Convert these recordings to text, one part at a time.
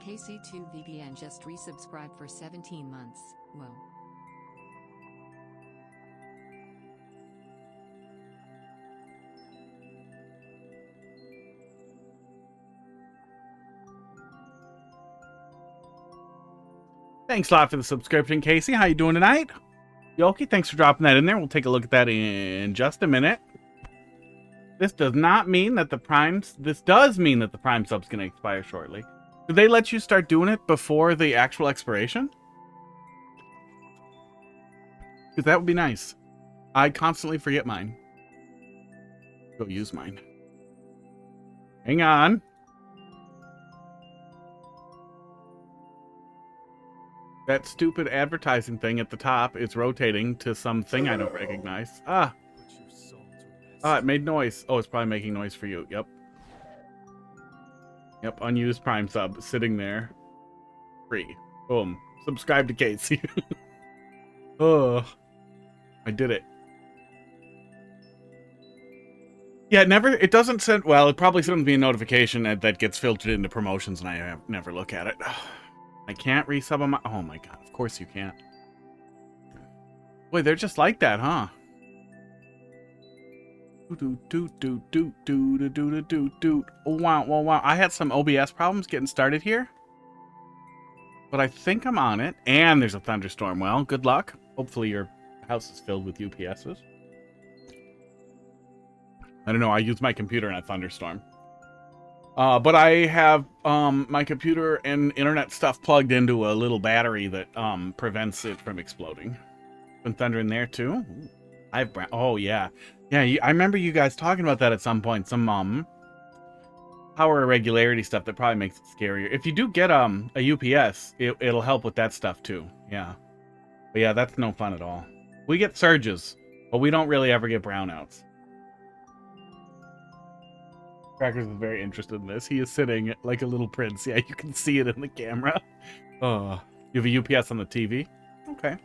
KC2VPN just resubscribed for 17 months. Whoa. Thanks a lot for the subscription, Casey. How you doing tonight? Yoki, thanks for dropping that in there. We'll take a look at that in just a minute. This does not mean that the Primes... This does mean that the Prime sub's going to expire shortly. Do they let you start doing it before the actual expiration? Because that would be nice. I constantly forget mine. Go use mine. Hang on. That stupid advertising thing at the top is rotating to something I don't recognize. Ah, it made noise. Oh, it's probably making noise for you. Yep. Yep, unused Prime sub sitting there. Free. Boom. Subscribe to Casey. Oh, I did it. Yeah, it doesn't send, well, it probably sends me a notification that gets filtered into promotions and I never look at it. I can't resub on my... Oh my god, of course you can't. Boy, they're just like that, huh? Oh, wow. I had some OBS problems getting started here. But I think I'm on it. And there's a thunderstorm. Well, good luck. Hopefully your house is filled with UPSs. I don't know, I use my computer in a thunderstorm. But I have my computer and internet stuff plugged into a little battery that prevents it from exploding. Been thunder in there too. Oh yeah, I remember you guys talking about that at some point. Some power irregularity stuff that probably makes it scarier. If you do get a UPS, it'll help with that stuff too. Yeah, but yeah, that's no fun at all. We get surges, but we don't really ever get brownouts. Crackers is very interested in this. He is sitting like a little prince. Yeah, you can see it in the camera. Oh, you have a UPS on the TV? Okay.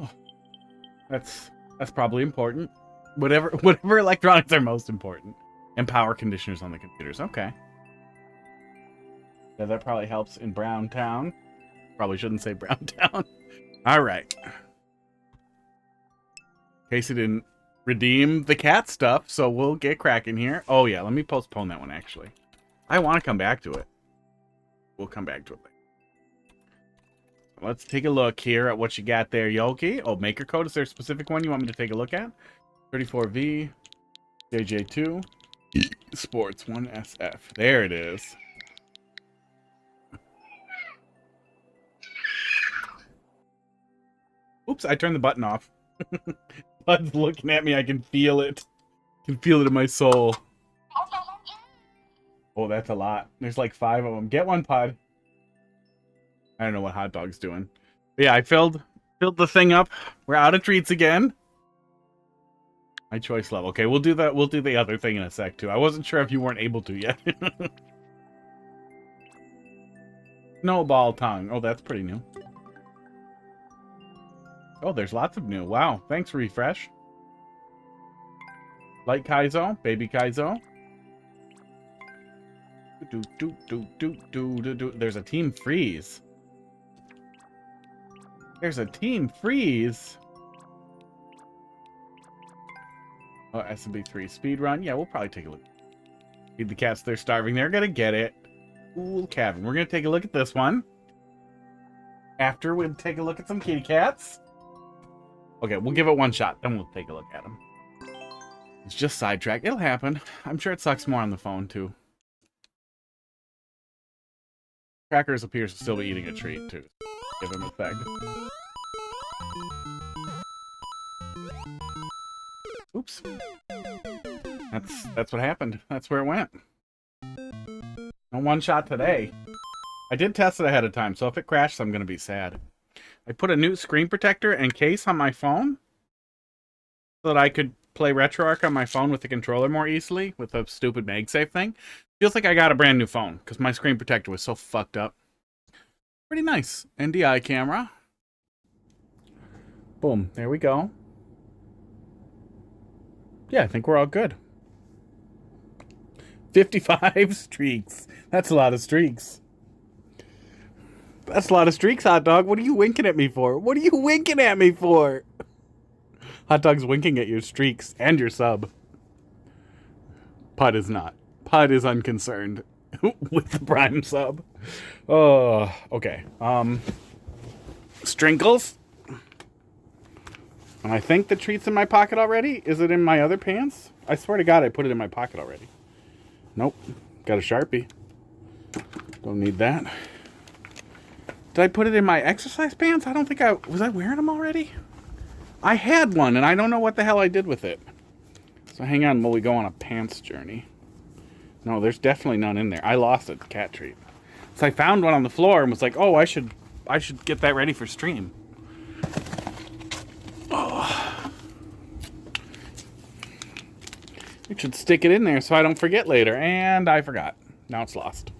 Oh, that's probably important. Whatever electronics are most important. And power conditioners on the computers. Okay. Yeah, that probably helps in Brown Town. Probably shouldn't say Brown Town. All right. Casey didn't redeem the cat stuff, so we'll get cracking here. Oh yeah, let me postpone that one actually. I want to come back to it. We'll come back to it. Let's take a look here at what you got there, Yoki. Oh, maker code. Is there a specific one you want me to take a look at? 34V, JJ2, Sports 1SF. There it is. Oops, I turned the button off. Bud's looking at me. I can feel it. I can feel it in my soul. Oh, that's a lot. There's like 5 of them. Get one, Pod. I don't know what Hot Dog's doing. But yeah, I filled the thing up. We're out of treats again. My choice level. Okay, we'll do that. We'll do the other thing in a sec too. I wasn't sure if you weren't able to yet. Snowball tongue. Oh, that's pretty new. Oh, there's lots of new. Wow. Thanks, Refresh. Light Kaizo. Baby Kaizo. There's a Team Freeze. There's a Team Freeze. Oh, SMB3 speedrun. Yeah, we'll probably take a look. Feed the cats. They're starving. They're going to get it. Ooh, Cavern. We're going to take a look at this one. After we take a look at some kitty cats. Okay, we'll give it one shot, then we'll take a look at him. It's just sidetracked. It'll happen. I'm sure it sucks more on the phone, too. Crackers appears to still be eating a treat, too. Give him a sec. Oops. That's what happened. That's where it went. No one shot today. I did test it ahead of time, so if it crashes, I'm going to be sad. I put a new screen protector and case on my phone so that I could play RetroArch on my phone with the controller more easily with a stupid MagSafe thing. Feels like I got a brand new phone because my screen protector was so fucked up. Pretty nice. NDI camera. Boom. There we go. Yeah, I think we're all good. 55 streaks. That's a lot of streaks. That's a lot of streaks, Hot Dog. What are you winking at me for? What are you winking at me for? Hot Dog's winking at your streaks and your sub. Pud is not. Pud is unconcerned with the Prime sub. Oh, okay. Strinkles. And I think the treat's in my pocket already. Is it in my other pants? I swear to God, I put it in my pocket already. Nope. Got a Sharpie. Don't need that. Did I put it in my exercise pants? I don't think was I wearing them already? I had one, and I don't know what the hell I did with it. So hang on while we go on a pants journey. No, there's definitely none in there. I lost a cat treat. So I found one on the floor and was like, oh, I should get that ready for stream. Oh. I should stick it in there so I don't forget later. And I forgot. Now it's lost.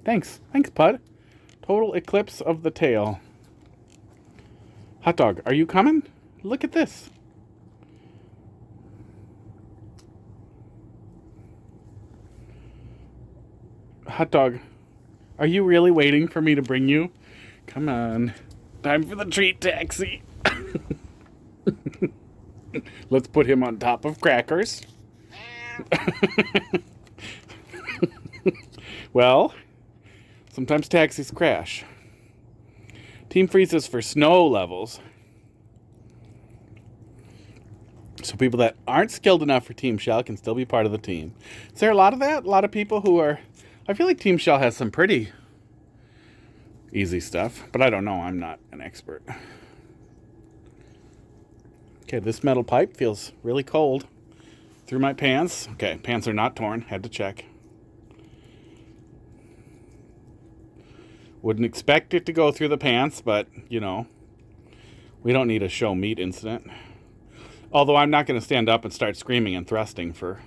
Thanks. Thanks, Pud. Total eclipse of the tail. Hot Dog, are you coming? Look at this. Hot Dog, are you really waiting for me to bring you? Come on. Time for the treat taxi. Let's put him on top of crackers. Well, sometimes taxis crash. Team freezes for snow levels. So people that aren't skilled enough for Team Shell can still be part of the team. Is there a lot of that? A lot of people who are... I feel like Team Shell has some pretty easy stuff, but I don't know. I'm not an expert. Okay, this metal pipe feels really cold through my pants. Okay, pants are not torn. Had to check. Wouldn't expect it to go through the pants, but, you know, we don't need a show meat incident. Although I'm not going to stand up and start screaming and thrusting for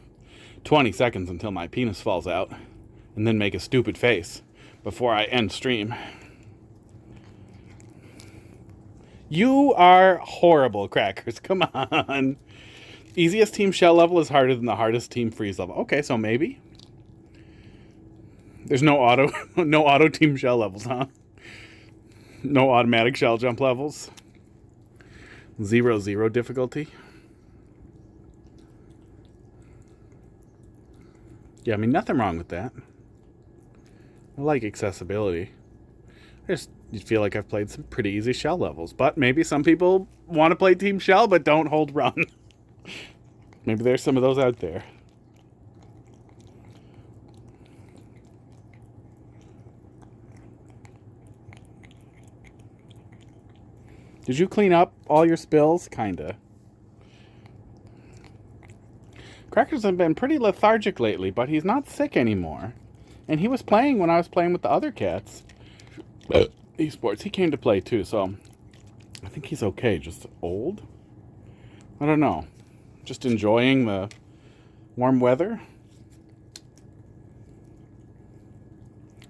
20 seconds until my penis falls out and then make a stupid face before I end stream. You are horrible, Crackers. Come on. Easiest Team Shell level is harder than the hardest Team Freeze level. Okay, so maybe. There's no auto Team Shell levels, huh? No automatic shell jump levels. 0-0 difficulty. Yeah, I mean, nothing wrong with that. I like accessibility. I just feel like I've played some pretty easy shell levels. But maybe some people want to play Team Shell but don't hold run. Maybe there's some of those out there. Did you clean up all your spills? Kinda. Crackers have been pretty lethargic lately, but he's not sick anymore. And he was playing when I was playing with the other cats. Esports. He came to play too, so I think he's okay. Just old? I don't know. Just enjoying the warm weather.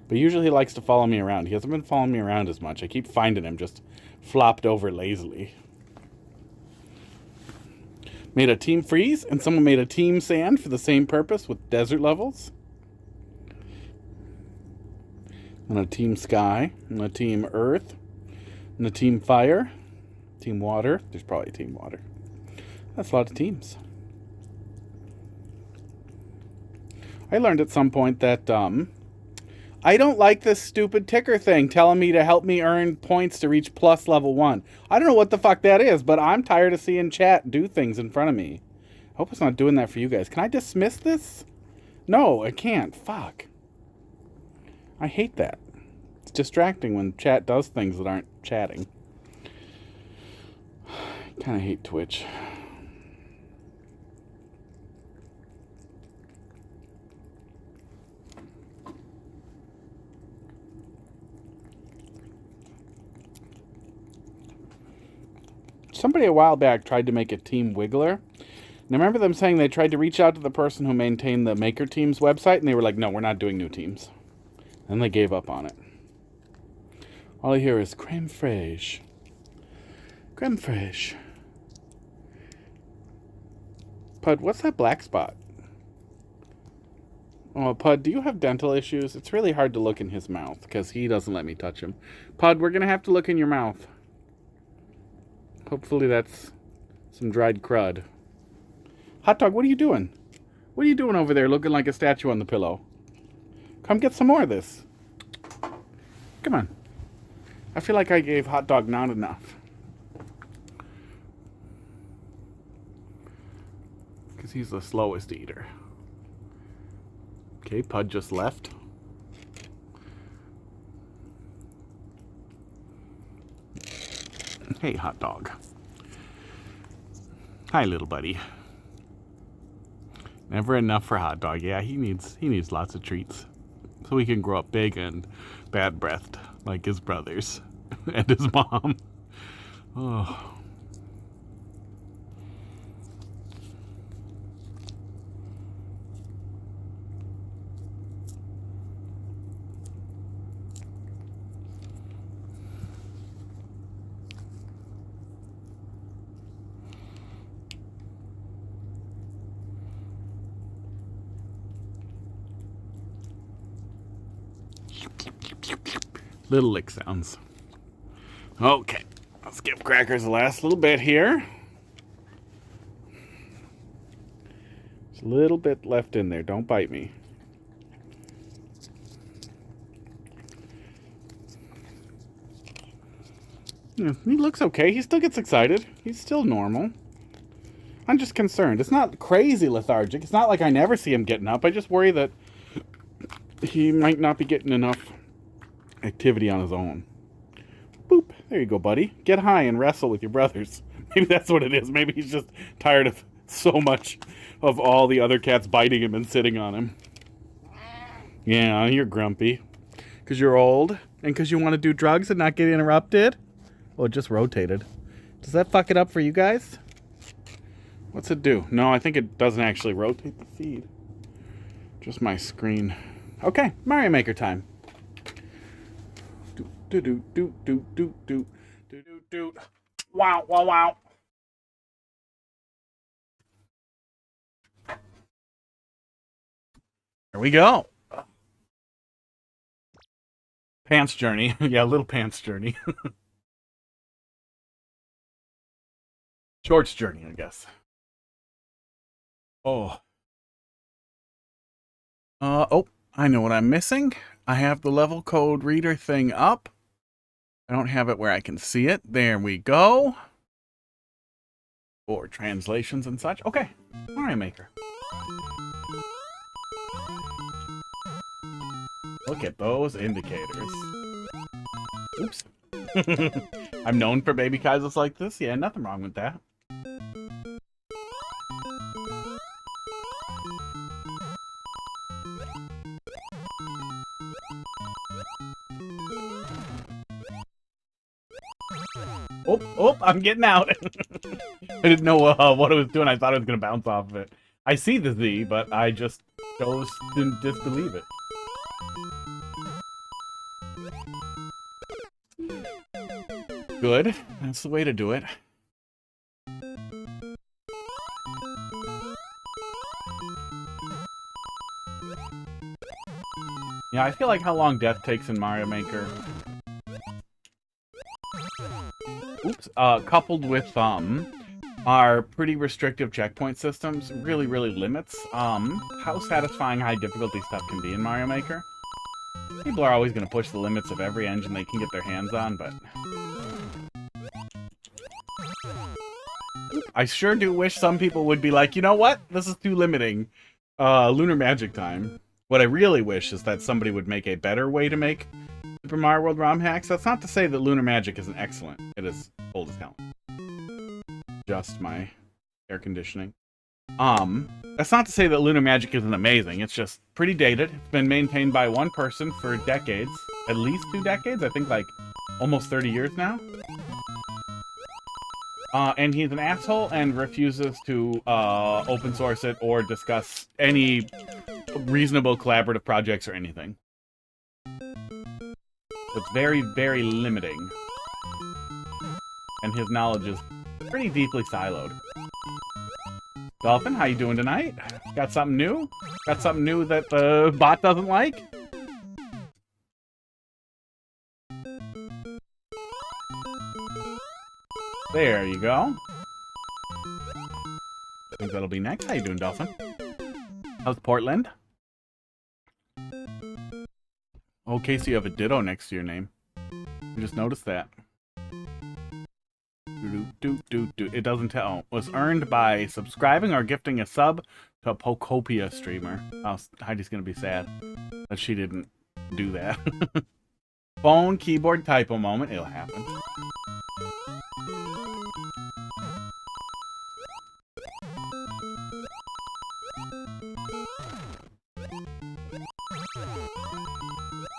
But usually he likes to follow me around. He hasn't been following me around as much. I keep finding him just flopped over lazily. Made a Team Freeze, and someone made a Team Sand for the same purpose with desert levels. And a Team Sky, and a Team Earth, and a Team Fire, Team Water. There's probably a Team Water. That's a lot of teams. I learned at some point that I don't like this stupid ticker thing telling me to help me earn points to reach plus level 1. I don't know what the fuck that is, but I'm tired of seeing chat do things in front of me. I hope it's not doing that for you guys. Can I dismiss this? No, I can't. Fuck. I hate that. It's distracting when chat does things that aren't chatting. I kind of hate Twitch. Somebody a while back tried to make a Team Wiggler. And I remember them saying they tried to reach out to the person who maintained the Maker Team's website, and they were like, no, we're not doing new teams. And they gave up on it. All I hear is creme fraiche. Creme fraiche. Pud, what's that black spot? Oh, Pud, do you have dental issues? It's really hard to look in his mouth because he doesn't let me touch him. Pud, we're going to have to look in your mouth. Hopefully that's some dried crud. Hot Dog, what are you doing? What are you doing over there looking like a statue on the pillow? Come get some more of this. Come on. I feel like I gave Hot Dog not enough. Because he's the slowest eater. Okay, Pud just left. Hey, Hot Dog. Hi, little buddy. Never enough for Hot Dog. Yeah, he needs lots of treats. So he can grow up big and bad-breathed like his brothers and his mom. Oh. Little lick sounds. Okay, let's give Crackers the last little bit here. There's a little bit left in there. Don't bite me. Yeah, he looks okay. He still gets excited. He's still normal. I'm just concerned. It's not crazy lethargic. It's not like I never see him getting up. I just worry that he might not be getting enough activity on his own. Boop. There you go, buddy. Get high and wrestle with your brothers. Maybe that's what it is. Maybe he's just tired of so much of all the other cats biting him and sitting on him. Yeah, you're grumpy. Because you're old? And because you want to do drugs and not get interrupted? Well, it just rotated. Does that fuck it up for you guys? What's it do? No, I think it doesn't actually rotate the feed. Just my screen. Okay, Mario Maker time. Do do do do do do do do do. Wow wow wow. There we go. Pants journey. Yeah, little pants journey. Shorts journey, I guess. Oh. Oh, I know what I'm missing. I have the level code reader thing up. I don't have it where I can see it. There we go. For translations and such. Okay, Mario Maker. Look at those indicators. Oops. I'm known for baby Kaizos like this. Yeah, nothing wrong with that. Oh, I'm getting out. I didn't know what I was doing. I thought I was going to bounce off of it. I see the Z, but I just chose to disbelieve it. Good. That's the way to do it. Yeah, I feel like how long death takes in Mario Maker. Oops. Coupled with our pretty restrictive checkpoint systems really limits how satisfying high difficulty stuff can be in Mario Maker. People are always going to push the limits of every engine they can get their hands on, but I sure do wish some people would be like, you know what? This is too limiting. Lunar Magic time. What I really wish is that somebody would make a better way to make Super Mario World ROM hacks. That's not to say that Lunar Magic isn't excellent. It is old as hell. Just my air conditioning. That's not to say that Lunar Magic isn't amazing. It's just pretty dated. It's been maintained by one person for decades. At least 2 decades. I think like almost 30 years now. And he's an asshole and refuses to open source it or discuss any reasonable collaborative projects or anything. So it's very limiting. And his knowledge is Pretty deeply siloed. Dolphin, how you doing tonight? Got something new? Got something new that the bot doesn't like? There you go. I think that'll be next. How you doing, Dolphin? How's Portland? Okay, so you have a ditto next to your name. I just noticed that. It doesn't tell. Was earned by subscribing or gifting a sub to a Pokopia streamer. Oh, Heidi's gonna be sad that she didn't do that. Phone keyboard typo moment. It'll happen.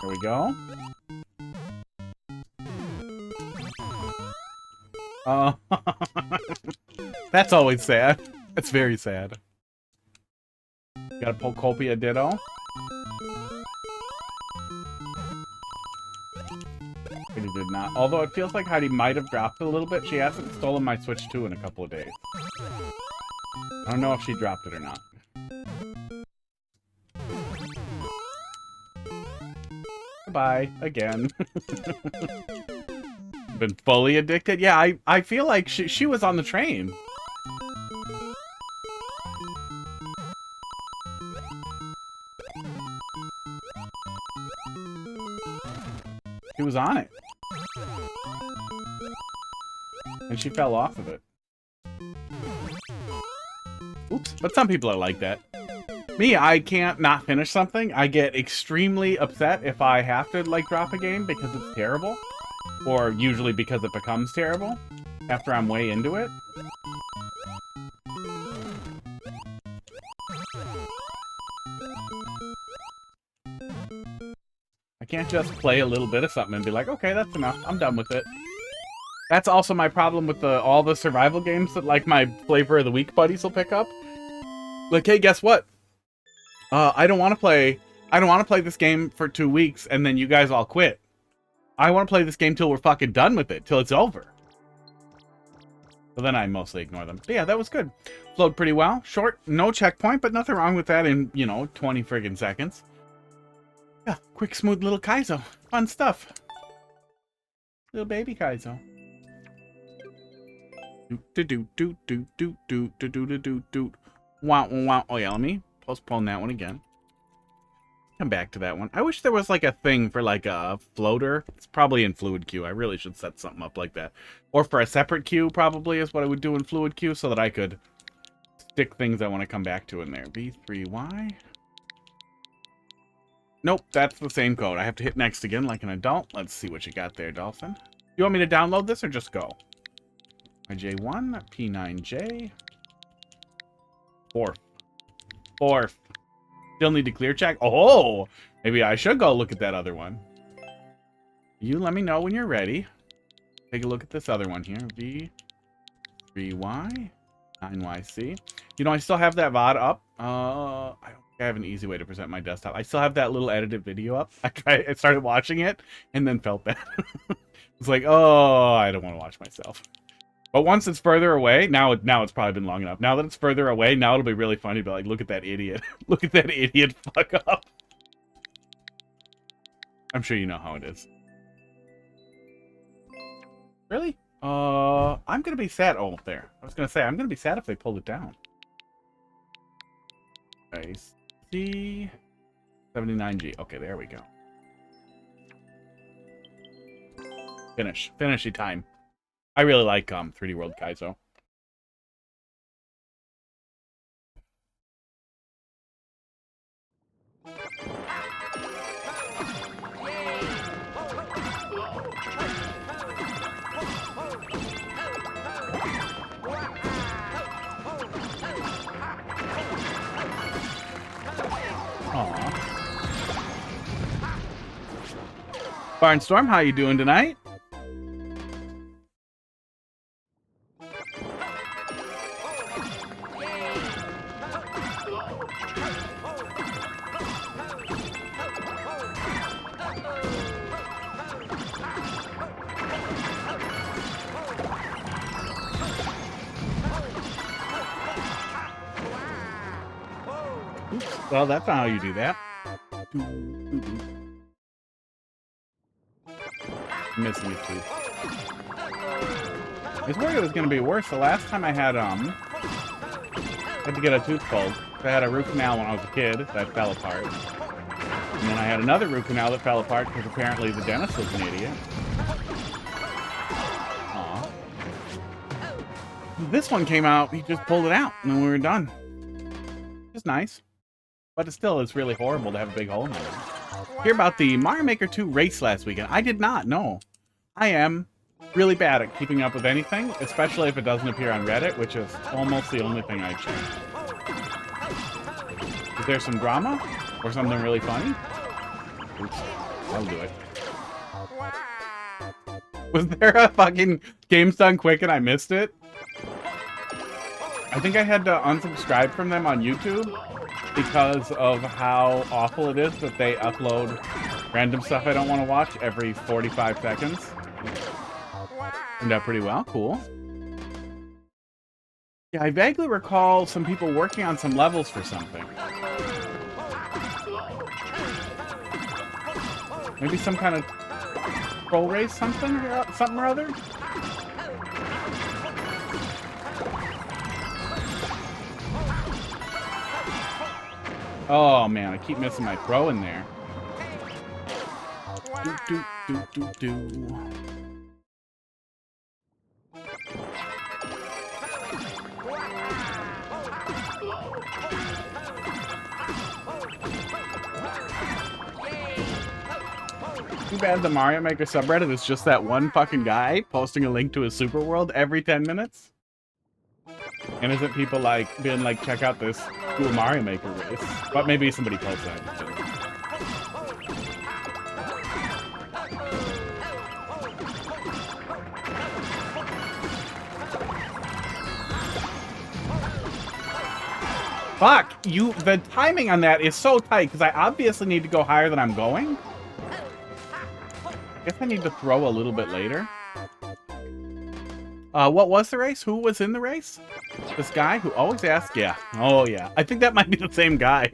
There we go. That's always sad. That's very sad. Got a Pokopia ditto. Heidi did not. Although it feels like Heidi might have dropped it a little bit. She hasn't stolen my Switch 2 in a couple of days. I don't know if she dropped it or not. Bye again. Been fully addicted? Yeah, I feel like she was on the train. She was on it. And she fell off of it. Oops. But some people are like that. Me, I can't not finish something. I get extremely upset if I have to, like, drop a game because it's terrible. Or usually because it becomes terrible after I'm way into it. I can't just play a little bit of something and be like, okay, that's enough. I'm done with it. That's also my problem with all the survival games that, like, my flavor of the week buddies will pick up. Like, hey, guess what? I don't want to play this game for 2 weeks and then you guys all quit. I want to play this game till we're fucking done with it, till it's over. So then I mostly ignore them. But yeah, that was good. Flowed pretty well. Short, no checkpoint, but nothing wrong with that in, you know, 20 friggin' seconds. Yeah, quick, smooth little Kaizo. Fun stuff. Little baby Kaizo. Wow, wow. Oh yeah, let me postpone that one again. Come back to that one. I wish there was like a thing for like a floater. It's probably in Fluid Queue. I really should set something up like that. Or for a separate queue probably is what I would do in Fluid Queue so that I could stick things I want to come back to in there. B3Y. Nope, that's the same code. I have to hit next again like an adult. Let's see what you got there, Dolphin. You want me to download this or just go? IJ1, P9J. Fourth. Still need to clear check. Oh, maybe I should go look at that other one. You let me know when you're ready. Take a look at this other one here. V3Y 9YC. You know, I still have that VOD up. I don't think I have an easy way to present my desktop. I still have that little edited video up. I started watching it and then felt bad. It's like, oh, I don't want to watch myself. But once it's further away, now it's probably been long enough. Now that it's further away, now it'll be really funny to be like, look at that idiot. Look at that idiot fuck up. I'm sure you know how it is. Really? I'm gonna be sad. Oh, there. I was gonna say, I'm gonna be sad if they pull it down. Okay, C 79G. Okay, there we go. Finishy time. I really like 3D World Kaizo. Aww. Barnstorma, how you doing tonight? Well, that's not how you do that. Missing a tooth. I was worried it was going to be worse. The last time I had to get a tooth pulled. I had a root canal when I was a kid that fell apart. And then I had another root canal that fell apart because apparently the dentist was an idiot. Aw. This one came out, he just pulled it out, and then we were done. It's nice. But it's really horrible to have a big hole in my mouth. Hear about the Mario Maker 2 race last weekend? I did not, no. I am really bad at keeping up with anything, especially if it doesn't appear on Reddit, which is almost the only thing I check. Is there some drama? Or something really funny? Oops, I'll do it. Was there a fucking Games Done Quick and I missed it? I think I had to unsubscribe from them on YouTube because of how awful it is that they upload random stuff I don't want to watch every 45 seconds. Turned out pretty well. Cool. Yeah, I vaguely recall some people working on some levels for something. Maybe some kind of troll race, something or other? Oh man, I keep missing my throw in there. Do. Too bad the Mario Maker subreddit is just that one fucking guy posting a link to his super world every 10 minutes. And isn't people like being like, check out this cool Mario Maker race? But maybe somebody posted that. Fuck! The timing on that is so tight, because I obviously need to go higher than I'm going. I guess I need to throw a little bit later. What was the race? Who was in the race? This guy who always asks? Yeah. Oh, yeah. I think that might be the same guy.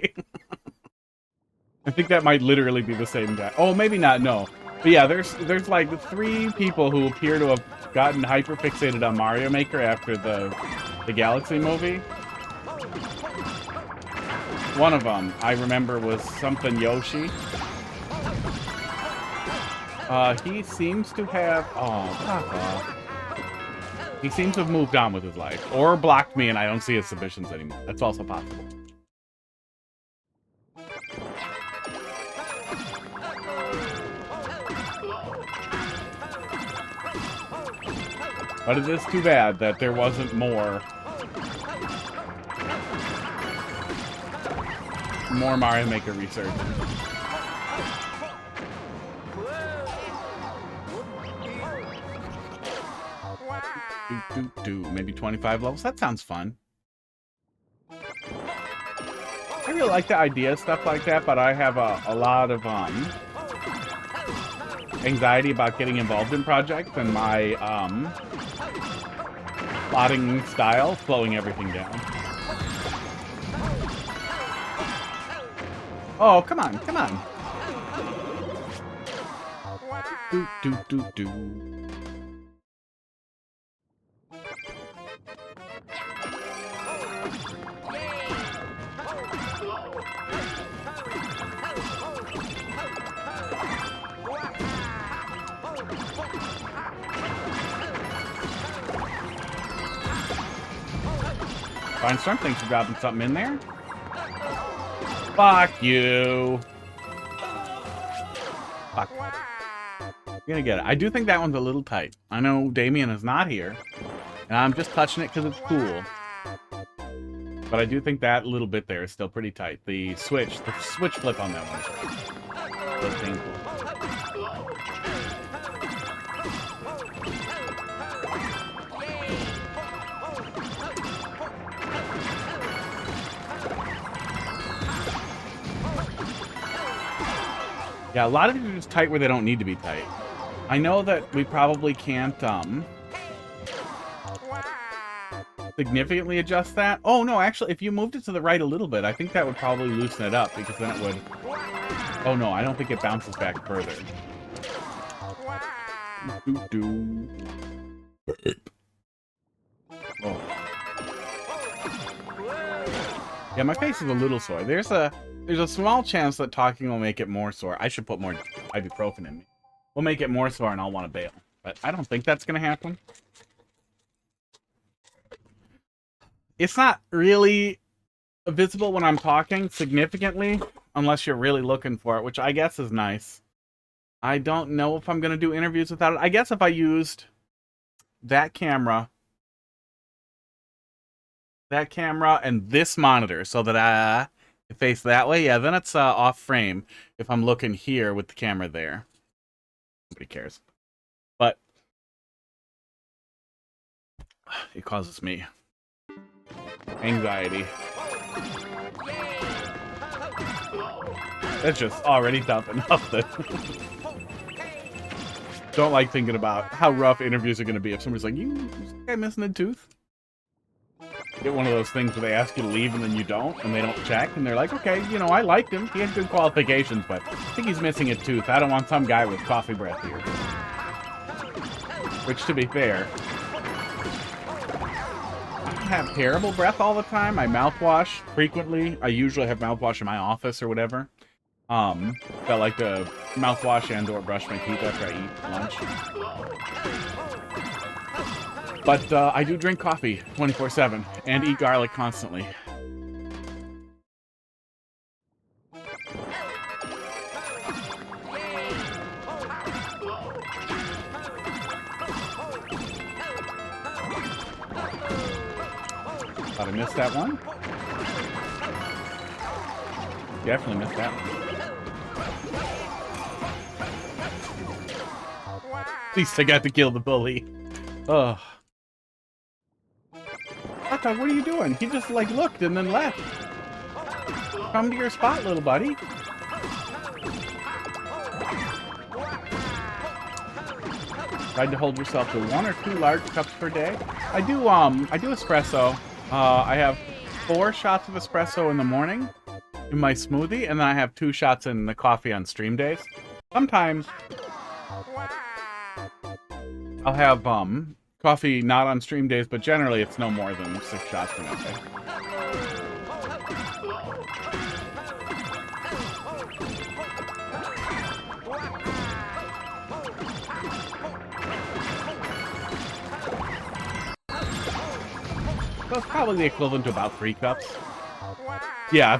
I think that might literally be the same guy. Oh, maybe not, no. But yeah, there's like 3 people who appear to have gotten hyper-fixated on Mario Maker after the Galaxy movie. One of them, I remember, was something Yoshi. He seems to have... Oh, fuck off. He seems to have moved on with his life. Or blocked me and I don't see his submissions anymore. That's also possible. But it is too bad that there wasn't more Mario Maker research. Maybe 25 levels. That sounds fun. I really like the idea of stuff like that, but I have a lot of anxiety about getting involved in projects, and my plotting style slowing everything down. Oh, come on, come on. Do. Barnstorma thinks you're dropping something in there. Fuck you. Fuck. You're gonna get it. I do think that one's a little tight. I know Damien is not here, and I'm just touching it because it's cool. But I do think that little bit there is still pretty tight. The switch flip on that one is really painful. Yeah, a lot of these are just tight where they don't need to be tight. I know that we probably can't, significantly adjust that. Oh, no, actually, if you moved it to the right a little bit, I think that would probably loosen it up, because then it would... Oh, no, I don't think it bounces back further. Oh. Yeah, my face is a little sore. There's a small chance that talking will make it more sore. I should put more ibuprofen in me. We'll make it more sore and I'll want to bail. But I don't think that's going to happen. It's not really visible when I'm talking significantly, unless you're really looking for it, which I guess is nice. I don't know if I'm going to do interviews without it. I guess if I used that camera and this monitor so that I face that way, yeah, then it's off frame if I'm looking here with the camera there. Nobody cares. But it causes me anxiety. That's just already tough enough. Don't like thinking about how rough interviews are going to be if somebody's like, is this guy missing a tooth? Get one of those things where they ask you to leave and then you don't, and they don't check, and they're like, okay, you know, I liked him. He had good qualifications, but I think he's missing a tooth. I don't want some guy with coffee breath here. Which, to be fair, I have terrible breath all the time. I mouthwash frequently. I usually have mouthwash in my office or whatever. Felt like to mouthwash and or brush my teeth after I eat lunch. But I do drink coffee 24/7 and eat garlic constantly. Thought I missed that one. Definitely missed that one. At least I got to kill the bully. Ugh. Hot Dog, what are you doing? He just, like, looked and then left. Come to your spot, little buddy. Tried to hold yourself to 1 or 2 large cups per day. I do espresso. I have 4 shots of espresso in the morning in my smoothie, and then I have 2 shots in the coffee on stream days. Sometimes I'll have coffee not on stream days, but generally it's no more than 6 shots in a day. So it's probably the equivalent to about 3 cups. Yeah,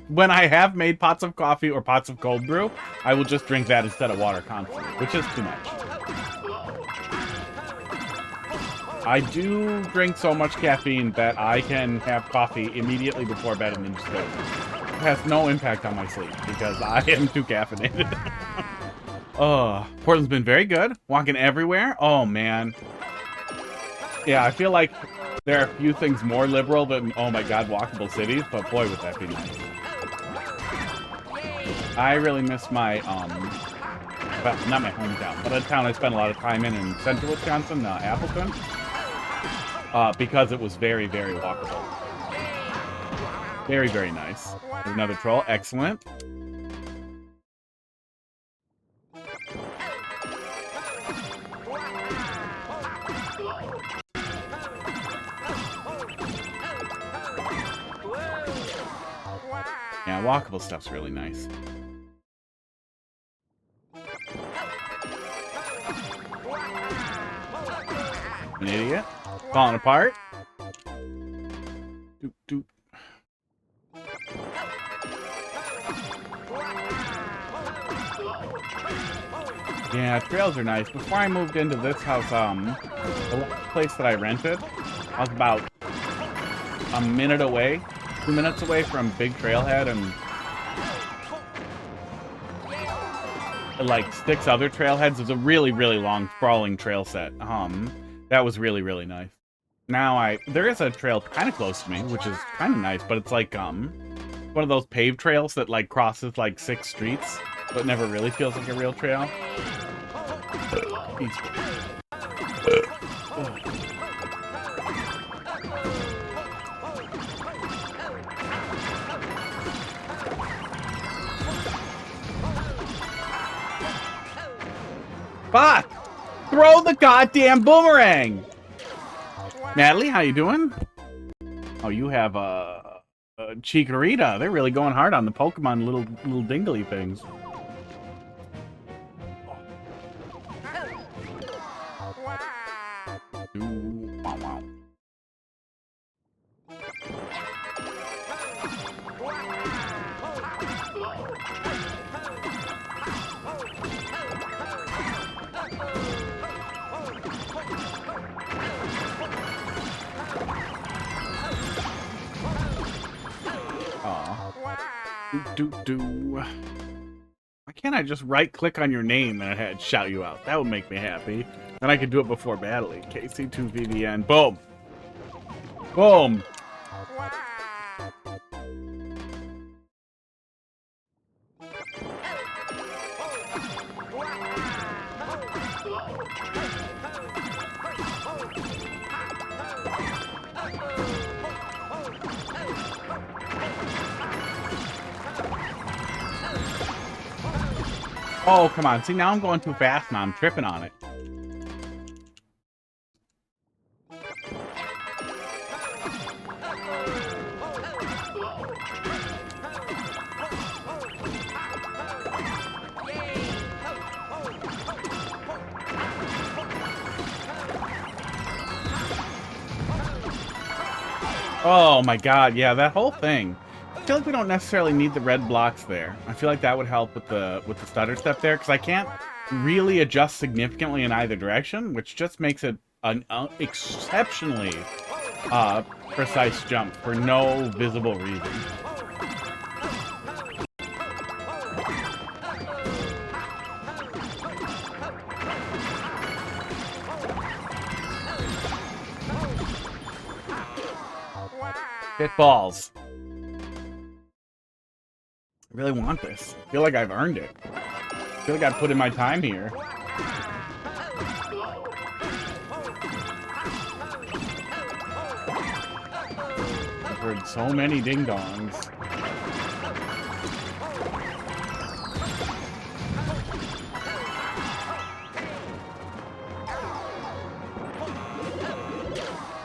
when I have made pots of coffee or pots of cold brew, I will just drink that instead of water constantly, which is too much. I do drink so much caffeine that I can have coffee immediately before bed and then just go. It has no impact on my sleep because I am too caffeinated. Portland's been very good. Walking everywhere. Oh, man. Yeah, I feel like there are a few things more liberal than, oh my god, walkable cities, but boy, would that be nice. I really miss my, well, not my hometown, but a town I spent a lot of time in central Wisconsin, Appleton, because it was very, very walkable. Very, very nice. There's another troll. Excellent. Yeah, walkable stuff's really nice. An idiot. Falling apart. Doop, doop. Yeah, trails are nice. Before I moved into this house, the place that I rented, I was about a minute away, 2 minutes away from big trailhead and like 6 other trailheads. It's a really, really long, sprawling trail set. That was really, really nice. Now there is a trail kind of close to me, which is kind of nice, but it's like one of those paved trails that like crosses like 6 streets, but never really feels like a real trail. Fuck! Throw the goddamn boomerang! Natalie, how you doing? Oh, you have a Chikorita. They're really going hard on the Pokemon little dingly things. Wow, wow. Why can't I just right-click on your name and it shout you out? That would make me happy. Then I could do it before battling. KC2VDN. Boom. Boom. Oh, come on. See, now I'm going too fast now. I'm tripping on it. Oh my god, yeah, that whole thing. I feel like we don't necessarily need the red blocks there. I feel like that would help with the stutter step there, because I can't really adjust significantly in either direction, which just makes it an exceptionally precise jump for no visible reason. Hit balls. I really want this. I feel like I've earned it. I feel like I've put in my time here. I've heard so many ding-dongs.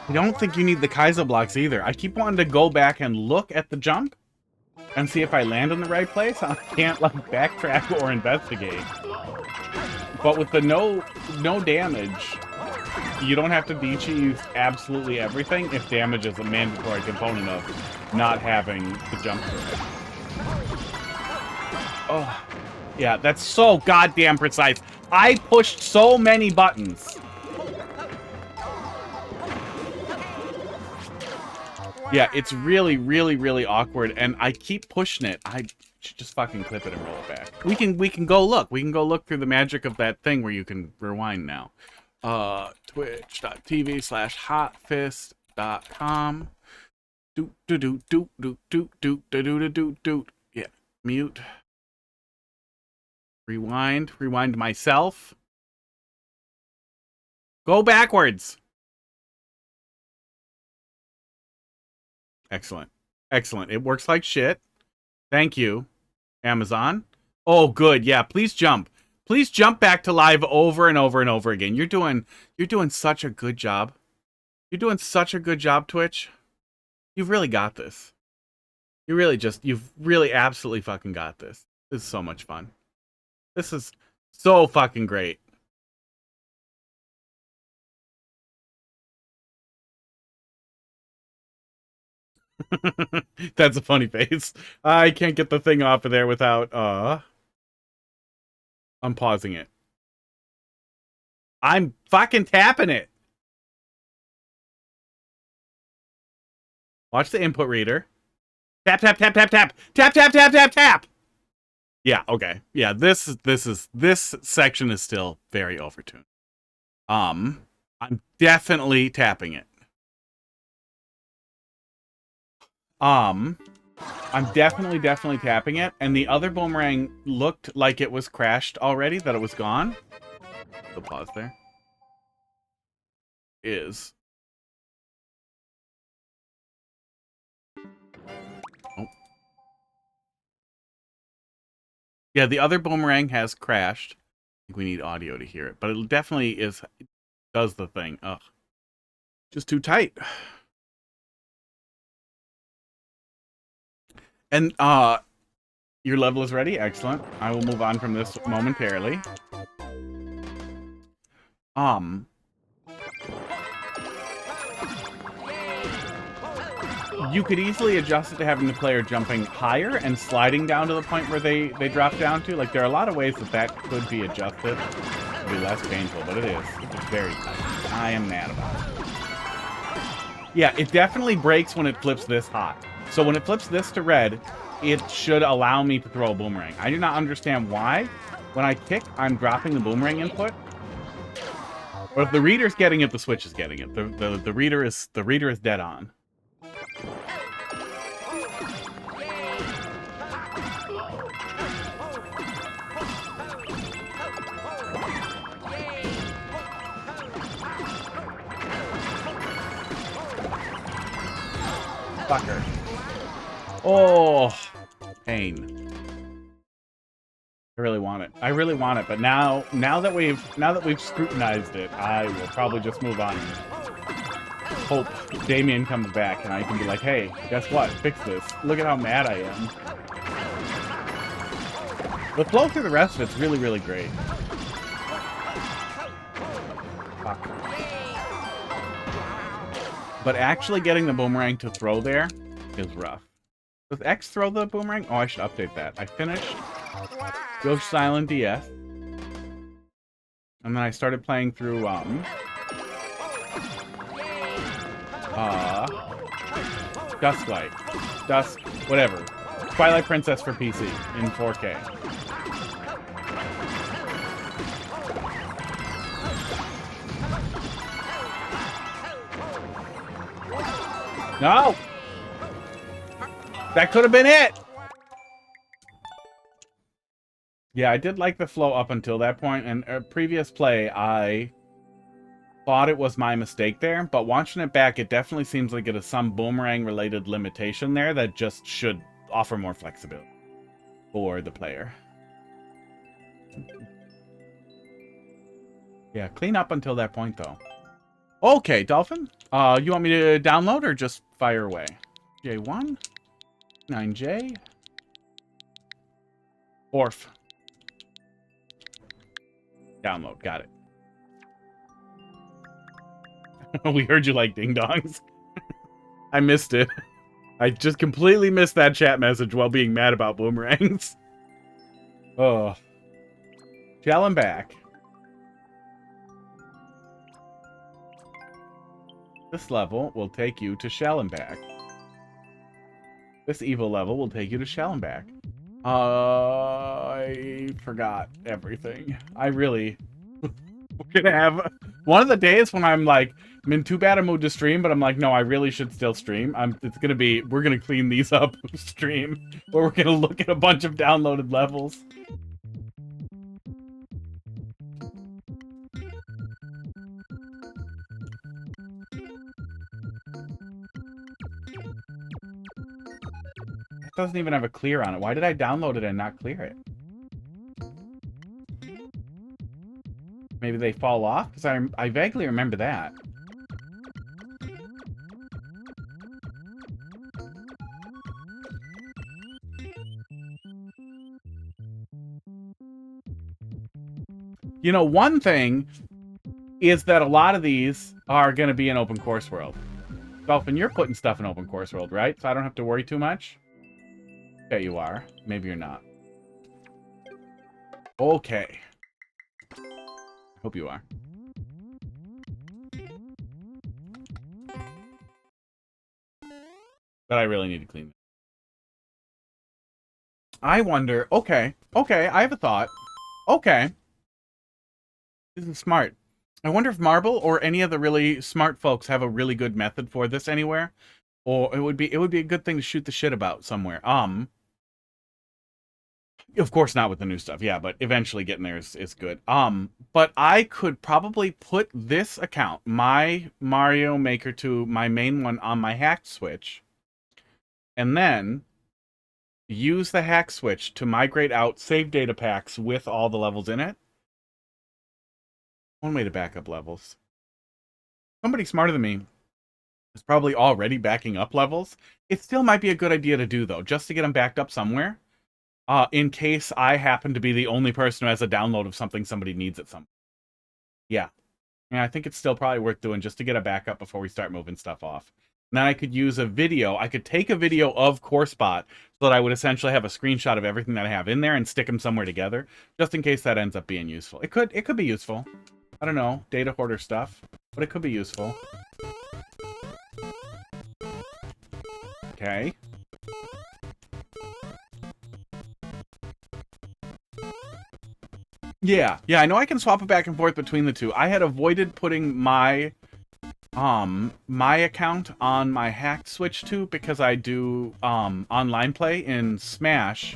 I don't think you need the Kaizo blocks either. I keep wanting to go back and look at the jump and see if I land in the right place. I can't like backtrack or investigate. But with the no damage, you don't have to Dichi use absolutely everything if damage is a mandatory component of not having the jump correct. Oh, yeah, that's so goddamn precise. I pushed so many buttons. Yeah, it's really, really, really awkward, and I keep pushing it. I should just fucking clip it and roll it back. We can go look. We can go look through the magic of that thing where you can rewind now. Twitch.tv/hotfist.com. Yeah, mute. Rewind myself. Go backwards. Excellent. Excellent. It works like shit. Thank you, Amazon. Oh, good. Yeah, please jump. Please jump back to live over and over and over again. You're doing such a good job. You're doing such a good job, Twitch. You've really got this. You've really absolutely fucking got this. This is so much fun. This is so fucking great. That's a funny face. I can't get the thing off of there without I'm pausing it. I'm fucking tapping it. Watch the input reader. Tap tap tap tap tap. Tap tap tap tap tap. Yeah, okay. Yeah, this section is still very overtuned. I'm definitely tapping it. I'm definitely tapping it, and the other boomerang looked like it was crashed already, that it was gone. The pause there. Is. Oh. Yeah, the other boomerang has crashed. think we need audio to hear it, but it definitely does the thing. Ugh. Just too tight. And your level is ready? Excellent. I will move on from this momentarily. You could easily adjust it to having the player jumping higher and sliding down to the point where they drop down to. Like, there are a lot of ways that could be adjusted to be less painful, but it is. It's very tight. I am mad about it. Yeah, it definitely breaks when it flips this hot. So when it flips this to red, it should allow me to throw a boomerang. I do not understand why. When I kick, I'm dropping the boomerang input. Or if the reader's getting it, the Switch is getting it. The reader is dead on. Fucker. Oh, pain. I really want it. I really want it, but now that we've scrutinized it, I will probably just move on. Hope Damien comes back and I can be like, hey, guess what? Fix this. Look at how mad I am. The flow through the rest of it's really, really great. Fuck. But actually getting the boomerang to throw there is rough. Does X throw the boomerang? Oh, I should update that. I finished Yoshi Island DS. And then I started playing through, whatever. Twilight Princess for PC in 4K. No! That could have been it! Yeah, I did like the flow up until that point, and a previous play, I thought it was my mistake there, but watching it back, it definitely seems like it is some boomerang-related limitation there that just should offer more flexibility for the player. Yeah, clean up until that point, though. Okay, Dolphin. You want me to download or just fire away? J1, 9J, Orf. Download, got it. We heard you like ding-dongs. I missed it. I just completely missed that chat message while being mad about boomerangs. Oh. Shell him back. This level will take you to Shell and back. This evil level will take you to Shell and back. I forgot everything. I really... We're gonna have... One of the days when I'm like, I'm in too bad a mood to stream, but I'm like, no, I really should still stream. It's gonna be... We're gonna clean these up stream. Or we're gonna look at a bunch of downloaded levels. It doesn't even have a clear on it. Why did I download it and not clear it? Maybe they fall off? Because I vaguely remember that. You know, one thing is that a lot of these are going to be in open course world. Dolphin, you're putting stuff in open course world, right? So I don't have to worry too much? Yeah, you are. Maybe you're not. Okay. Hope you are. But I really need to clean it. I wonder... Okay. Okay, I have a thought. Okay. This is smart. I wonder if Marble or any of the really smart folks have a really good method for this anywhere. Or it would be a good thing to shoot the shit about somewhere. Of course not with the new stuff, yeah, but eventually getting there is good. But I could probably put this account, my Mario Maker 2, my main one, on my hacked Switch, and then use the hack switch to migrate out save data packs with all the levels in it, One way to back up levels. Somebody smarter than me is probably already backing up levels. It still might be a good idea to do, though, just to get them backed up somewhere. In case I happen to be the only person who has a download of something somebody needs at some. Yeah. Yeah, I think it's still probably worth doing just to get a backup before we start moving stuff off. And then I could use a video. I could take a video of CoreSpot so that I would essentially have a screenshot of everything that I have in there and stick them somewhere together, just in case that ends up being useful. It could be useful. I don't know, data hoarder stuff, but it could be useful. Okay. Yeah, I know I can swap it back and forth between the two. I had avoided putting my account on my hacked Switch 2 because I do online play in Smash,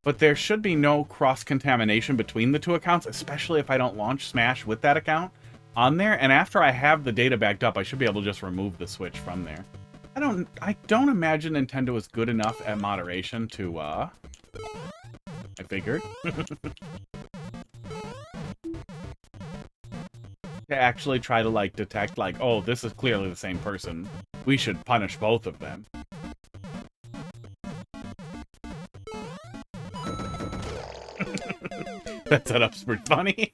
but there should be no cross-contamination between the two accounts, especially if I don't launch Smash with that account on there. And after I have the data backed up, I should be able to just remove the Switch from there. I don't imagine Nintendo is good enough at moderation to I figured. To actually try to, like, detect, like, oh, this is clearly the same person. We should punish both of them. That setup's pretty funny.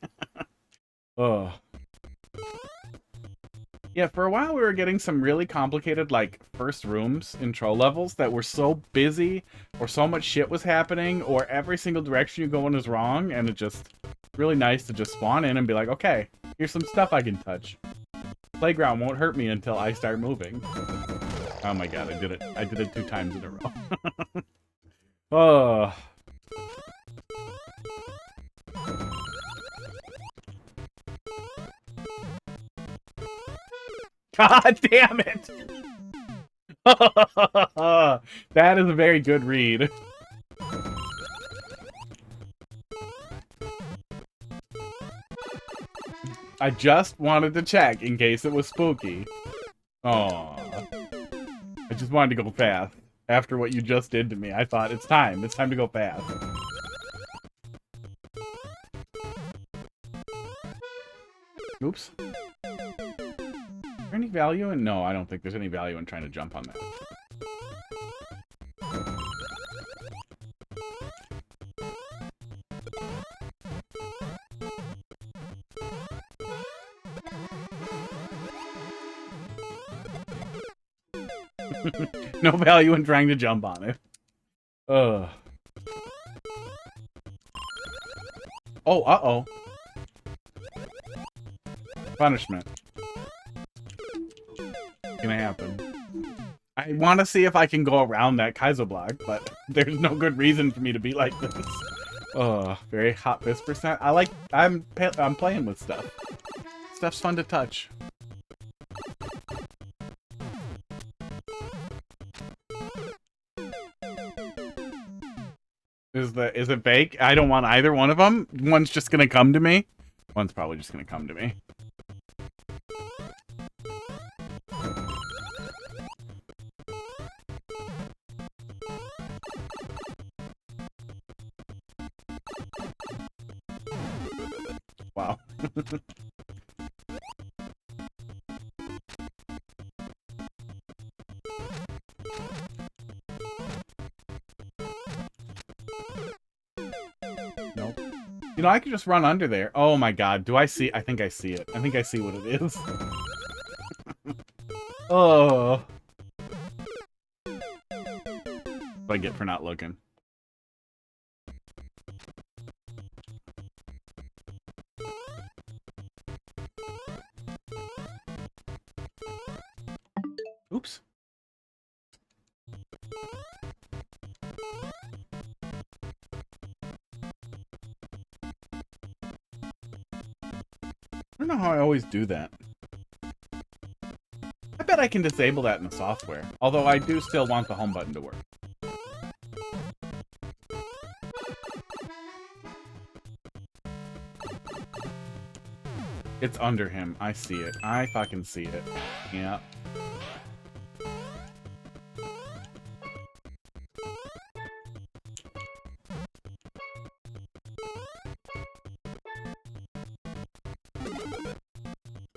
Oh. Yeah, for a while we were getting some really complicated, like, first rooms in troll levels that were so busy, or so much shit was happening, or every single direction you go in is wrong, and it just... really nice to just spawn in and be like, okay, here's some stuff I can touch. Playground won't hurt me until I start moving. Oh my god, I did it. I did it 2 times in a row. Oh. God damn it! That is a very good read. I just wanted to check in case it was spooky. Aww. I just wanted to go fast. After what you just did to me, I thought, it's time. It's time to go fast. Oops. Is there any value in... No, I don't think there's any value in trying to jump on that. No value in trying to jump on it. Ugh. Oh, uh-oh. Punishment. Gonna happen. I want to see if I can go around that Kaizo block, but there's no good reason for me to be like this. Oh, very hot whisper sound. I'm playing with stuff. Stuff's fun to touch. Is it fake? I don't want either one of them. One's just gonna come to me. One's probably just gonna come to me. Wow. Nope. You know, I could just run under there. Oh my god, do I see? I think I see it. I think I see what it is. Oh. What I get for not looking. Oops. I don't know how I always do that. I bet I can disable that in the software. Although I do still want the home button to work. It's under him. I see it. I fucking see it. Yeah.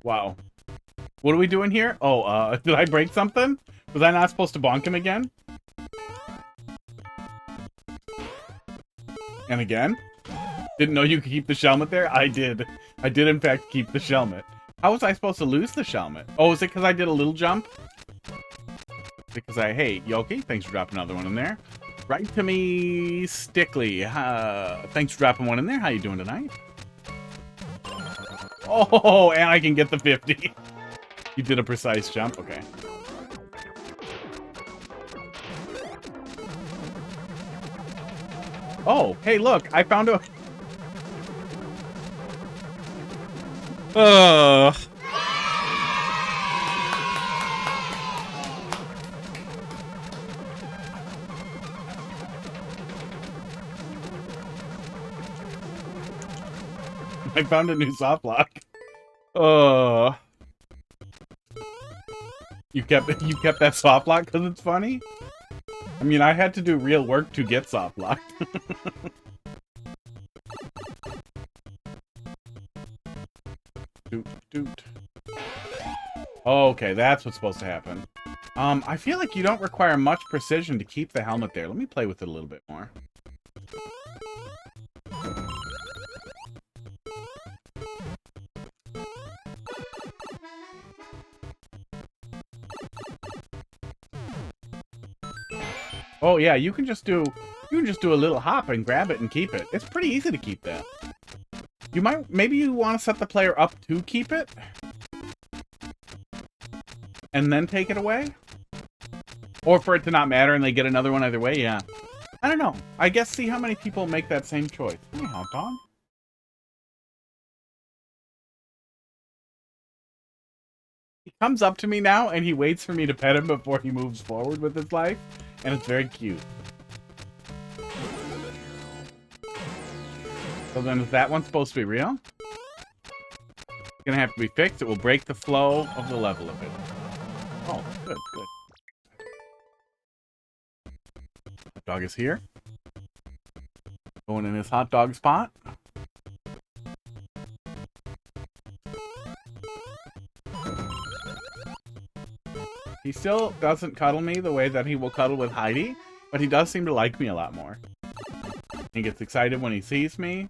Wow. What are we doing here? Oh, did I break something? Was I not supposed to bonk him again? And again? Didn't know you could keep the shelmet there? I did. I did, in fact, keep the shelmet. How was I supposed to lose the shelmet? Oh, is it because I did a little jump? Because hey, Yoki, thanks for dropping another one in there. Right to me, Stickly. Thanks for dropping one in there. How you doing tonight? Oh, and I can get the 50. You did a precise jump? Okay. Oh, hey, look. I found a... I found a new soft lock. You kept that soft lock because it's funny? I mean, I had to do real work to get soft lock. Doot, doot. Okay, that's what's supposed to happen. I feel like you don't require much precision to keep the helmet there. Let me play with it a little bit more. Oh yeah, you can just do a little hop and grab it and keep it. It's pretty easy to keep that. Maybe you want to set the player up to keep it and then take it away, or for it to not matter and they get another one either way. Yeah, I don't know. I guess see how many people make that same choice. Hey, hot dog. He comes up to me now and he waits for me to pet him before he moves forward with his life. And it's very cute. So then is that one supposed to be real? It's gonna have to be fixed. It will break the flow of the level a bit. Oh, good, good. Hot dog is here. Going in his hot dog spot. He still doesn't cuddle me the way that he will cuddle with Heidi, but he does seem to like me a lot more. He gets excited when he sees me.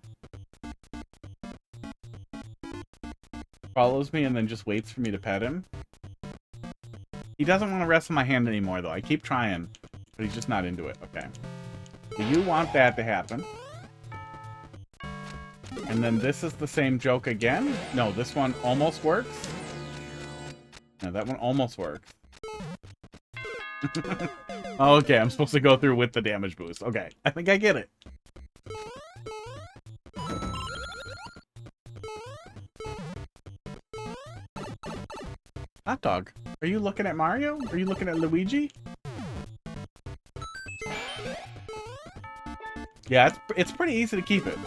Follows me and then just waits for me to pet him. He doesn't want to rest on my hand anymore, though. I keep trying, but he's just not into it. Okay. Do you want that to happen? And then this is the same joke again? No, this one almost works. No, that one almost works. Okay, I'm supposed to go through with the damage boost. Okay, I think I get it. Hot dog, are you looking at Mario? Are you looking at Luigi? Yeah, it's pretty easy to keep it.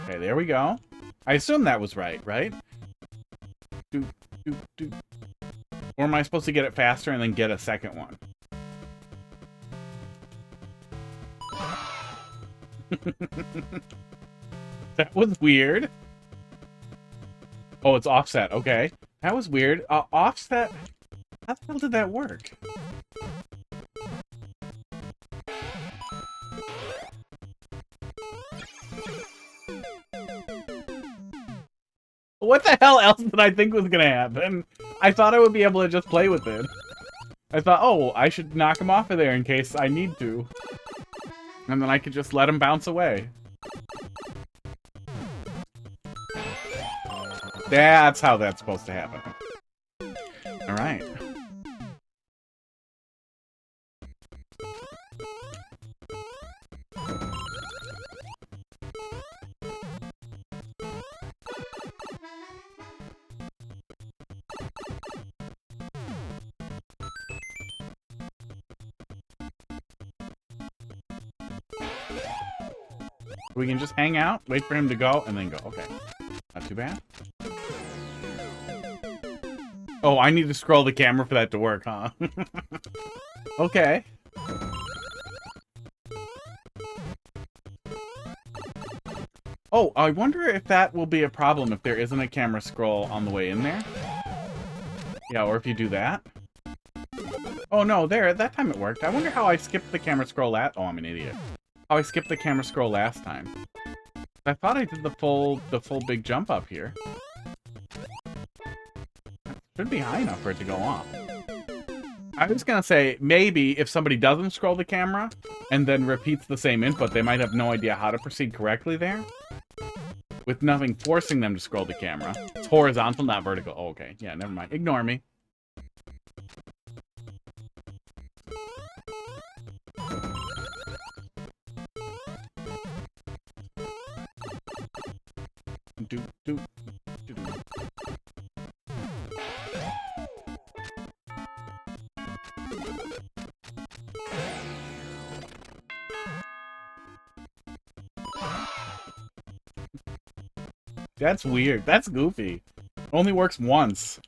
Okay, there we go. I assume that was right? Doot, doot, doot. Or am I supposed to get it faster and then get a second one? That was weird. Oh, it's offset. Okay. That was weird. Offset? How the hell did that work? What the hell else did I think was gonna happen? I thought I would be able to just play with it. I thought, oh, I should knock him off of there in case I need to. And then I could just let him bounce away. That's how that's supposed to happen. Alright. We can just hang out, wait for him to go, and then go. Okay. Not too bad. Oh, I need to scroll the camera for that to work, huh? Okay. Oh, I wonder if that will be a problem if there isn't a camera scroll on the way in there. Yeah, or if you do that. Oh no, there, that time it worked. I wonder how I skipped the camera scroll oh, I'm an idiot. How I skipped the camera scroll last time. I thought I did the full big jump up here. Should be high enough for it to go off. I was gonna say, maybe if somebody doesn't scroll the camera and then repeats the same input, they might have no idea how to proceed correctly there. With nothing forcing them to scroll the camera. It's horizontal, not vertical. Oh, okay. Yeah, never mind. Ignore me. Do, do, do, do. That's weird. That's goofy. Only works once.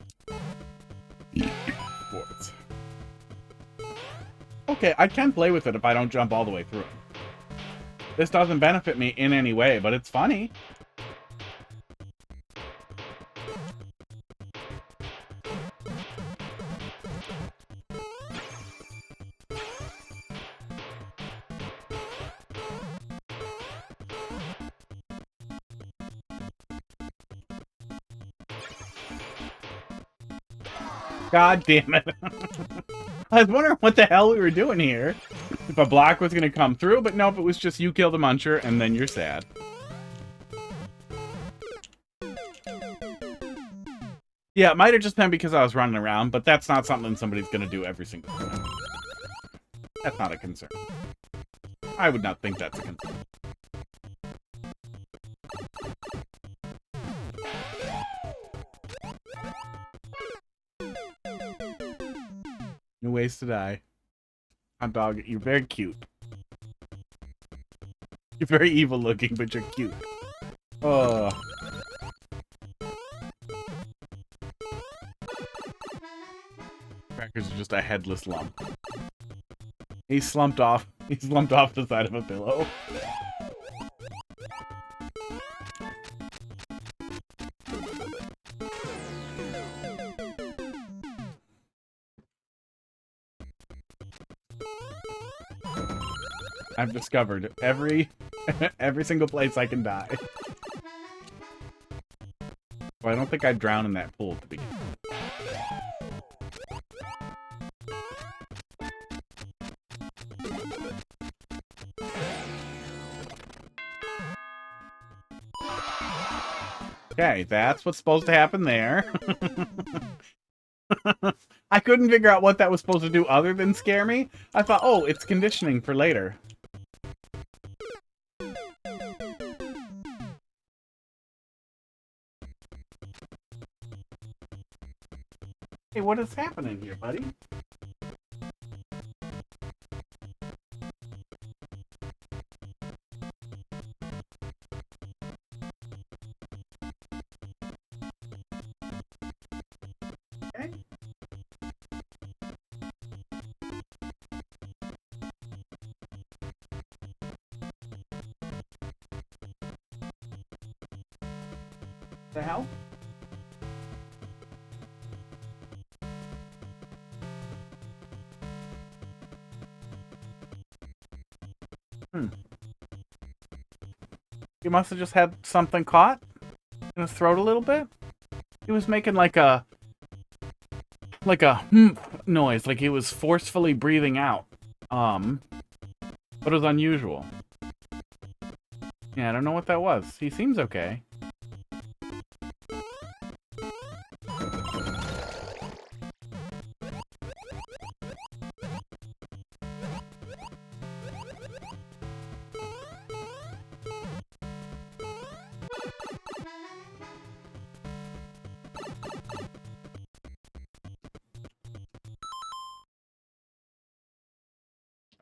Okay, I can play with it if I don't jump all the way through. This doesn't benefit me in any way, but it's funny. God damn it. I was wondering what the hell we were doing here. If a block was going to come through, but nope, it was just you kill the muncher, and then you're sad. Yeah, it might have just been because I was running around, but that's not something somebody's going to do every single time. That's not a concern. I would not think that's a concern. New ways to die. Hot dog, you're very cute. You're very evil looking, but you're cute. Oh. Crackers are just a headless lump. He slumped off. He slumped off the side of a pillow. I've discovered every single place I can die. Well, I don't think I'd drown in that pool to begin with. Okay, that's what's supposed to happen there. I couldn't figure out what that was supposed to do other than scare me. I thought, oh, it's conditioning for later. Hey, what is happening here, buddy? Okay. The hell? He must have just had something caught in his throat a little bit. He was making like a noise, like he was forcefully breathing out. But it was unusual. Yeah, I don't know what that was. He seems okay.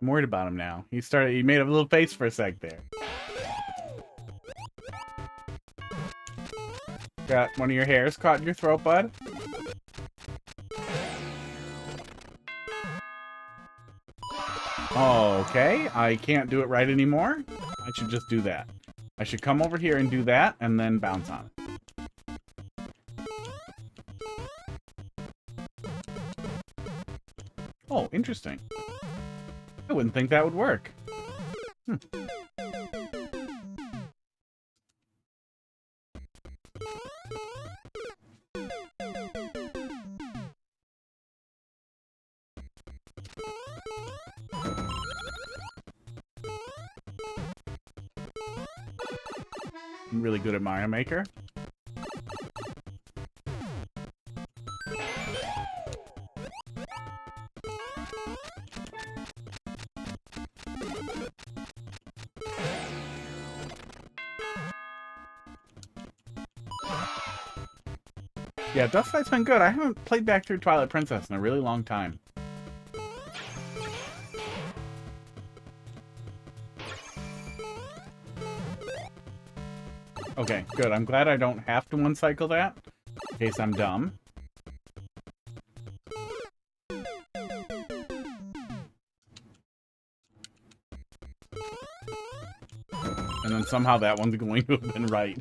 I'm worried about him now. He made a little face for a sec there. Got one of your hairs caught in your throat, bud. Okay, I can't do it right anymore. I should just do that. I should come over here and do that, and then bounce on it. Oh, interesting. I wouldn't think that would work. I'm really good at Mario Maker. Yeah, Dust Fight's been good. I haven't played back through Twilight Princess in a really long time. Okay, good. I'm glad I don't have to one-cycle that, in case I'm dumb. And then somehow that one's going to have been right.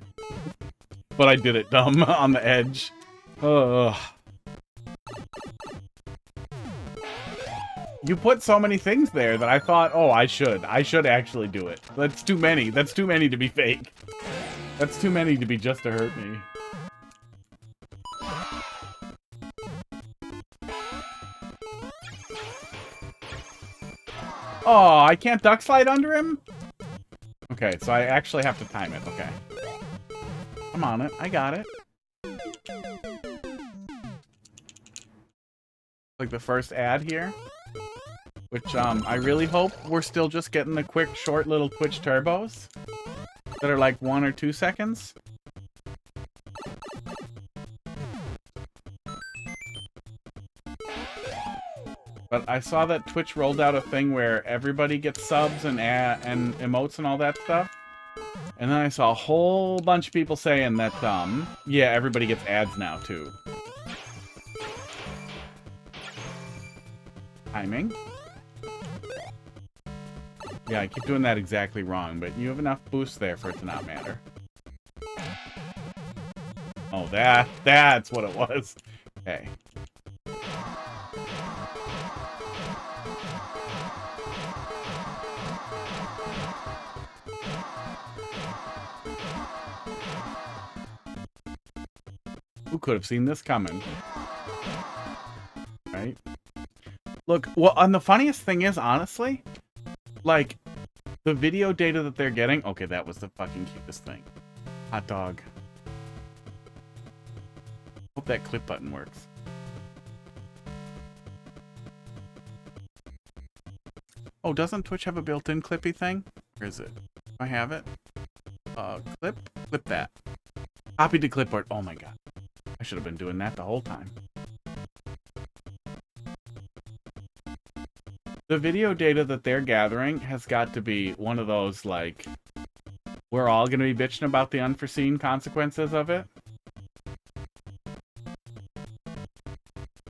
But I did it dumb on the edge. Ugh. You put so many things there that I thought, oh, I should actually do it. That's too many. That's too many to be fake. That's too many to be just to hurt me. Oh, I can't duck slide under him? Okay, so I actually have to time it. Okay. I'm on it. I got it. Like the first ad here. Which, I really hope we're still just getting the quick, short little Twitch turbos. That are like 1 or 2 seconds. But I saw that Twitch rolled out a thing where everybody gets subs and emotes and all that stuff. And then I saw a whole bunch of people saying that, yeah, everybody gets ads now, too. Timing. Yeah, I keep doing that exactly wrong, but you have enough boost there for it to not matter. Oh, that's what it was. Okay. Who could have seen this coming? Right? Look, well, and the funniest thing is, honestly, like, the video data that they're getting... Okay, that was the fucking cutest thing. Hot dog. Hope that clip button works. Oh, doesn't Twitch have a built-in clippy thing? Where is it? Do I have it? Clip that. Copy to clipboard. Oh my god. I should have been doing that the whole time. The video data that they're gathering has got to be one of those, like, we're all going to be bitching about the unforeseen consequences of it.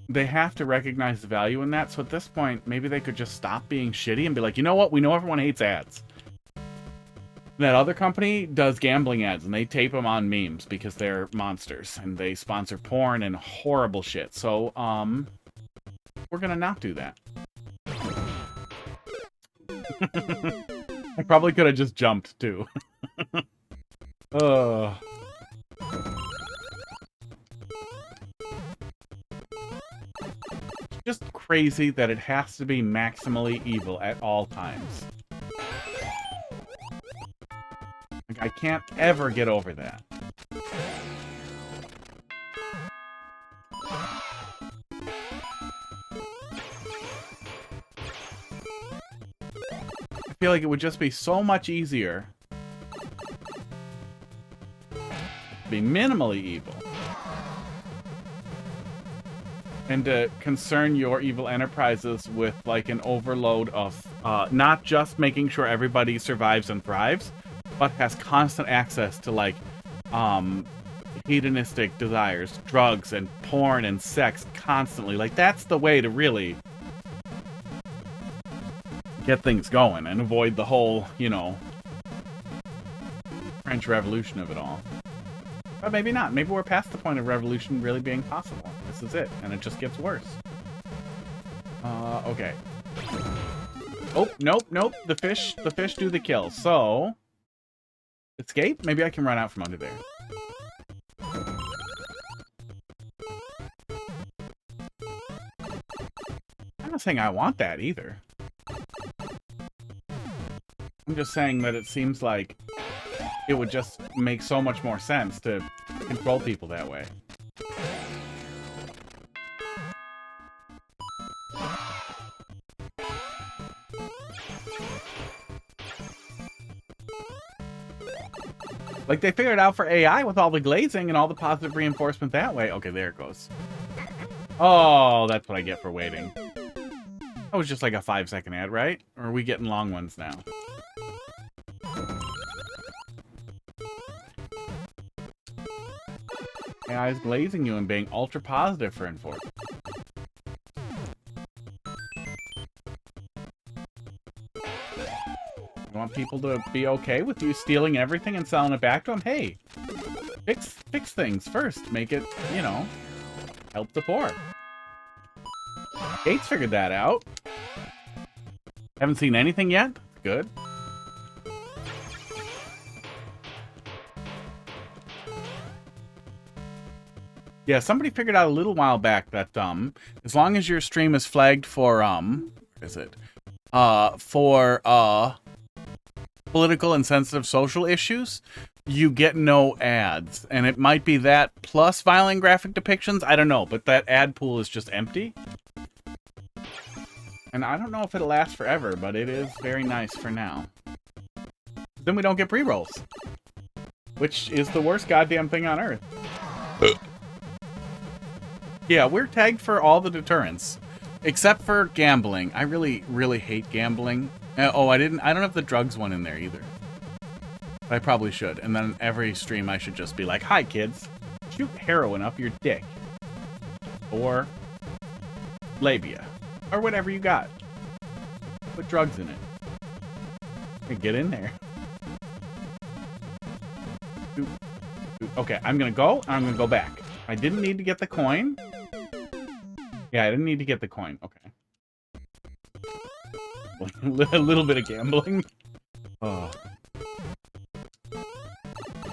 They have to recognize the value in that, so at this point, maybe they could just stop being shitty and be like, you know what? We know everyone hates ads. That other company does gambling ads, and they tape them on memes because they're monsters, and they sponsor porn and horrible shit. So, we're going to not do that. I probably could have just jumped, too. Just crazy that it has to be maximally evil at all times. Like, I can't ever get over that. I feel like it would just be so much easier to be minimally evil and to concern your evil enterprises with like an overload of not just making sure everybody survives and thrives, but has constant access to like hedonistic desires, drugs and porn and sex constantly. Like, that's the way to really get things going and avoid the whole, you know, French Revolution of it all. But maybe not. Maybe we're past the point of revolution really being possible. This is it, and it just gets worse. Okay. Oh, nope, nope. The fish do the kill. So, escape? Maybe I can run out from under there. I'm not saying I want that either. I'm just saying that it seems like it would just make so much more sense to control people that way. Like, they figured it out for AI with all the glazing and all the positive reinforcement that way. Okay, there it goes. Oh, that's what I get for waiting. That was just like a 5-second ad, right? Or are we getting long ones now? AI is glazing you and being ultra positive for enforcement. You want people to be okay with you stealing everything and selling it back to them? Hey, fix things first. Make it, you know, help the poor. Gates figured that out. Haven't seen anything yet? Good. Yeah, somebody figured out a little while back that as long as your stream is flagged for political and sensitive social issues, you get no ads. And it might be that plus violent graphic depictions, I don't know, but that ad pool is just empty. And I don't know if it'll last forever, but it is very nice for now. Then we don't get pre-rolls, which is the worst goddamn thing on earth. Yeah, we're tagged for all the deterrents, except for gambling. I really, really hate gambling. Oh, I don't have the drugs one in there either. But I probably should. And then every stream I should just be like, "Hi, kids. Shoot heroin up your dick." Or labia. Or whatever you got. Put drugs in it. Hey, get in there. Okay, I'm gonna go, and I'm gonna go back. I didn't need to get the coin. Yeah, I didn't need to get the coin. Okay. A little bit of gambling. Oh.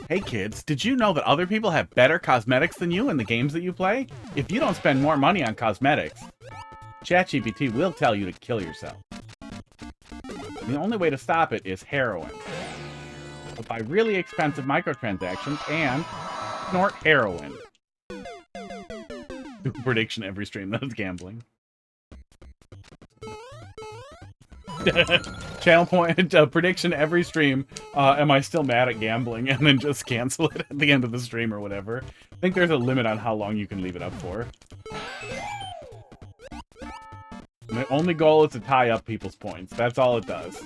Hey kids, did you know that other people have better cosmetics than you in the games that you play? If you don't spend more money on cosmetics, ChatGPT will tell you to kill yourself. The only way to stop it is heroin. So buy really expensive microtransactions and snort heroin. Do a prediction every stream that is gambling. Channel point prediction every stream. Am I still mad at gambling? And then just cancel it at the end of the stream or whatever. I think there's a limit on how long you can leave it up for. And the only goal is to tie up people's points. That's all it does.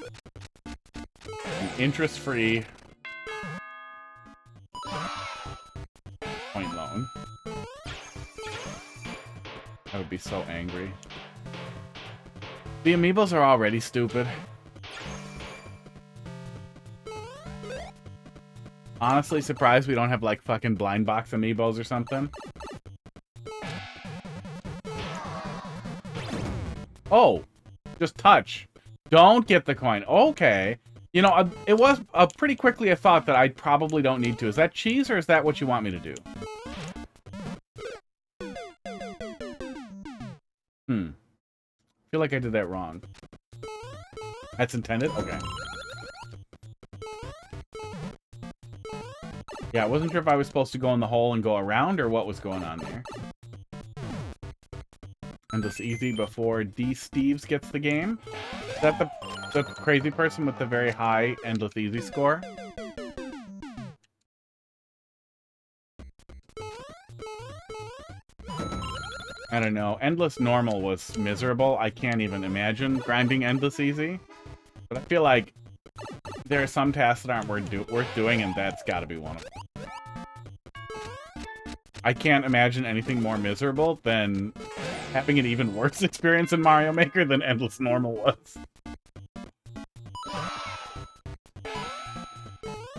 An interest-free point loan. I would be so angry. The amiibos are already stupid. Honestly surprised we don't have like fucking blind box amiibos or something. Oh, just touch. Don't get the coin. Okay. You know, it was pretty quickly a thought that I probably don't need to. Is that cheese or is that what you want me to do? I feel like I did that wrong. That's intended? Okay. Yeah, I wasn't sure if I was supposed to go in the hole and go around or what was going on there. And this easy before D. Steves gets the game? Is that the crazy person with the very high Endless Easy score? I don't know. Endless Normal was miserable. I can't even imagine grinding Endless Easy. But I feel like there are some tasks that aren't worth doing, and that's got to be one of them. I can't imagine anything more miserable than having an even worse experience in Mario Maker than Endless Normal was.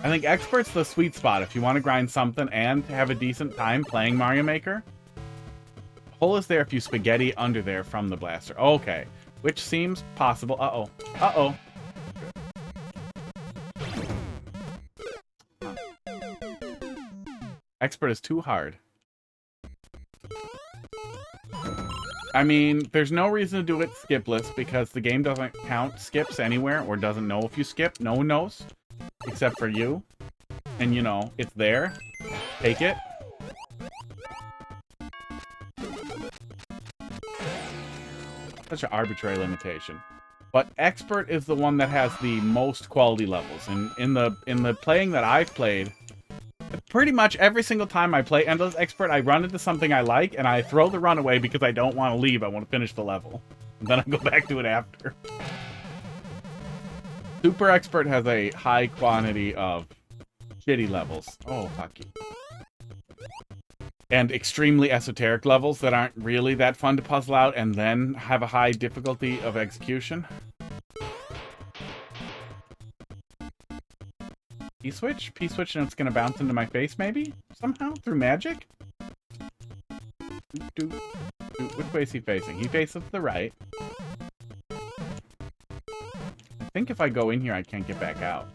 I think Expert's the sweet spot if you want to grind something and have a decent time playing Mario Maker. Hole is there if you spaghetti under there from the blaster. Okay. Which seems possible. Uh-oh. Uh-oh. Expert is too hard. I mean, there's no reason to do it skipless because the game doesn't count skips anywhere or doesn't know if you skip. No one knows except for you. And, you know, it's there. Take it. Such an arbitrary limitation. But Expert is the one that has the most quality levels. And in the playing that I've played, pretty much every single time I play Endless Expert, I run into something I like, and I throw the run away because I don't want to leave. I want to finish the level. And then I go back to it after. Super Expert has a high quantity of shitty levels. Oh, fuck you. And extremely esoteric levels that aren't really that fun to puzzle out and then have a high difficulty of execution. P-switch? P-switch and it's gonna bounce into my face, maybe? Somehow? Through magic? Which way is he facing? He faces the right. I think if I go in here, I can't get back out.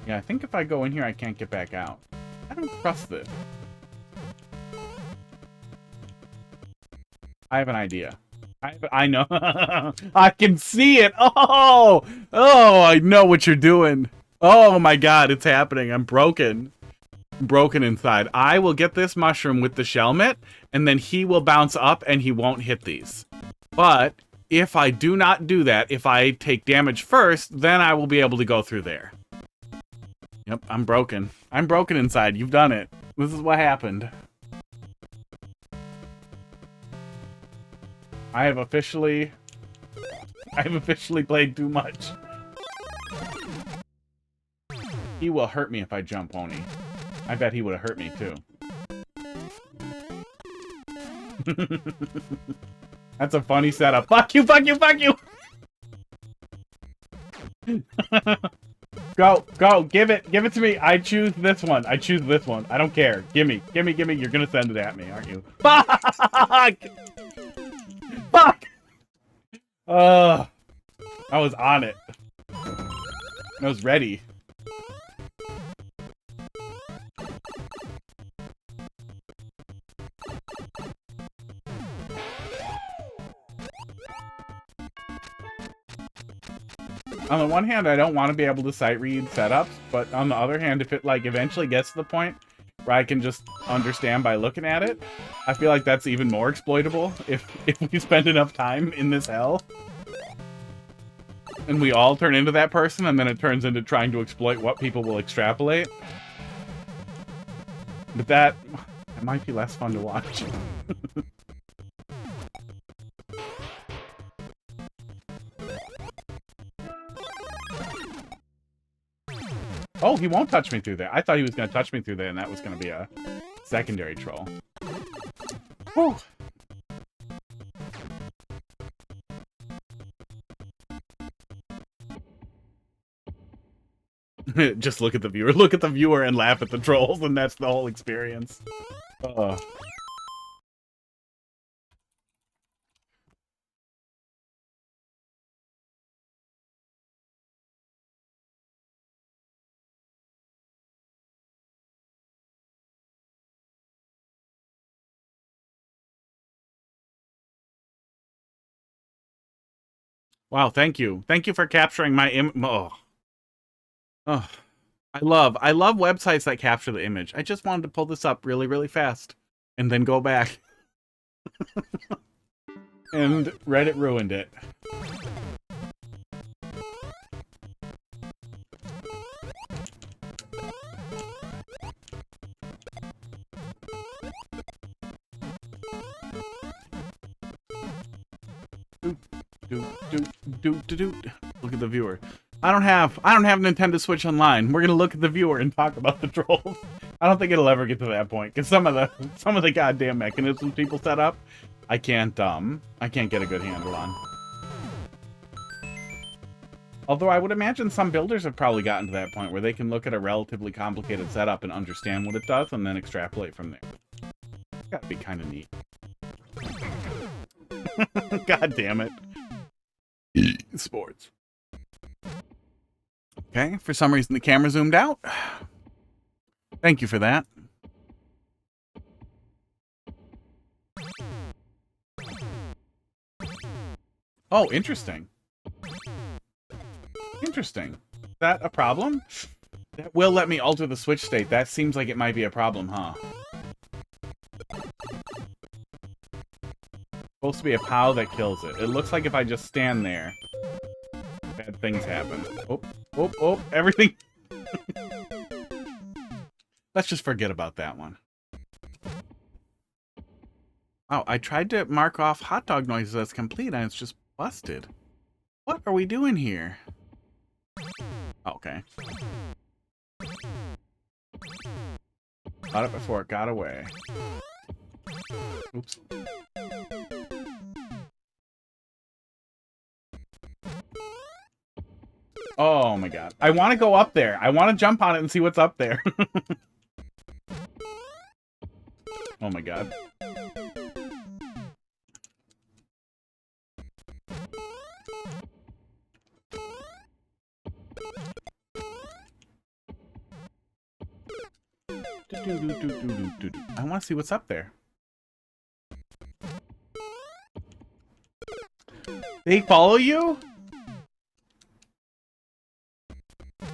Yeah, I think if I go in here, I can't get back out. I don't trust this. I have an idea. I know. I can see it. Oh, I know what you're doing. Oh my god, it's happening. I'm broken. I'm broken inside. I will get this mushroom with the Shelmet, and then he will bounce up and he won't hit these. But if I do not do that, if I take damage first, then I will be able to go through there. Yep, I'm broken. I'm broken inside. You've done it. This is what happened. I have officially played too much. He will hurt me if I jump, won't he? I bet he would have hurt me too. That's a funny setup. Fuck you, fuck you, fuck you! Go, give it to me. I choose this one. I choose this one. I don't care. Gimme. You're gonna send it at me, aren't you? Fuck! Fuck! I was on it. I was ready. On the one hand, I don't want to be able to sight read setups, but on the other hand, if it like eventually gets to the point where I can just understand by looking at it, I feel like that's even more exploitable if we spend enough time in this hell. And we all turn into that person, and then it turns into trying to exploit what people will extrapolate. But that might be less fun to watch. Oh, he won't touch me through there. I thought he was going to touch me through there, and that was going to be a secondary troll. Whew. Just look at the viewer. Look at the viewer and laugh at the trolls, and that's the whole experience. Wow, thank you. Thank you for capturing my Oh, I love websites that capture the image. I just wanted to pull this up really, really fast and then go back. And Reddit ruined it. Look at the viewer. I don't have Nintendo Switch Online. We're gonna look at the viewer and talk about the trolls. I don't think it'll ever get to that point because some of the goddamn mechanisms people set up, I can't get a good handle on. Although I would imagine some builders have probably gotten to that point where they can look at a relatively complicated setup and understand what it does and then extrapolate from there. It's gotta be kind of neat. God damn it. Sports. Okay, for some reason the camera zoomed out. Thank you for that. Oh, interesting. Interesting. Is that a problem? That will let me alter the switch state. That seems like it might be a problem, huh? Supposed to be a POW that kills it. It looks like if I just stand there, bad things happen. Oh, oh, oh, everything. Let's just forget about that one. Wow, I tried to mark off hot dog noises as complete and it's just busted. What are we doing here? Okay. Got it before it got away. Oops. Oh my god. I want to go up there. I want to jump on it and see what's up there. Oh my god. I want to see what's up there. They follow you? You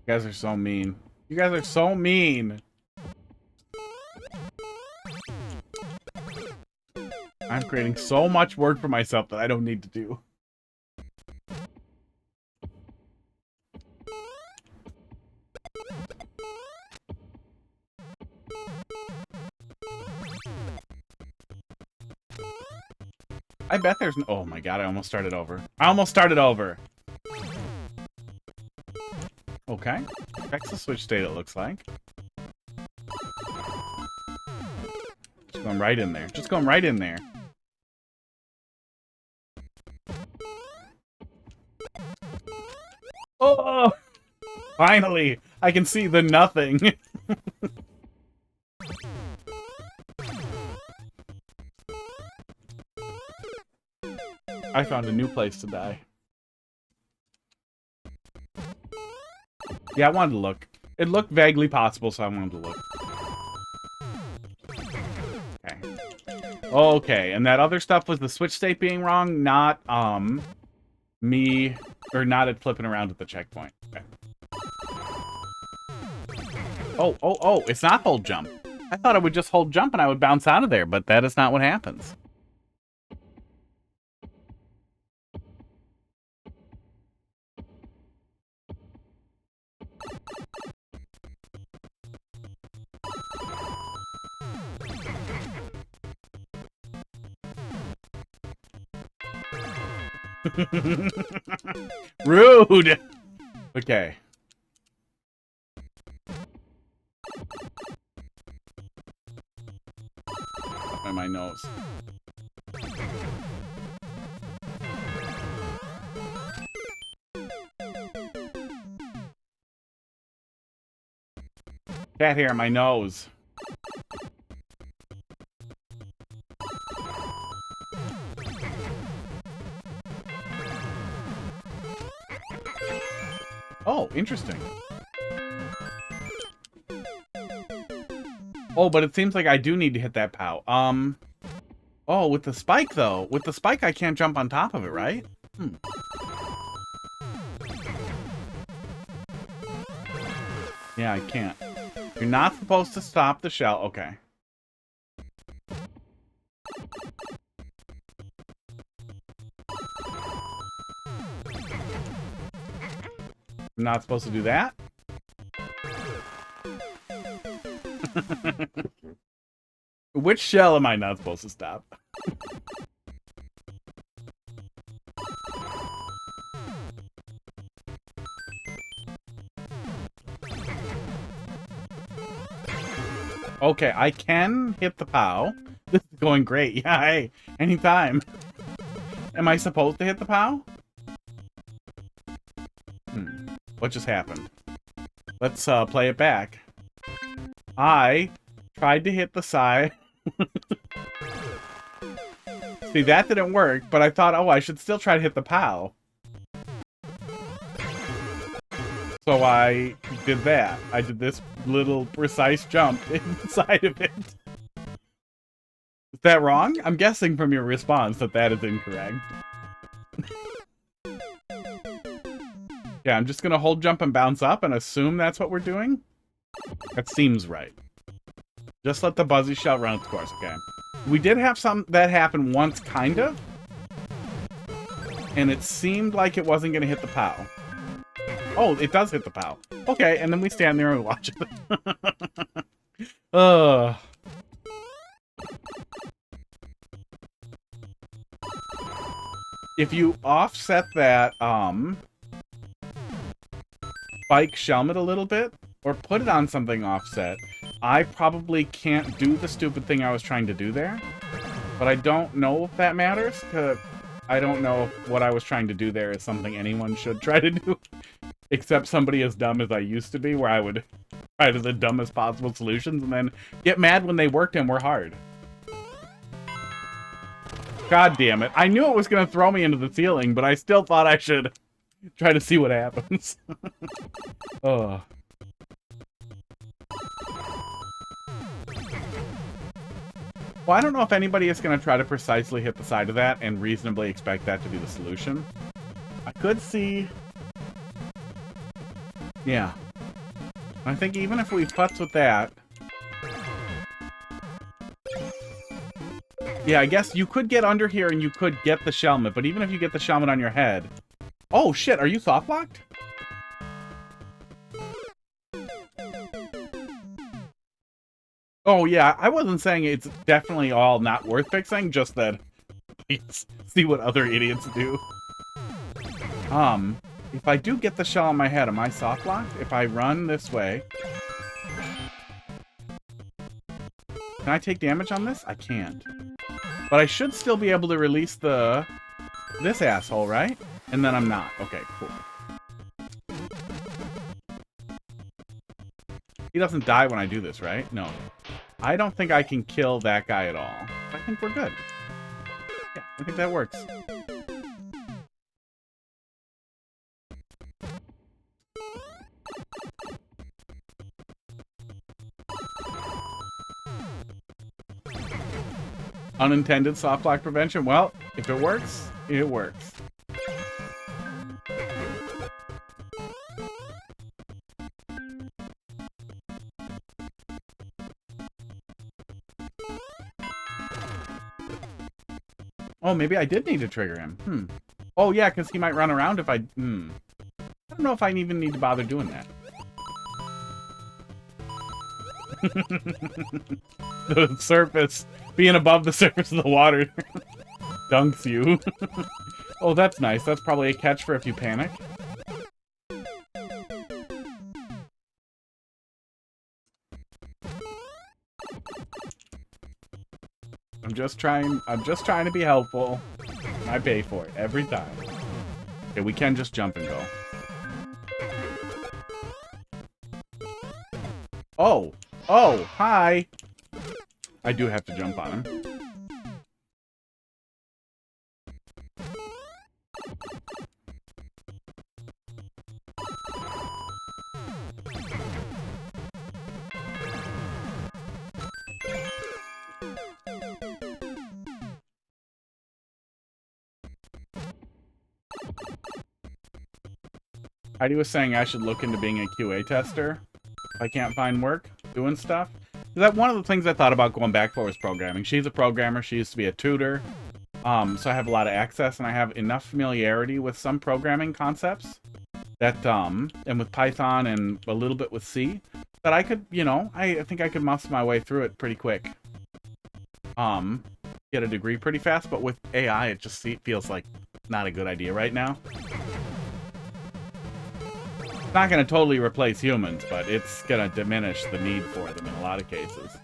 guys are so mean. You guys are so mean. I'm creating so much work for myself that I don't need to do. I bet there's no... Oh my god, I almost started over. I almost started over. Okay. Affects the switch state, it looks like. Just going right in there. Just going right in there. Oh! Finally! I can see the nothing. I found a new place to die. Yeah, I wanted to look. It looked vaguely possible, so I wanted to look. Okay. Okay, and that other stuff was the switch state being wrong, not, me, or not it flipping around at the checkpoint. Okay. Oh, oh, oh, it's not hold jump. I thought I would just hold jump and I would bounce out of there, but that is not what happens. Rude! Okay. Up by my nose. Cat hair on my nose. Oh, interesting. Oh, but it seems like I do need to hit that POW. Oh, with the spike, though. With the spike, I can't jump on top of it, right? Hmm. Yeah, I can't. You're not supposed to stop the shell. Okay. I'm not supposed to do that? Which shell am I not supposed to stop? Okay, I can hit the POW. This is going great. Yeah, hey, anytime. Am I supposed to hit the POW? What just happened? Let's play it back. I tried to hit the side. See, that didn't work, but I thought, oh, I should still try to hit the POW. So I did that. I did this little precise jump inside of it. Is that wrong? I'm guessing from your response that that is incorrect. Yeah, I'm just gonna hold jump and bounce up and assume that's what we're doing. That seems right. Just let the buzzy shell run its course, okay. We did have some that happen once, kind of. And it seemed like it wasn't gonna hit the POW. Oh, it does hit the POW. Okay, and then we stand there and we watch it. If you offset that, spike Shelmet a little bit, or put it on something offset, I probably can't do the stupid thing I was trying to do there. But I don't know if that matters, because I don't know if what I was trying to do there is something anyone should try to do. Except somebody as dumb as I used to be, where I would try to the dumbest possible solutions and then get mad when they worked and were hard. God damn it. I knew it was going to throw me into the ceiling, but I still thought I should try to see what happens. Oh. Well, I don't know if anybody is going to try to precisely hit the side of that and reasonably expect that to be the solution. I could see... Yeah. I think even if we putz with that... Yeah, I guess you could get under here and you could get the Shelmet, but even if you get the Shelmet on your head... Oh, shit, are you soft locked? Oh, yeah, I wasn't saying it's definitely all not worth fixing, just that... Please, see what other idiots do. If I do get the shell on my head, am I soft locked? If I run this way... Can I take damage on this? I can't. But I should still be able to release the... this asshole, right? And then I'm not. Okay, cool. He doesn't die when I do this, right? No. I don't think I can kill that guy at all. I think we're good. Yeah, I think that works. Unintended soft lock prevention? Well, if it works, it works. Oh, maybe I did need to trigger him. Oh, yeah, because he might run around if I... I don't know if I even need to bother doing that. The surface, being above the surface of the water, dunks you. Oh, that's nice. That's probably a catch for if you panic. I'm just trying to be helpful. I pay for it every time. Okay, we can just jump and go. Oh! Oh, hi! I do have to jump on him. Heidi was saying I should look into being a QA tester if I can't find work doing stuff. That one of the things I thought about going back for was programming. She's a programmer. She used to be a tutor. So I have a lot of access, and I have enough familiarity with some programming concepts that, and with Python and a little bit with C, that I could, you know, I think I could muscle my way through it pretty quick. Get a degree pretty fast, but with AI, it just feels like not a good idea right now. It's not going to totally replace humans, but it's going to diminish the need for them in a lot of cases.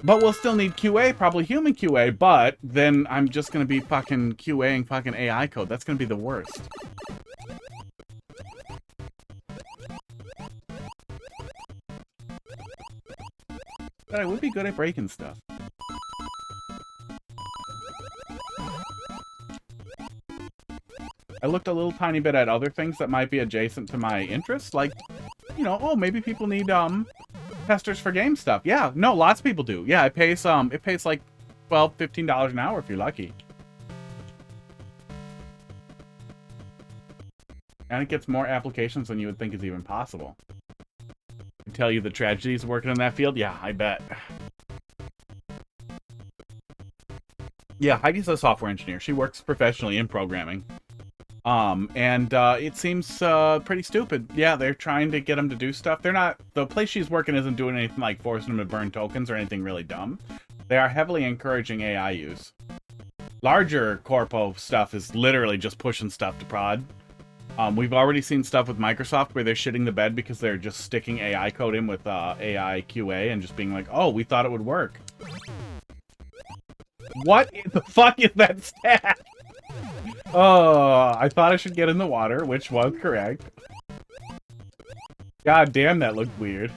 But we'll still need QA, probably human QA, but then I'm just going to be fucking QAing fucking AI code. That's going to be the worst. But I would be good at breaking stuff. I looked a little tiny bit at other things that might be adjacent to my interests, like, you know, oh, maybe people need, testers for game stuff. Yeah, no, lots of people do. Yeah, it pays like $12, $15 an hour if you're lucky. And it gets more applications than you would think is even possible. I tell you the tragedies of working in that field? Yeah, I bet. Yeah, Heidi's a software engineer. She works professionally in programming. It seems pretty stupid. Yeah, they're trying to get them to do stuff. They're not, the place she's working isn't doing anything like forcing them to burn tokens or anything really dumb. They are heavily encouraging AI use. Larger corpo stuff is literally just pushing stuff to prod. We've already seen stuff with Microsoft where they're shitting the bed because they're just sticking AI code in with AI QA and just being like, oh, we thought it would work. What the fuck is that stat? Oh, I thought I should get in the water, which was correct. God damn, that looked weird.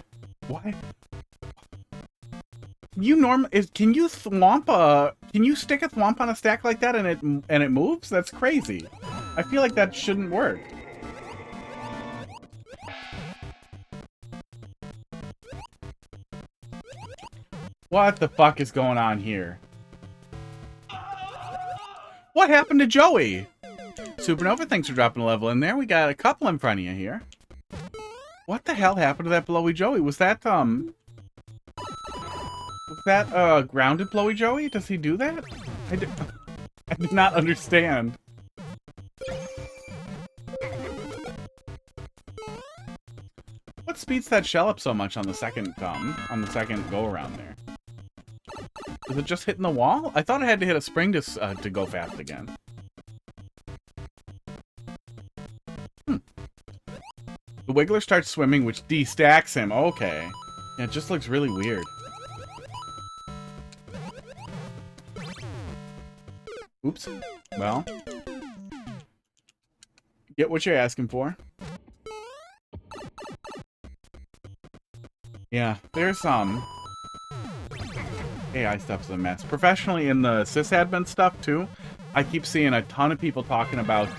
Why? Can you stick a thwomp on a stack like that and it moves? That's crazy. I feel like that shouldn't work. What the fuck is going on here? What happened to Joey? Supernova, thanks for dropping a level in there. We got a couple in front of you here. What the hell happened to that blowy Joey? Was that grounded blowy Joey? Does he do that? I did not understand. What speeds that shell up so much on the second go around there? Is it just hitting the wall? I thought I had to hit a spring to go fast again. The Wiggler starts swimming, which destacks him. Okay. Yeah, it just looks really weird. Oops. Well. Get what you're asking for. Yeah, there's AI stuff's a mess. Professionally in the sysadmin stuff too, I keep seeing a ton of people talking about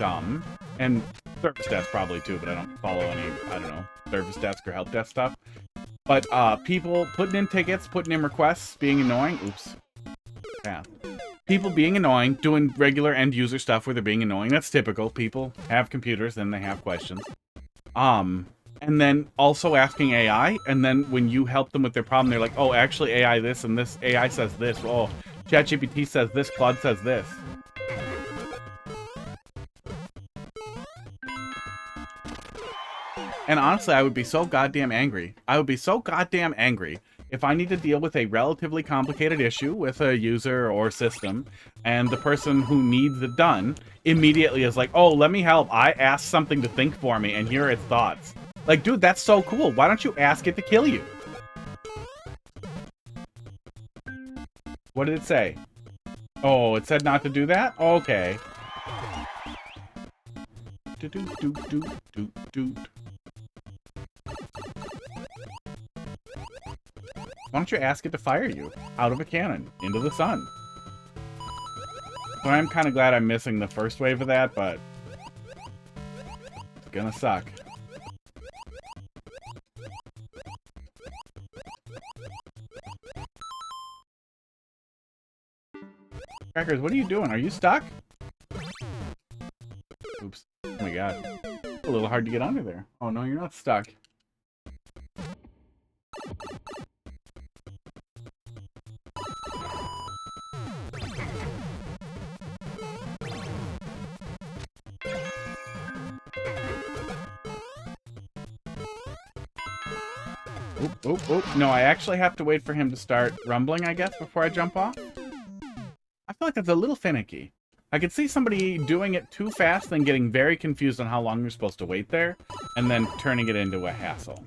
and service desk probably too, but I don't follow any, I don't know, service desk or help desk stuff. But people putting in tickets, putting in requests, being annoying. Oops. Yeah. People being annoying, doing regular end user stuff where they're being annoying. That's typical. People have computers and they have questions. And then also asking AI, and then when you help them with their problem, they're like, oh, actually AI this, and this AI says this. Oh, ChatGPT says this, Claude says this. And honestly, I would be so goddamn angry. I would be so goddamn angry if I need to deal with a relatively complicated issue with a user or system, and the person who needs it done immediately is like, oh, let me help. I asked something to think for me, and here are its thoughts. Like, dude, that's so cool. Why don't you ask it to kill you? What did it say? Oh, it said not to do that? Okay. Why don't you ask it to fire you out of a cannon into the sun? So I'm kind of glad I'm missing the first wave of that, but it's gonna suck. Crackers, what are you doing? Are you stuck? Oops. Oh my god. It's a little hard to get under there. Oh no, you're not stuck. Oop, oop, oop. No, I actually have to wait for him to start rumbling, I guess, before I jump off. I feel like that's a little finicky. I could see somebody doing it too fast and getting very confused on how long you're supposed to wait there, and then turning it into a hassle.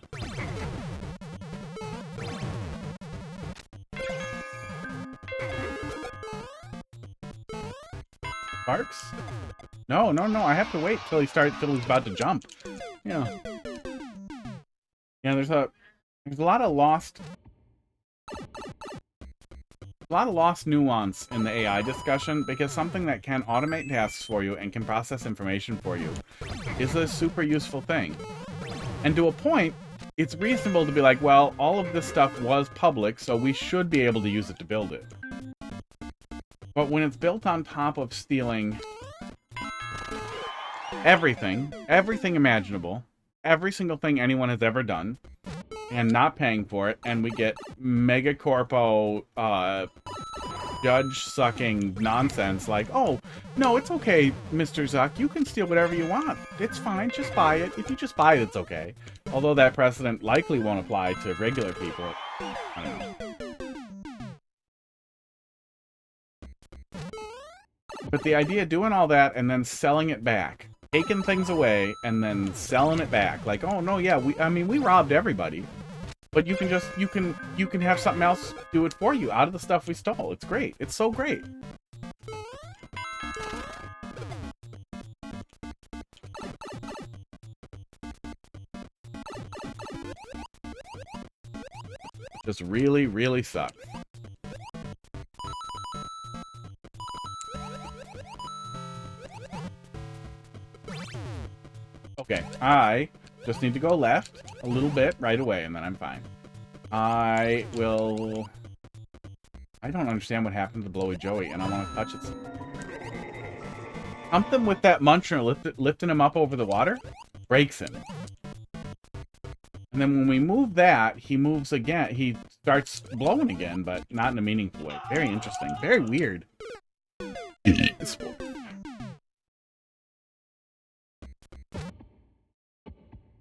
Sparks? No, no, no. I have to wait till he's about to jump. Yeah. Yeah, there's a lot of lost nuance in the AI discussion, because something that can automate tasks for you and can process information for you is a super useful thing. And to a point, it's reasonable to be like, well, all of this stuff was public, so we should be able to use it to build it. But when it's built on top of stealing everything imaginable, every single thing anyone has ever done, and not paying for it, and we get mega corpo, judge-sucking nonsense like, oh, no, it's okay, Mr. Zuck, you can steal whatever you want. It's fine, just buy it. If you just buy it, it's okay. Although that precedent likely won't apply to regular people. I don't know. But the idea of doing all that and then selling it back, taking things away and then selling it back, like, oh no, yeah, we robbed everybody, but you can have something else do it for you out of the stuff we stole. It's great. It's so great. Just really, really sucks. Okay, I just need to go left a little bit right away, and then I'm fine. I don't understand what happened to Blowy Joey, and I want to touch it. Something with that muncher lifting him up over the water breaks him. And then when we move that, he moves again. He starts blowing again, but not in a meaningful way. Very interesting. Very weird.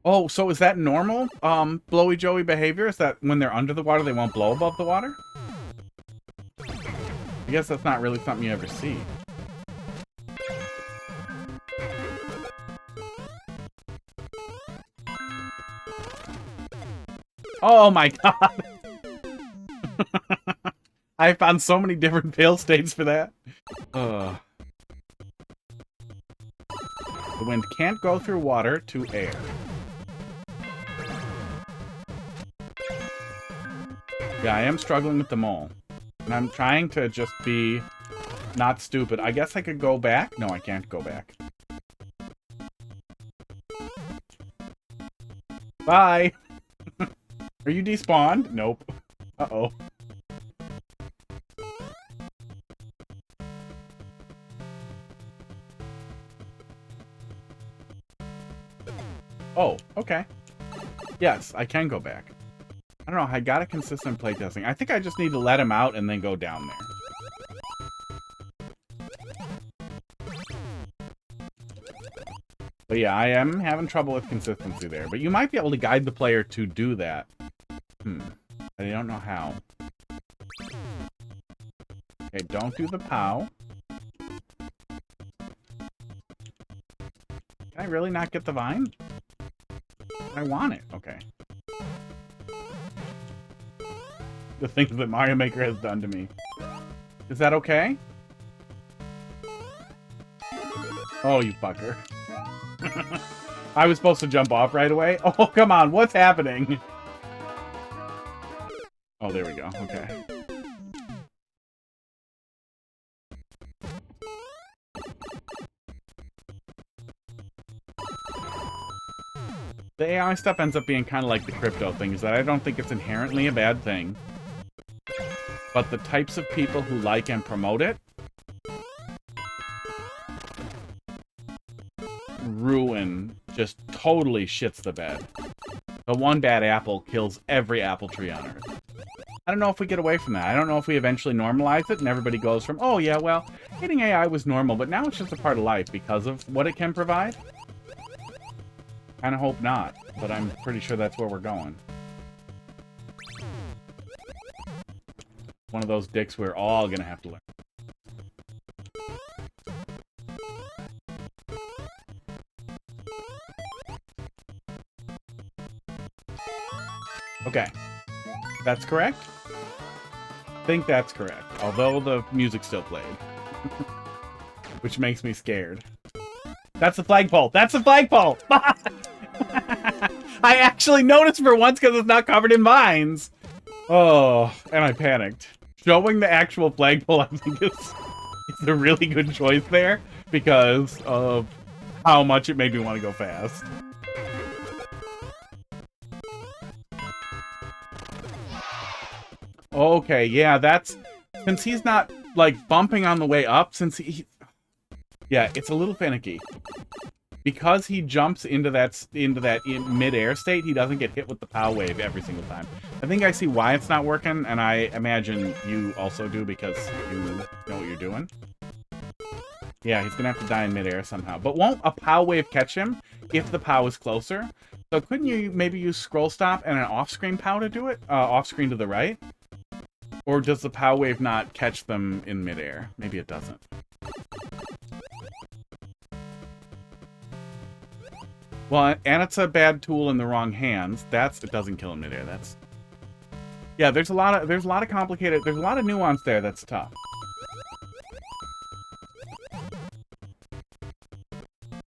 Oh, so is that normal, Blowy Joey behavior? Is that when they're under the water, they won't blow above the water? I guess that's not really something you ever see. Oh my god! I found so many different fail states for that. The wind can't go through water to air. Yeah, I am struggling with the mole. And I'm trying to just be not stupid. I guess I could go back? No, I can't go back. Bye! Are you despawned? Nope. Uh-oh. Oh, okay. Yes, I can go back. I don't know, I got a consistent playtesting. I think I just need to let him out and then go down there. But yeah, I am having trouble with consistency there. But you might be able to guide the player to do that. I don't know how. Okay, don't do the POW. Can I really not get the vine? I want it. Okay. The things that Mario Maker has done to me. Is that okay? Oh, you fucker. I was supposed to jump off right away? Oh, come on. What's happening? Oh, there we go. Okay. The AI stuff ends up being kind of like the crypto thing, is that I don't think it's inherently a bad thing. But the types of people who like and promote it just totally shits the bed. The one bad apple kills every apple tree on Earth. I don't know if we get away from that. I don't know if we eventually normalize it and everybody goes from, oh yeah, well, hitting AI was normal, but now it's just a part of life because of what it can provide. Kinda hope not, but I'm pretty sure that's where we're going. One of those dicks we're all gonna have to learn. Okay. That's correct? I think that's correct. Although the music still played. which makes me scared. That's the flagpole. That's the flagpole. I actually noticed for once because it's not covered in vines. Oh, and I panicked. Showing the actual flagpole, I think, is a really good choice there because of how much it made me want to go fast. Okay, yeah, that's... Since he's not, like, bumping on the way up, since he... Yeah, it's a little finicky. Because he jumps into that mid-air state, he doesn't get hit with the POW wave every single time. I think I see why it's not working, and I imagine you also do because you know what you're doing. Yeah, he's gonna have to die in mid-air somehow. But won't a POW wave catch him if the POW is closer? So couldn't you maybe use scroll stop and an off-screen POW to do it? Off-screen to the right? Or does the POW wave not catch them in midair? Maybe it doesn't. Well, and it's a bad tool in the wrong hands. It doesn't kill in midair. That's... Yeah, there's a lot of complicated, there's a lot of nuance there that's tough.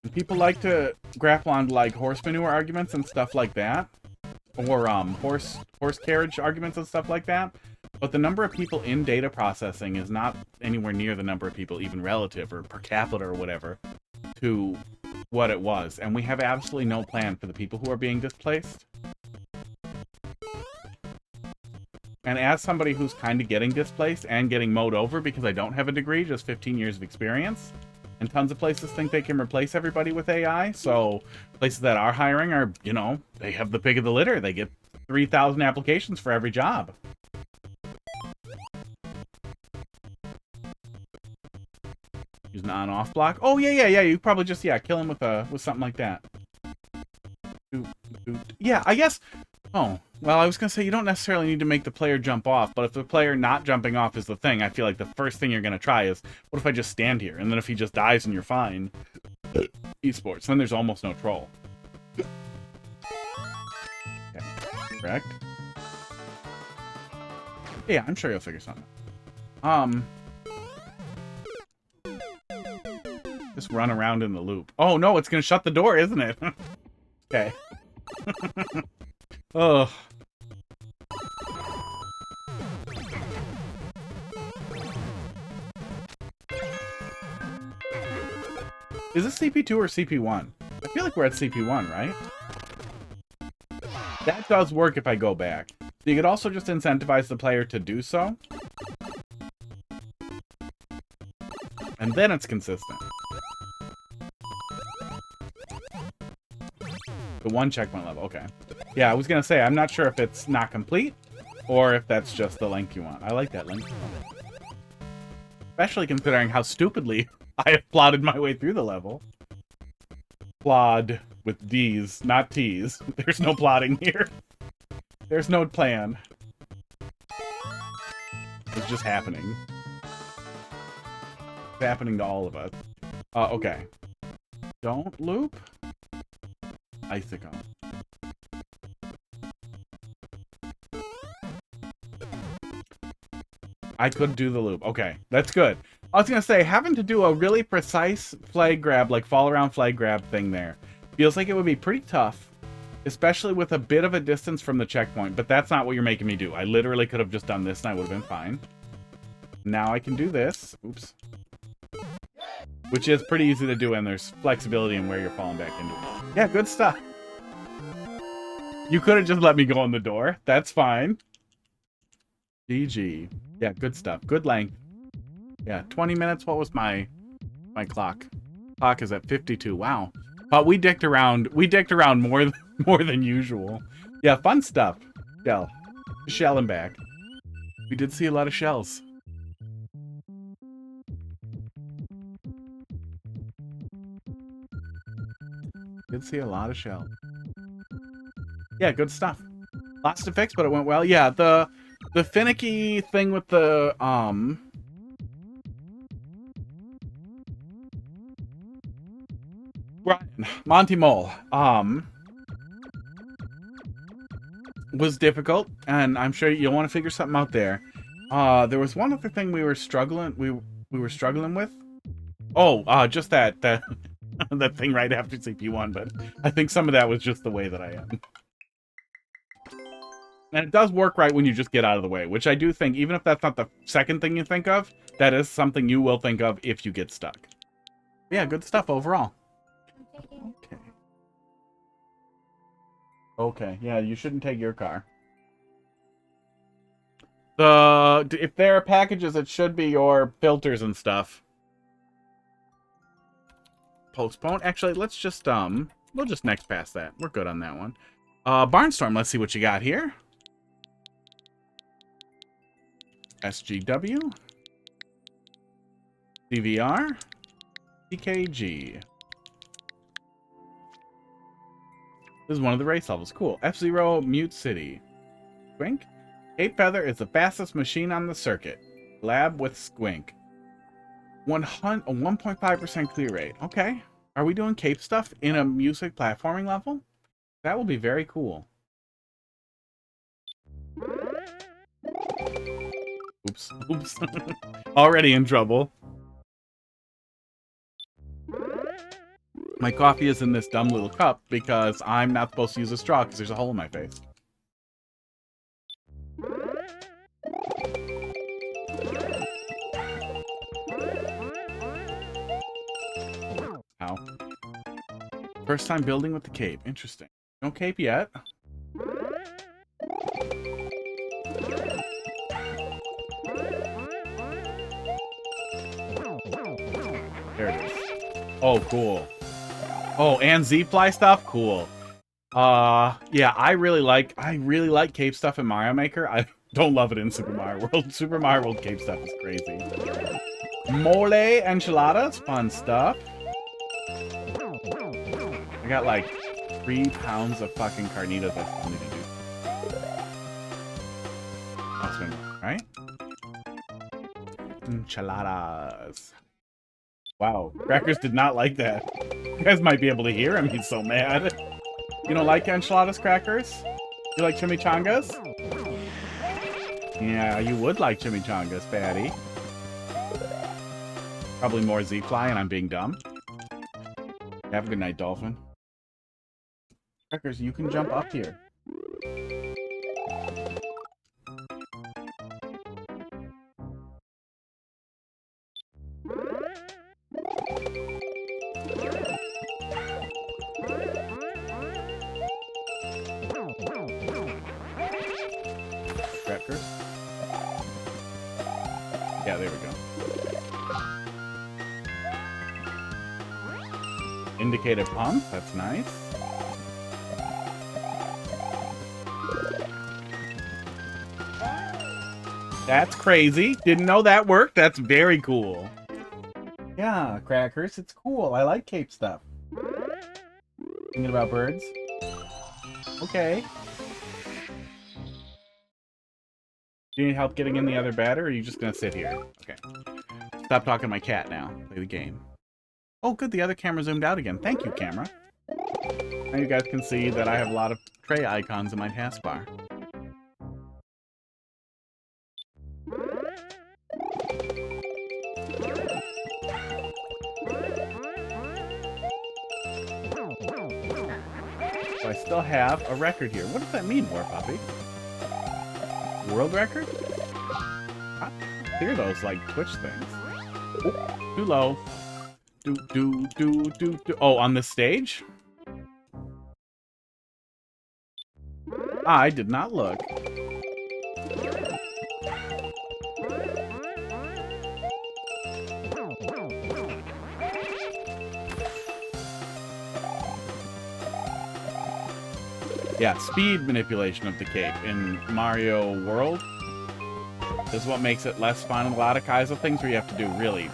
And people like to grapple on like horse manure arguments and stuff like that. Or horse carriage arguments and stuff like that. But the number of people in data processing is not anywhere near the number of people, even relative or per capita or whatever, to what it was. And we have absolutely no plan for the people who are being displaced. And as somebody who's kind of getting displaced and getting mowed over because I don't have a degree, just 15 years of experience, and tons of places think they can replace everybody with AI, so places that are hiring are, you know, they have the pick of the litter. They get 3,000 applications for every job. Use an on-off block. Oh, yeah. You probably just, kill him with something like that. Yeah, I guess... Oh, well, I was going to say you don't necessarily need to make the player jump off, but if the player not jumping off is the thing, I feel like the first thing you're going to try is, what if I just stand here? And then if he just dies and you're fine, esports, then there's almost no troll. Okay, correct. Yeah, I'm sure you'll figure something out. Just run around in the loop. Oh, no, it's going to shut the door, isn't it? Okay. Ugh. Is this CP2 or CP1? I feel like we're at CP1, right? That does work if I go back. You could also just incentivize the player to do so. And then it's consistent. The one checkpoint level, okay. Yeah, I was gonna say, I'm not sure if it's not complete, or if that's just the length you want. I like that length. Especially considering how stupidly I have plotted my way through the level. Plod with D's, not T's. There's no plotting here. There's no plan. It's just happening. It's happening to all of us. Okay. Don't loop. Icicle. I could do the loop. Okay, that's good. I was gonna say, having to do a really precise flag grab, like fall around flag grab thing there, feels like it would be pretty tough, especially with a bit of a distance from the checkpoint, but that's not what you're making me do. I literally could have just done this and I would have been fine. Now I can do this. Oops. Which is pretty easy to do, and there's flexibility in where you're falling back into it. Yeah, good stuff. You could have just let me go in the door. That's fine. GG. Yeah, good stuff. Good length. Yeah, 20 minutes. What was my clock? Clock is at 52. Wow. But we dicked around. We dicked around more than usual. Yeah, fun stuff. Shell and back. We did see a lot of shells. Did see a lot of shell. Yeah, good stuff. Lots to fix, but it went well. Yeah, the finicky thing with the Brian, Monty Mole was difficult, and I'm sure you'll want to figure something out there. There was one other thing we were struggling with. Oh, just that that thing right after CP1, but I think some of that was just the way that I am. And it does work right when you just get out of the way, which I do think, even if that's not the second thing you think of, that is something you will think of if you get stuck. Yeah, good stuff overall. Okay. Okay, yeah, you shouldn't take your car. If there are packages, it should be your filters and stuff. Postpone. Actually, let's just we'll just next pass that. We're good on that one. Barnstorm, let's see what you got here. SGW, CVR-TKG. This is one of the race levels. Cool. F-Zero, Mute City. Squink. Cape Feather is the fastest machine on the circuit. Lab with Squink. 1.5% clear rate. Okay. Are we doing Cape stuff in a music platforming level? That will be very cool. Oops. Oops. Already in trouble. My coffee is in this dumb little cup because I'm not supposed to use a straw because there's a hole in my face. Ow. First time building with the cape. Interesting. No cape yet. There it is. Oh, cool. Oh, and Z-Fly stuff? Cool. Yeah, I really like cape stuff in Mario Maker. I don't love it in Super Mario World. Super Mario World cape stuff is crazy. Mole enchiladas, fun stuff. I got like 3 pounds of fucking carnitas I still need to do. Awesome, right? Enchiladas. Wow, Crackers did not like that. You guys might be able to hear him. He's so mad. You don't like enchiladas, Crackers? You like chimichangas? Yeah, you would like chimichangas, fatty. Probably more Z-Fly, and I'm being dumb. Have a good night, Dolphin. Crackers, you can jump up here. Crackers. Yeah, there we go. Indicated pump, that's nice. That's crazy. Didn't know that worked. That's very cool. Yeah, Crackers, it's cool. I like cape stuff. Thinking about birds? Okay. Do you need help getting in the other bed, or are you just gonna sit here? Okay. Stop talking to my cat now. Play the game. Oh, good. The other camera zoomed out again. Thank you, camera. Now you guys can see that I have a lot of tray icons in my taskbar. So I still have a record here. What does that mean, WarPuppy? World record? I hear those like Twitch things. Oh, too low. Do. Oh, on this stage? I did not look. Yeah, speed manipulation of the cape in Mario World is what makes it less fun in a lot of Kaizo things where you have to do really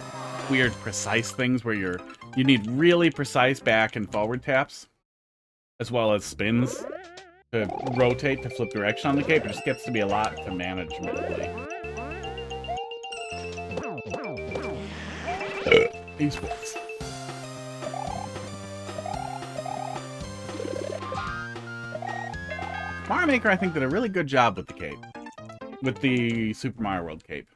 weird, precise things where you need really precise back and forward taps, as well as spins to rotate to flip direction on the cape. It just gets to be a lot to manage mentally. Esports. Mario Maker, I think, did a really good job with the cape. With the Super Mario World cape.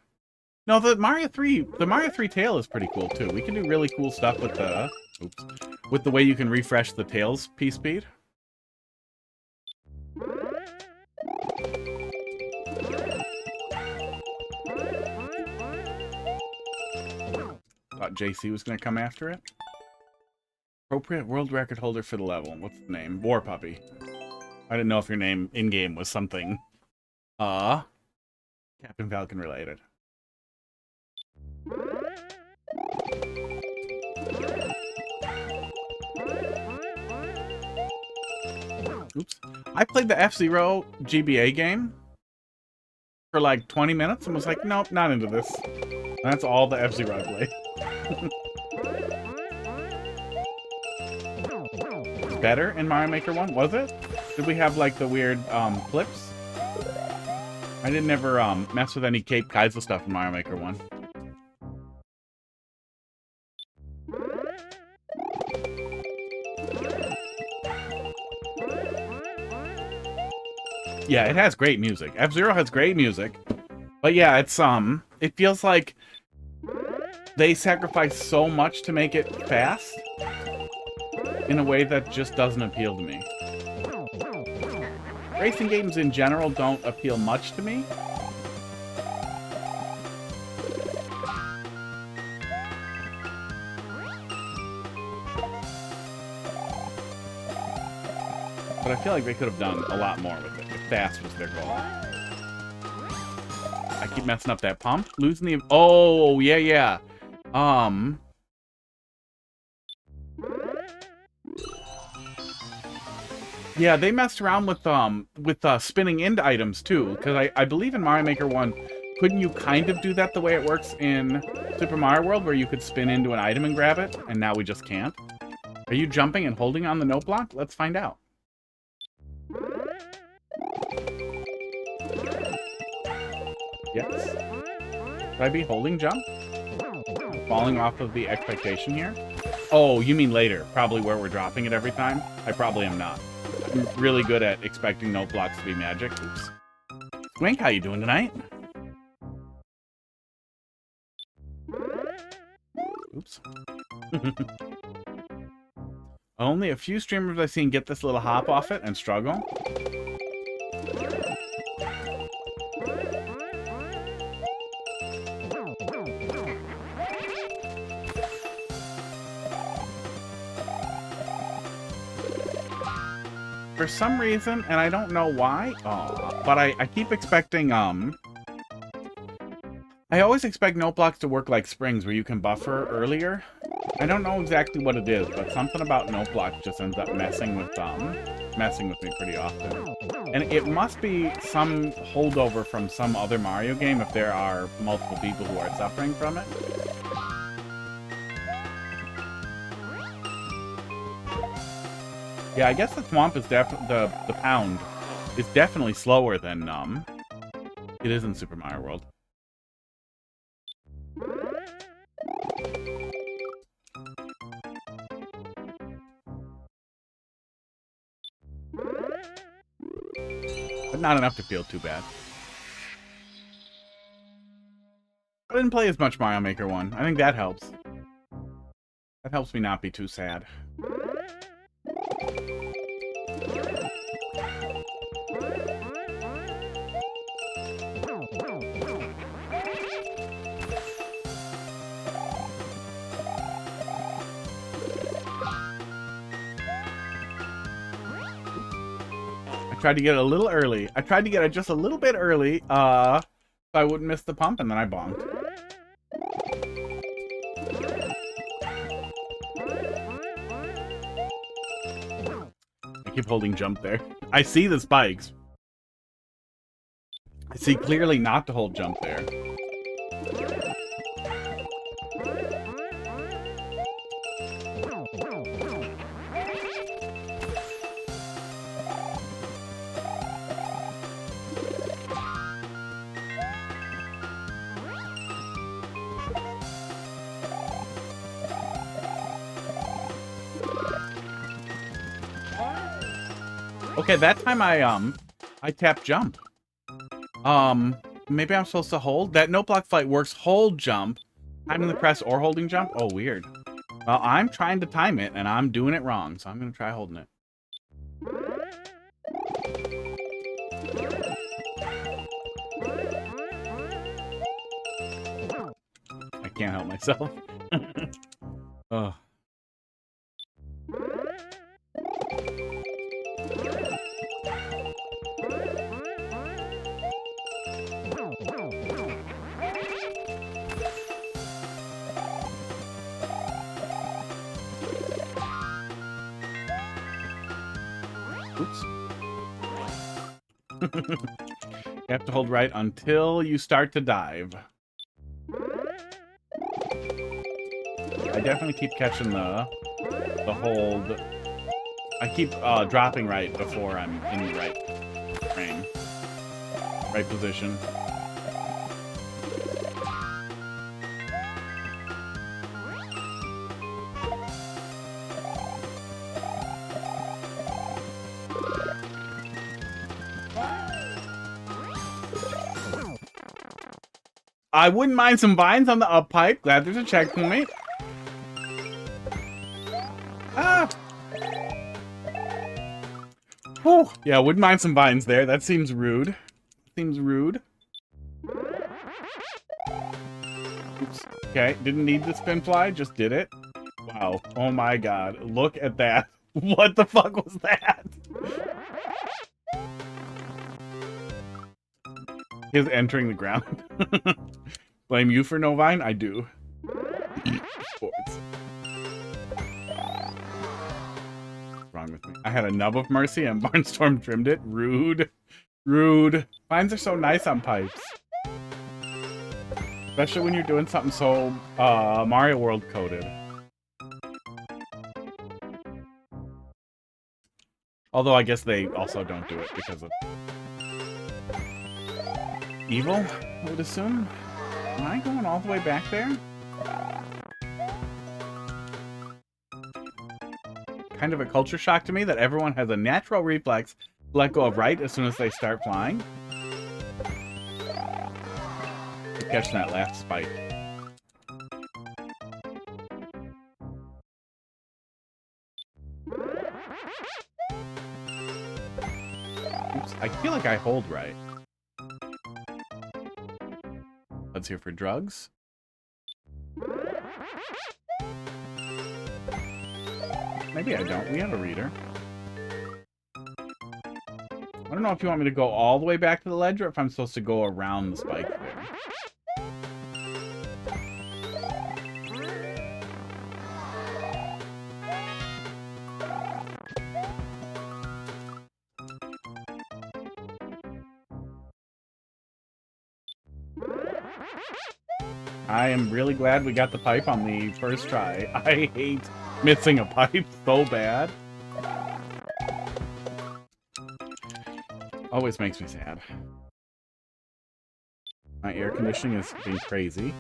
No, the Mario 3 tail is pretty cool too. We can do really cool stuff with the, with the way you can refresh the tail's P speed. Thought JC was gonna come after it. Appropriate world record holder for the level. What's the name? War Puppy. I didn't know if your name in-game was something, Captain Falcon related. Oops. I played the F-Zero GBA game for like 20 minutes and was like, nope, not into this. And that's all the F-Zero I played. Better in Mario Maker 1, was it? Did we have like the weird flips? I didn't ever mess with any Cape Kaiser stuff in Mario Maker 1. Yeah, it has great music. F-Zero has great music. But yeah, it's it feels like they sacrifice so much to make it fast in a way that just doesn't appeal to me. Racing games in general don't appeal much to me. But I feel like they could have done a lot more with it if fast was their goal. I keep messing up that pump. Losing the... Oh, yeah. Yeah, they messed around with spinning into items too, because I believe in Mario Maker 1, couldn't you kind of do that the way it works in Super Mario World, where you could spin into an item and grab it, and now we just can't? Are you jumping and holding on the note block? Let's find out. Yes. Should I be holding jump? Falling off of the expectation here? Oh, you mean later, probably where we're dropping it every time? I probably am not. I'm really good at expecting note blocks to be magic. Oops. Swink, how you doing tonight? Oops. Only a few streamers I've seen get this little hop off it and struggle. For some reason, and I don't know why, but I keep expecting, I always expect note blocks to work like springs, where you can buffer earlier. I don't know exactly what it is, but something about note blocks just ends up messing with me pretty often. And it must be some holdover from some other Mario game if there are multiple people who are suffering from it. Yeah, I guess the Thwomp is the pound is definitely slower than it is in Super Mario World. But not enough to feel too bad. I didn't play as much Mario Maker 1. I think that helps. That helps me not be too sad. I tried to get it a little early. I tried to get it just a little bit early, so I wouldn't miss the pump, and then I bonked. I keep holding jump there. I see the spikes. I see clearly not to hold jump there. Okay, that time I tapped jump. Maybe I'm supposed to hold? That no block flight works hold jump. Timing the press or holding jump? Oh, weird. Well, I'm trying to time it, and I'm doing it wrong, so I'm going to try holding it. I can't help myself. Oh. Oops. You have to hold right until you start to dive. I definitely keep catching the hold. I keep dropping right before I'm in the right frame, right position. I wouldn't mind some vines on the up pipe. Glad there's a checkpoint. Ah! Whew. Yeah, wouldn't mind some vines there. That seems rude. Seems rude. Oops. Okay, didn't need the spin fly, just did it. Wow. Oh my god. Look at that. What the fuck was that? His entering the ground. Blame you for no vine? I do. Sports. What's wrong with me? I had a nub of mercy and Barnstorma trimmed it. Rude. Rude. Vines are so nice on pipes. Especially when you're doing something so Mario World coded. Although I guess they also don't do it because of evil, I would assume. Am I going all the way back there? Kind of a culture shock to me that everyone has a natural reflex to let go of right as soon as they start flying. Keep catching that last spike. Oops, I feel like I hold right. Let's hear for drugs. Maybe I don't. We have a reader. I don't know if you want me to go all the way back to the ledge or if I'm supposed to go around the spike there. I am really glad we got the pipe on the first try. I hate missing a pipe so bad. Always makes me sad. My air conditioning is being crazy.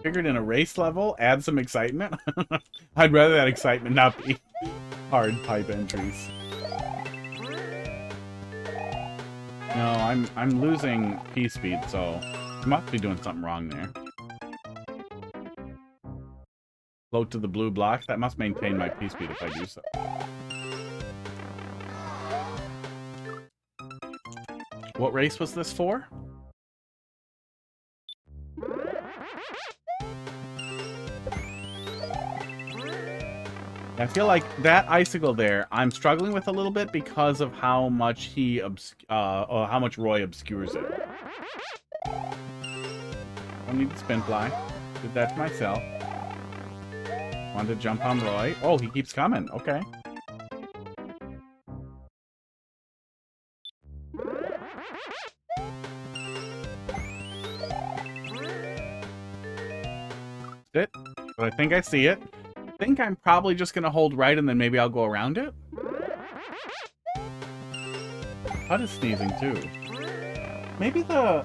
Figured in a race level, add some excitement. I'd rather that excitement not be hard pipe entries. No, I'm losing P speed, so I must be doing something wrong there. Float to the blue block. That must maintain my P speed if I do so. What race was this for? I feel like that icicle there, I'm struggling with a little bit because of how much how much Roy obscures it. Don't need the spin fly. Did that to myself. Wanted to jump on Roy. Oh, he keeps coming. Okay. It, but I think I see it. I think I'm probably just gonna hold right and then maybe I'll go around it. Hut is sneezing too. Maybe the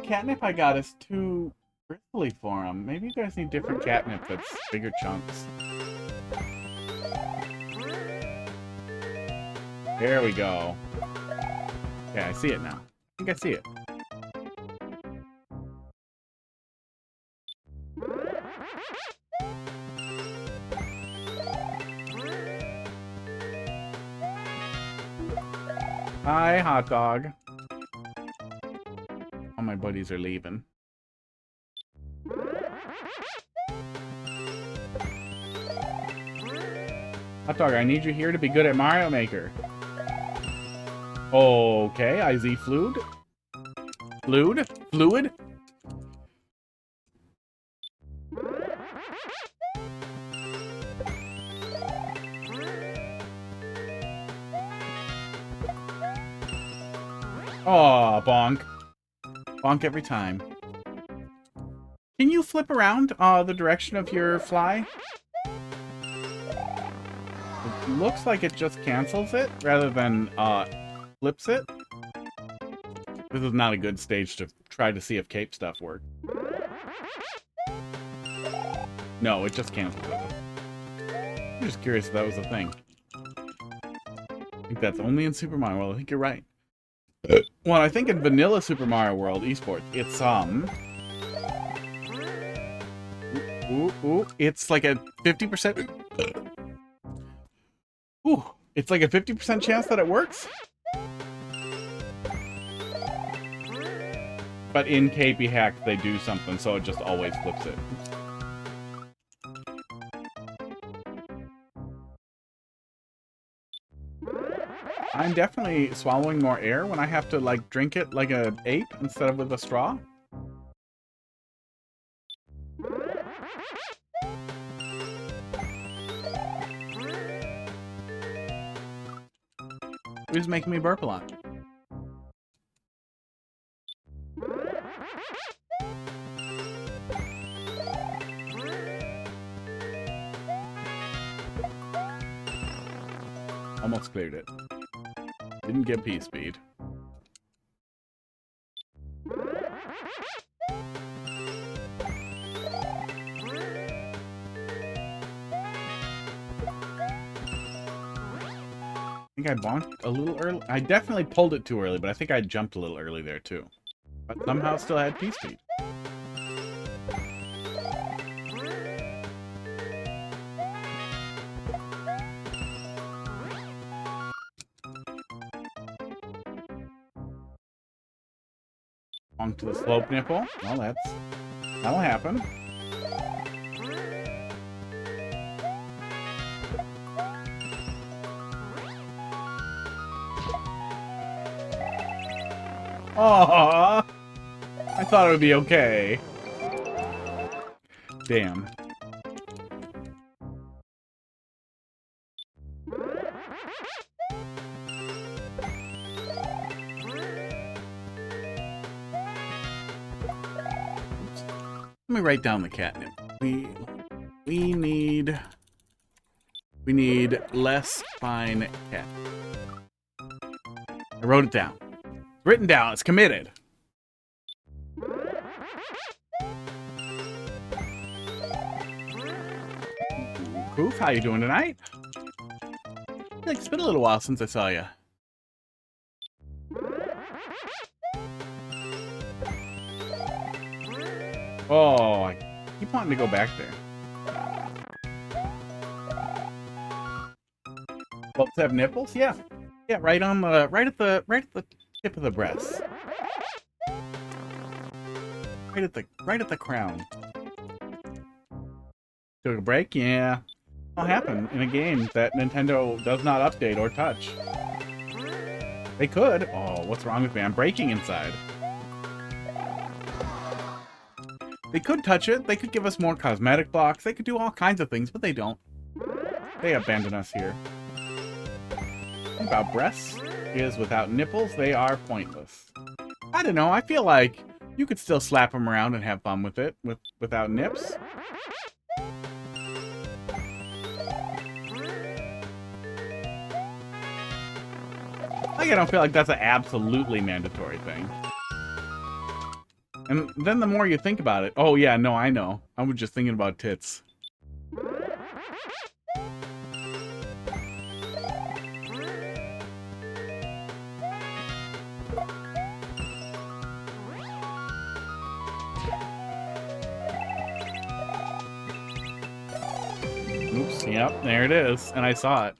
catnip I got is too bristly for him. Maybe you guys need different catnip that's bigger chunks. There we go. Okay, I see it now. I think I see it. Hi, hot dog. All my buddies are leaving. Hot dog, I need you here to be good at Mario Maker. Okay, IZ Fluid. Fluid? Oh, bonk. Bonk every time. Can you flip around the direction of your fly? It looks like it just cancels it rather than flips it. This is not a good stage to try to see if cape stuff works. No, it just cancels it. I'm just curious if that was a thing. I think that's only in Super Mario World. I think you're right. Well, I think in vanilla Super Mario World esports, it's it's like a 50%. It's like a 50% chance that it works. But in KP Hack, they do something, so it just always flips it. I'm definitely swallowing more air when I have to, like, drink it like an ape instead of with a straw. Who's making me burp a lot? Almost cleared it. Didn't get P speed. I think I bonked a little early. I definitely pulled it too early, but I think I jumped a little early there too. But somehow still had P speed. To the slope nipple. Well, that'll happen. Aww, I thought it would be okay. Damn. Let me write down the catnip. We need less fine cat. I wrote it down. It's written down. It's committed. Koof, how you doing tonight? It's been a little while since I saw you. Oh, I keep wanting to go back there. Bolts have nipples? Yeah. Yeah, right on the right at the tip of the breast. Right at the crown. Took a break? Yeah. It'll happen in a game that Nintendo does not update or touch. They could. Oh, what's wrong with me? I'm breaking inside. They could touch it. They could give us more cosmetic blocks. They could do all kinds of things, but they don't. They abandon us here. About breasts is without nipples, they are pointless. I don't know. I feel like you could still slap them around and have fun with it without nips. Like, I don't feel like that's an absolutely mandatory thing. And then the more you think about it, oh yeah, no, I know. I was just thinking about tits. Oops, yep, there it is, and I saw it.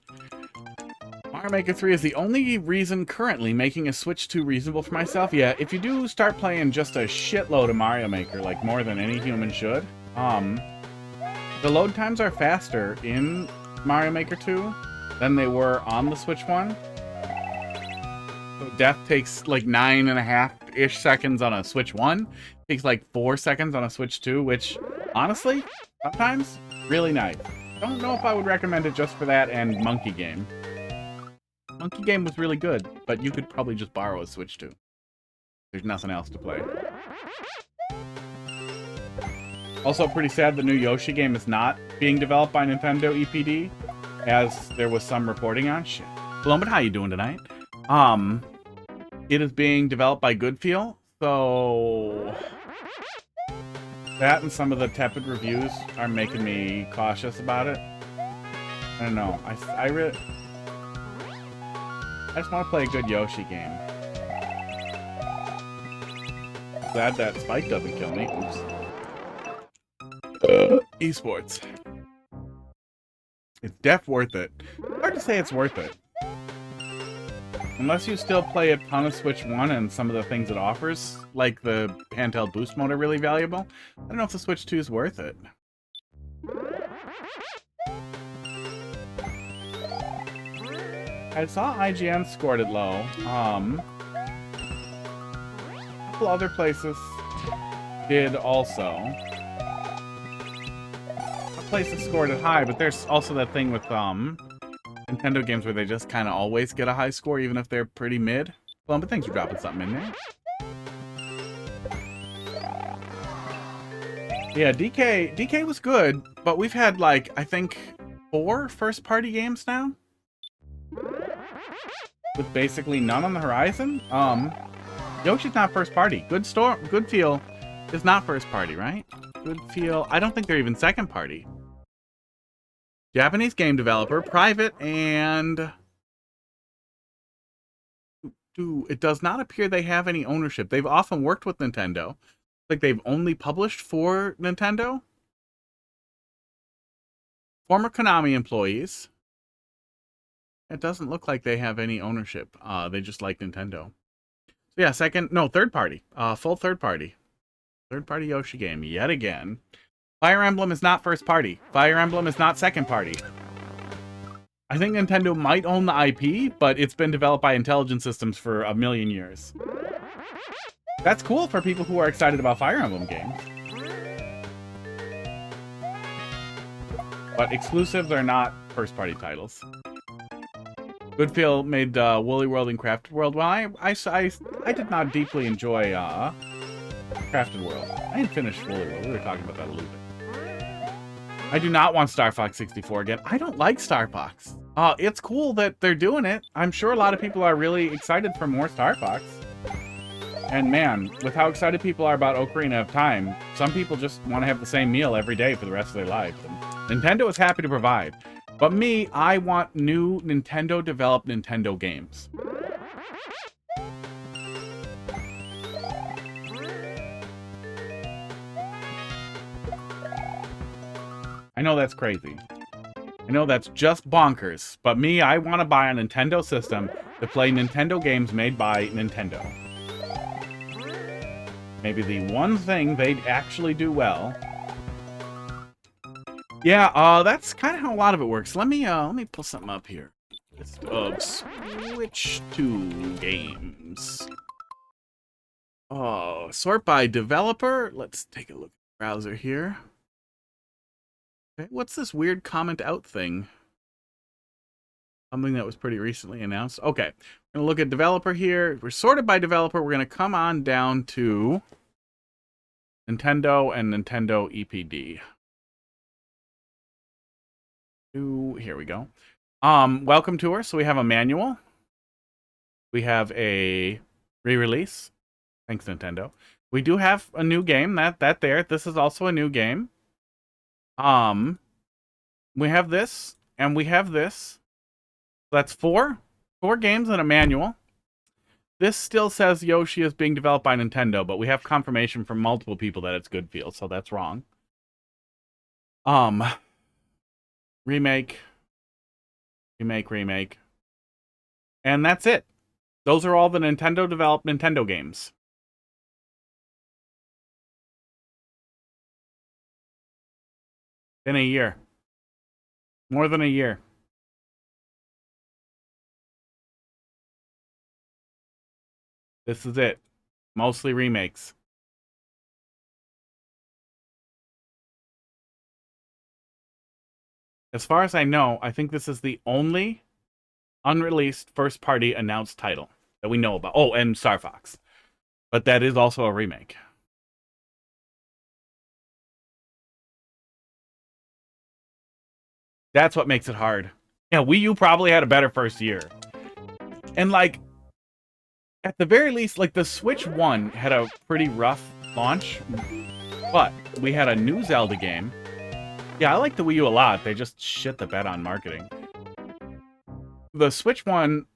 Mario Maker 3 is the only reason currently making a Switch 2 reasonable for myself. Yeah, if you do start playing just a shitload of Mario Maker, like more than any human should, the load times are faster in Mario Maker 2 than they were on the Switch 1. So death takes like 9.5-ish seconds on a Switch 1. Takes like 4 seconds on a Switch 2, which, honestly, sometimes, really nice. Don't know if I would recommend it just for that and Monkey Game. Monkey Game was really good, but you could probably just borrow a Switch 2. There's nothing else to play. Also, pretty sad the new Yoshi game is not being developed by Nintendo EPD, as there was some reporting on. Shit. Hello, but how you doing tonight? It is being developed by Goodfeel, so that and some of the tepid reviews are making me cautious about it. I don't know. I just want to play a good Yoshi game. Glad that Spike doesn't kill me. Oops. Esports. It's def worth it. Hard to say it's worth it. Unless you still play a ton of Switch 1 and some of the things it offers, like the handheld boost mode, are really valuable. I don't know if the Switch 2 is worth it. I saw IGN scored it low. A couple other places did also. Places scored it high, but there's also that thing with Nintendo games where they just kind of always get a high score, even if they're pretty mid. Well, but thanks for dropping something in there. Yeah, DK was good, but we've had like I think 4 first-party games now, with basically none on the horizon. Yoshi's not first-party. Goodfeel is not first-party, right? Goodfeel. I don't think they're even second-party. Japanese game developer, private, and it does not appear they have any ownership. They've often worked with Nintendo. Like they've only published for Nintendo. Former Konami employees. It doesn't look like they have any ownership. They just like Nintendo. So yeah, third party. Full third party. Third party Yoshi game yet again. Fire Emblem is not first party. Fire Emblem is not second party. I think Nintendo might own the IP, but it's been developed by Intelligent Systems for a million years. That's cool for people who are excited about Fire Emblem games. But exclusives are not first party titles. Goodfeel made Woolly World and Crafted World. Well, I did not deeply enjoy Crafted World. I didn't finish Woolly World. We were talking about that a little bit. I do not want Star Fox 64 again. I don't like Star Fox. It's cool that they're doing it. I'm sure a lot of people are really excited for more Star Fox. And man, with how excited people are about Ocarina of Time, some people just want to have the same meal every day for the rest of their lives. And Nintendo is happy to provide. But me, I want new Nintendo-developed Nintendo games. I know that's crazy. I know that's just bonkers. But me, I want to buy a Nintendo system to play Nintendo games made by Nintendo. Maybe the one thing they'd actually do well. Yeah, that's kind of how a lot of it works. Let me pull something up here. List of Switch 2 games. Oh, sort by developer. Let's take a look at the browser here. Okay, what's this weird comment out thing? Something that was pretty recently announced. Okay, we're gonna look at developer here. We're sorted by developer. We're gonna come on down to Nintendo and Nintendo EPD. Here we go. Welcome tour. So we have a manual. We have a re-release. Thanks, Nintendo. We do have a new game. That there. This is also a new game. We have this, and we have this. That's four games and a manual. This still says Yoshi is being developed by Nintendo, but we have confirmation from multiple people that it's Goodfield, so that's wrong. Remake. And that's it. Those are all the Nintendo-developed Nintendo games. In a year. More than a year. This is it. Mostly remakes. As far as I know, I think this is the only unreleased first-party announced title that we know about. Oh, and Star Fox. But that is also a remake. That's what makes it hard. Yeah, Wii U probably had a better first year. And, like, at the very least, like, the Switch 1 had a pretty rough launch. But we had a new Zelda game. Yeah, I like the Wii U a lot. They just shit the bed on marketing. The Switch 1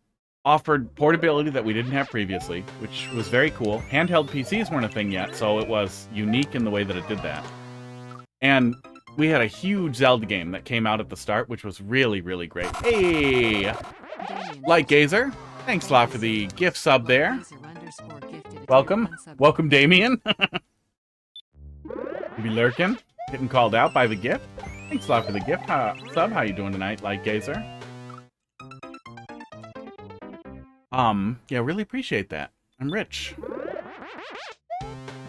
offered portability that we didn't have previously, which was very cool. Handheld PCs weren't a thing yet, so it was unique in the way that it did that. And we had a huge Zelda game that came out at the start, which was really, really great. Hey! Lightgazer, thanks a lot for the gift sub there. Welcome. Welcome, Damien. You be lurking, getting called out by the gift. Thanks a lot for the gift sub. How you doing tonight, Lightgazer? Yeah, really appreciate that. I'm rich.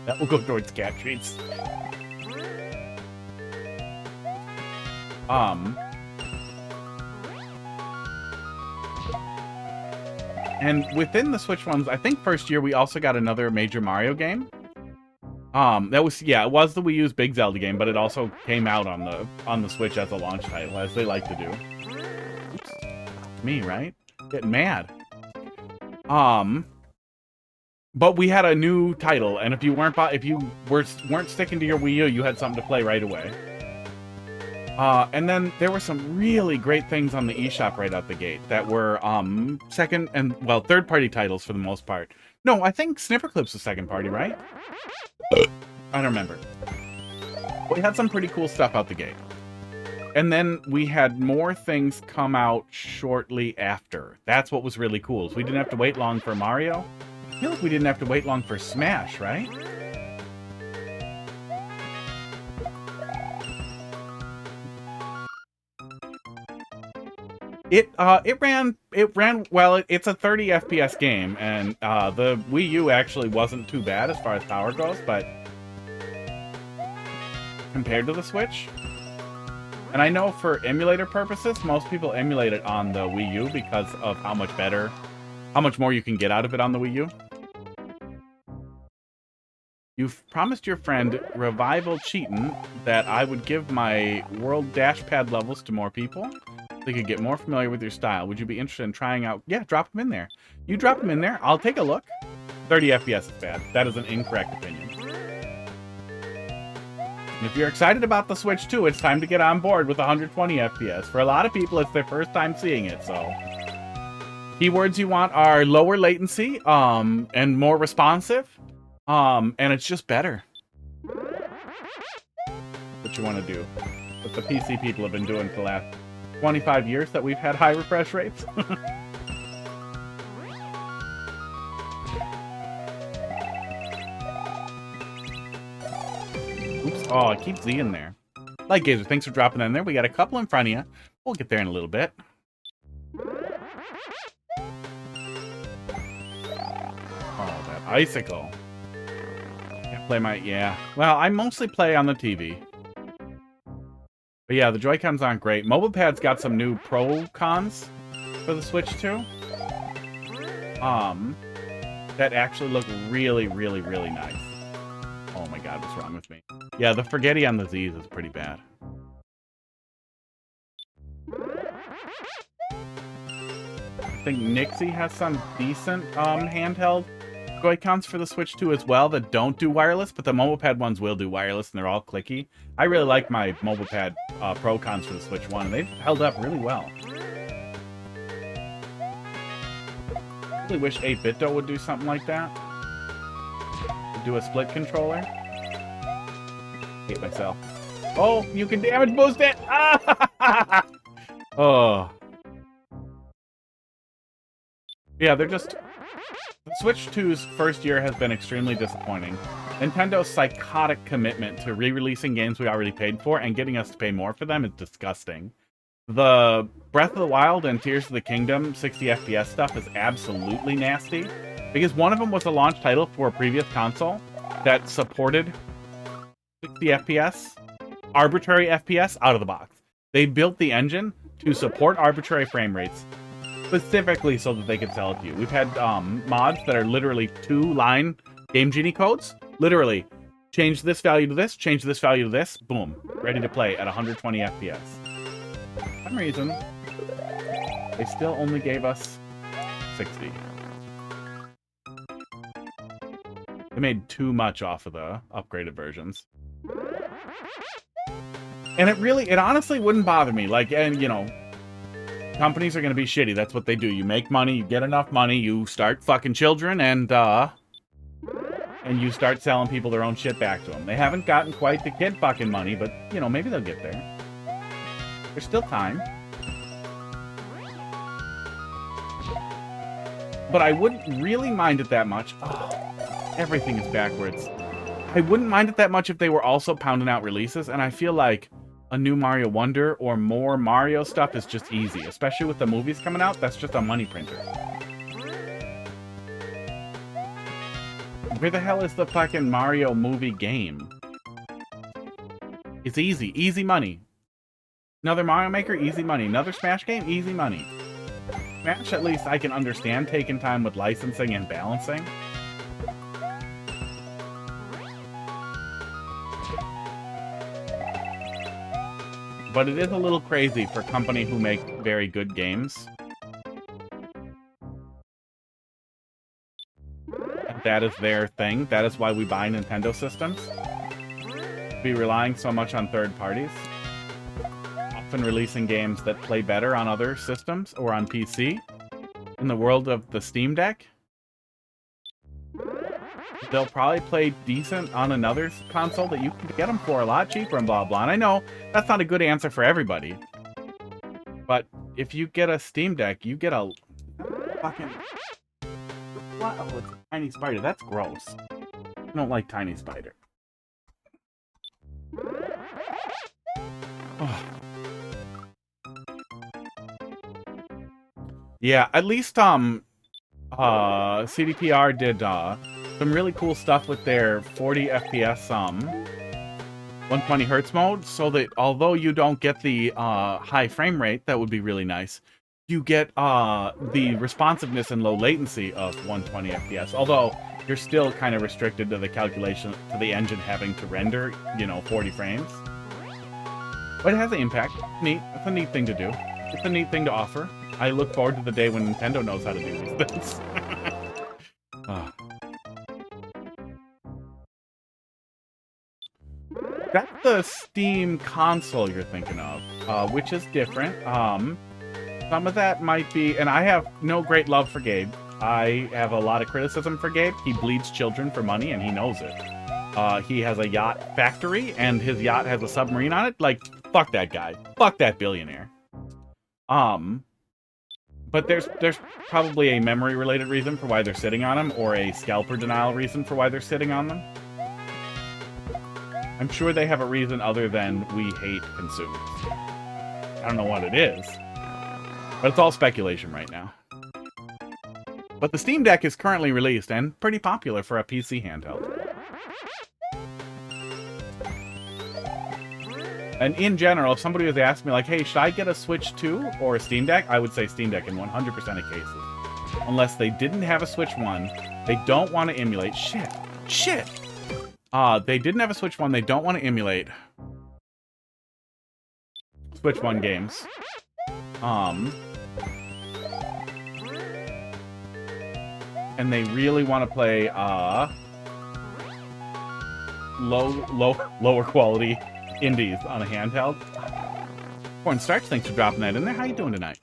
That will go towards cat treats. And within the Switch ones, I think first year we also got another major Mario game. That was, yeah, it was the Wii U's big Zelda game, but it also came out on the Switch as a launch title, as they like to do. Oops. Me, right? Getting mad. But we had a new title, and if you weren't sticking to your Wii U, you had something to play right away. And then there were some really great things on the eShop right out the gate that were second and, well, third-party titles for the most part. No, I think Snipperclips was second party, right? I don't remember. We had some pretty cool stuff out the gate. And then we had more things come out shortly after. That's what was really cool. So we didn't have to wait long for Mario. I feel like we didn't have to wait long for Smash, right? It ran well. It's a 30 FPS game, and the Wii U actually wasn't too bad as far as power goes, but compared to the Switch. And I know for emulator purposes, most people emulate it on the Wii U because of how much more you can get out of it on the Wii U. You've promised your friend Revival Cheatin' that I would give my World Dashpad levels to more people. They could get more familiar with your style. Would you be interested in trying out? Yeah, drop them in there. You drop them in there. I'll take a look. 30 FPS is bad. That is an incorrect opinion. And if you're excited about the Switch 2, it's time to get on board with 120 FPS. For a lot of people, it's their first time seeing it, so. Keywords you want are lower latency, and more responsive. And it's just better. What you want to do. What the PC people have been doing for the last 25 years that we've had high refresh rates. Oops. Oh, I keep Z in there. Lightgazer, thanks for dropping in there. We got a couple in front of you. We'll get there in a little bit. Oh, that icicle. Can't play my... Yeah. Well, I mostly play on the TV. But yeah, the Joy-Cons aren't great. Mobile Pad's got some new Pro Cons for the Switch 2. That actually look really, really, really nice. Oh my god, what's wrong with me? Yeah, the Forgetty on the Z's is pretty bad. think Nixie has some decent handheld Joy-Cons for the Switch 2 as well that don't do wireless, but the MobilePad ones will do wireless, and they're all clicky. I really like my MobilePad Pro-Cons for the Switch 1, and they've held up really well. I really wish 8BitDo would do something like that. Do a split controller. Hate myself. Oh, you can damage boost it! Ah! Oh. Yeah, they're just... The Switch 2's first year has been extremely disappointing. Nintendo's psychotic commitment to re-releasing games we already paid for and getting us to pay more for them is disgusting. The Breath of the Wild and Tears of the Kingdom 60 FPS stuff is absolutely nasty, because one of them was a launch title for a previous console that supported 60 FPS, arbitrary FPS out of the box. They built the engine to support arbitrary frame rates, specifically so that they could sell it to you. We've had mods that are literally 2-line Game Genie codes. Literally, change this value to this, change this value to this, boom, ready to play at 120 FPS. For some reason, they still only gave us 60. They made too much off of the upgraded versions. And it honestly wouldn't bother me. Like, and you know, companies are going to be shitty. That's what they do. You make money, you get enough money, you start fucking children, and you start selling people their own shit back to them. They haven't gotten quite the kid fucking money, but, you know, maybe they'll get there. There's still time. But I wouldn't really mind it that much. Oh, everything is backwards. I wouldn't mind it that much if they were also pounding out releases, and I feel like a new Mario Wonder or more Mario stuff is just easy. Especially with the movies coming out, that's just a money printer. Where the hell is the fucking Mario movie game? It's easy. Easy money. Another Mario Maker, easy money. Another Smash game, easy money. Smash, at least I can understand taking time with licensing and balancing. But it is a little crazy for a company who make very good games. And that is their thing. That is why we buy Nintendo systems. Be relying so much on third parties. Often releasing games that play better on other systems or on PC. In the world of the Steam Deck, they'll probably play decent on another console that you can get them for a lot cheaper and blah blah. And I know that's not a good answer for everybody, but if you get a Steam Deck, you get a fucking what? Oh, it's a tiny spider. That's gross. I don't like tiny spider. Oh. Yeah, at least CDPR did some really cool stuff with their 40 FPS 120 Hz mode, so that although you don't get the high frame rate, that would be really nice, you get the responsiveness and low latency of 120 FPS, although you're still kind of restricted to the calculation, to the engine having to render, you know, 40 frames. But it has an impact. Neat. It's a neat thing to do. It's a neat thing to offer. I look forward to the day when Nintendo knows how to do these things. Oh. That's the Steam console you're thinking of, which is different. Some of that might be, and I have no great love for Gabe. I have a lot of criticism for Gabe. He bleeds children for money, and he knows it. He has a yacht factory, and his yacht has a submarine on it. Like, fuck that guy. Fuck that billionaire. But there's probably a memory-related reason for why they're sitting on them, or a scalper denial reason for why they're sitting on them. I'm sure they have a reason other than we hate consumers. I don't know what it is, but it's all speculation right now. But the Steam Deck is currently released and pretty popular for a PC handheld. And in general, if somebody was asking me, like, hey, should I get a Switch 2 or a Steam Deck? I would say Steam Deck in 100% of cases. Unless they didn't have a Switch 1, they don't want to emulate. Shit. They didn't have a Switch 1, they don't want to emulate Switch 1 games. and they really want to play lower quality indies on a handheld. Cornstarch, thanks for dropping that in there. How you doing tonight?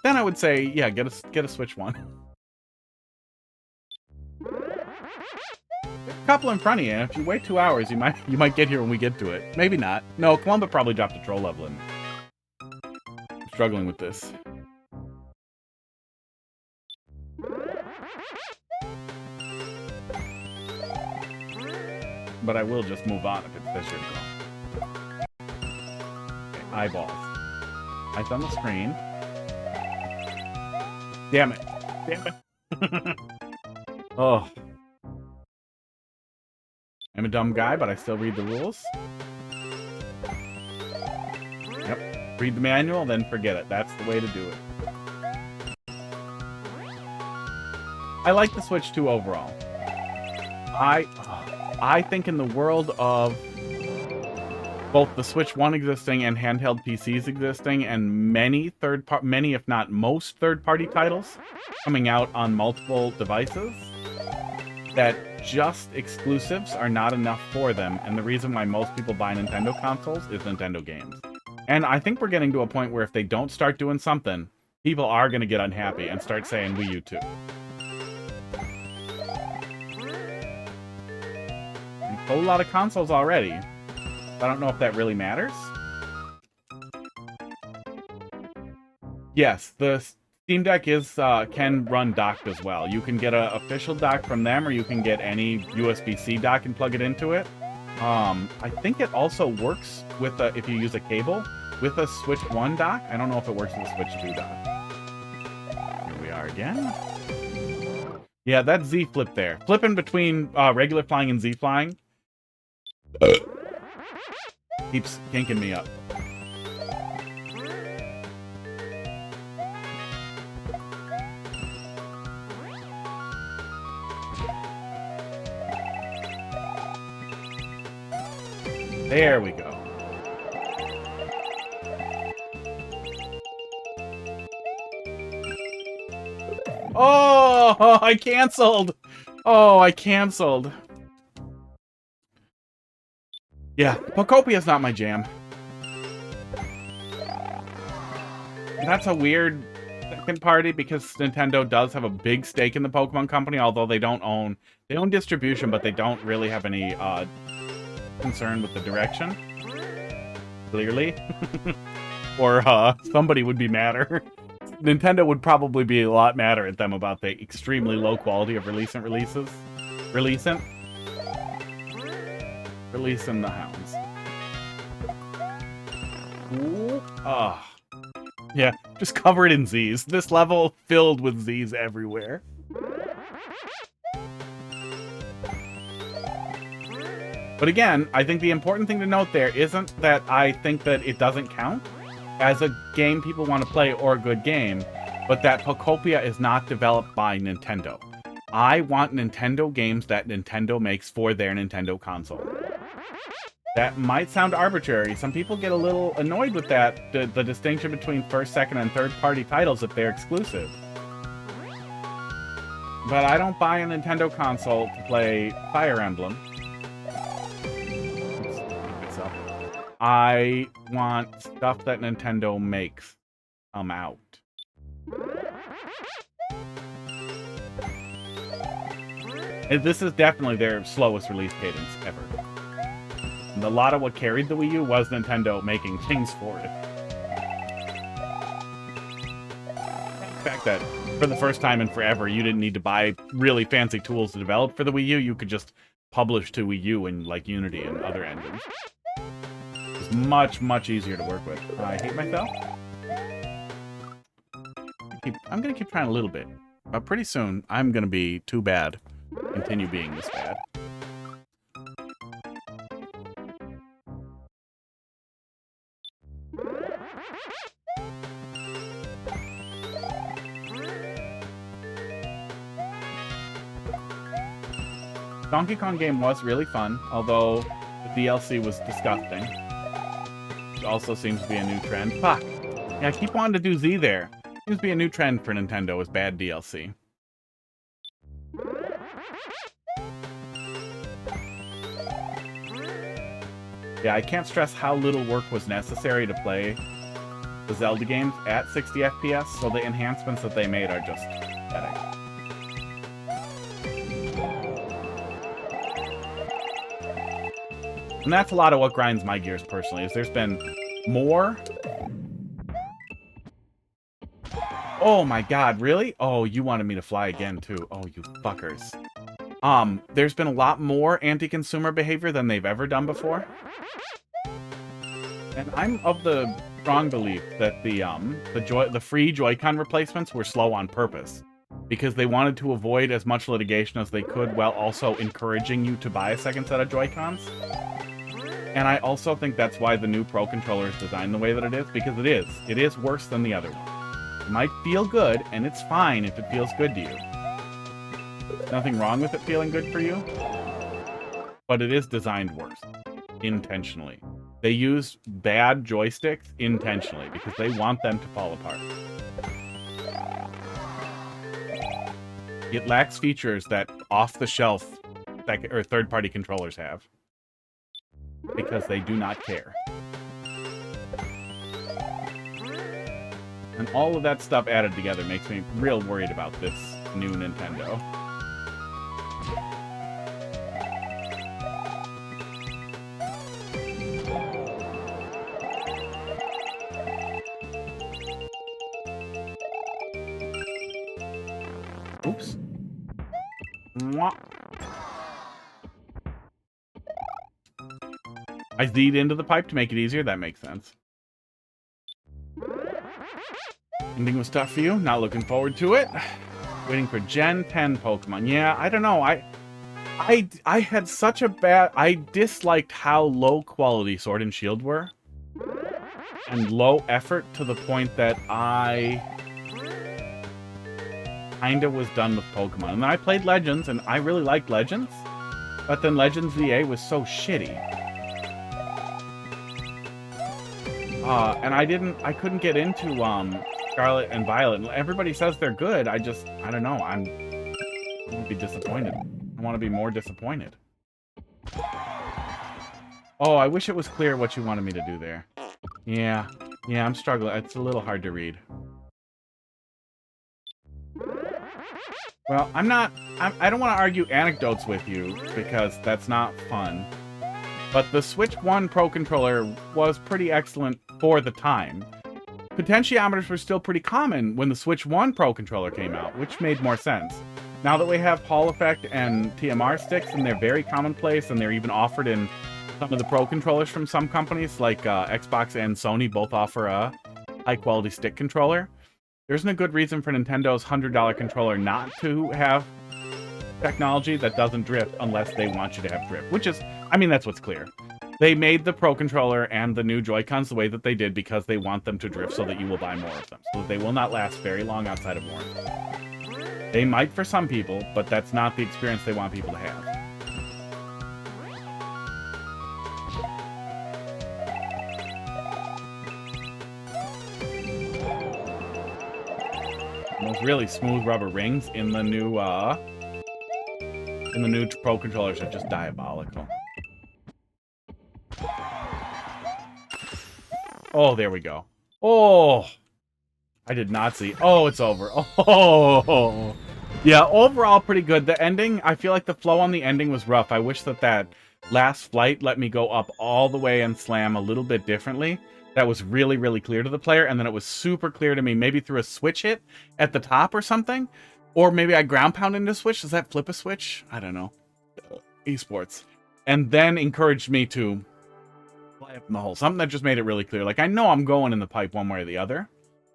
Then I would say, yeah, get a Switch one. A couple in front of you, and if you wait 2 hours, you might get here when we get to it. Maybe not. No, Columba probably dropped a troll level in. I'm struggling with this. But I will just move on if it says you're gone. Okay, eyeballs. Eyes on the screen. Damn it. Damn it. Oh. I'm a dumb guy, but I still read the rules. Yep. Read the manual, then forget it. That's the way to do it. I like the Switch 2 overall. I think in the world of both the Switch 1 existing and handheld PCs existing, and many if not most third-party titles coming out on multiple devices, that just exclusives are not enough for them, and the reason why most people buy Nintendo consoles is Nintendo games. And I think we're getting to a point where if they don't start doing something, people are going to get unhappy and start saying Wii U too. A whole lot of consoles already. I don't know if that really matters. Yes, the Steam Deck can run docked as well. You can get an official dock from them, or you can get any USB-C dock and plug it into it. I think it also works with if you use a cable with a Switch 1 dock. I don't know if it works with a Switch 2 dock. Here we are again. Yeah, that Z flip there. Flipping between regular flying and Z flying keeps kinking me up. There we go. Oh, I canceled. Oh, I canceled. Yeah, Pokopia is not my jam. And that's a weird second party because Nintendo does have a big stake in the Pokemon Company, although they own distribution, but they don't really have any concern with the direction. Clearly. Or somebody would be madder. Nintendo would probably be a lot madder at them about the extremely low quality of releasing the hounds. Ooh. Yeah, just cover it in Z's. This level filled with Z's everywhere. But again, I think the important thing to note there isn't that I think that it doesn't count as a game people want to play or a good game, but that Pokopia is not developed by Nintendo. I want Nintendo games that Nintendo makes for their Nintendo console. That might sound arbitrary. Some people get a little annoyed with that, the distinction between first, second, and third-party titles if they're exclusive. But I don't buy a Nintendo console to play Fire Emblem. I want stuff that Nintendo makes come out. And this is definitely their slowest release cadence ever. And a lot of what carried the Wii U was Nintendo making things for it. The fact that for the first time in forever, you didn't need to buy really fancy tools to develop for the Wii U. You could just publish to Wii U in like Unity and other engines. It's much, much easier to work with. I hate myself. I'm gonna keep trying a little bit, but pretty soon I'm gonna be too bad. Continue being this bad. Donkey Kong game was really fun, although the DLC was disgusting. It also seems to be a new trend. Fuck! Yeah, I keep wanting to do Z there. Seems to be a new trend for Nintendo is bad DLC. Yeah, I can't stress how little work was necessary to play the Zelda games at 60 FPS, so the enhancements that they made are just pathetic. And that's a lot of what grinds my gears personally, is there's been more... Oh my god, really? Oh, you wanted me to fly again, too. Oh, you fuckers. There's been a lot more anti-consumer behavior than they've ever done before. And I'm of the strong belief that the free Joy-Con replacements were slow on purpose, because they wanted to avoid as much litigation as they could while also encouraging you to buy a second set of Joy-Cons. And I also think that's why the new Pro Controller is designed the way that it is, because it is. It is worse than the other one. It might feel good, and it's fine if it feels good to you. Nothing wrong with it feeling good for you, but it is designed worse, intentionally. They use bad joysticks intentionally because they want them to fall apart. It lacks features that off-the-shelf or third-party controllers have because they do not care. And all of that stuff added together makes me real worried about this new Nintendo. Oops. Mwah. I Z'd into the pipe to make it easier. That makes sense. Ending was tough for you. Not looking forward to it. Waiting for Gen 10 Pokemon. Yeah, I don't know. I had such a bad... I disliked how low quality Sword and Shield were. And low effort to the point that I kinda was done with Pokemon. And then I played Legends, and I really liked Legends. But then Legends VA was so shitty. And I couldn't get into, Scarlet and Violet. Everybody says they're good. I don't know. I want to be disappointed. I want to be more disappointed. Oh, I wish it was clear what you wanted me to do there. Yeah, I'm struggling. It's a little hard to read. Well, I don't want to argue anecdotes with you, because that's not fun. But the Switch 1 Pro Controller was pretty excellent for the time. Potentiometers were still pretty common when the Switch 1 Pro Controller came out, which made more sense. Now that we have Hall Effect and TMR sticks, and they're very commonplace, and they're even offered in some of the Pro Controllers from some companies, like Xbox and Sony both offer a high-quality stick controller, there isn't a good reason for Nintendo's $100 controller not to have technology that doesn't drift unless they want you to have drift, which is, I mean, that's what's clear. They made the Pro Controller and the new Joy-Cons the way that they did because they want them to drift so that you will buy more of them, so that they will not last very long outside of warranty. They might for some people, but that's not the experience they want people to have. And those really smooth rubber rings in the new Pro Controllers are just diabolical. Oh, there we go. Oh, I did not see. Oh, it's over. Oh, yeah, overall pretty good. The ending, I feel like the flow on the ending was rough. I wish that last flight let me go up all the way and slam a little bit differently. That was really, really clear to the player, and then it was super clear to me, maybe through a switch hit at the top or something. Or maybe I ground pound into a switch. Does that flip a switch? I don't know. Esports. And then encouraged me to fly up in the hole. Something that just made it really clear. Like, I know I'm going in the pipe one way or the other,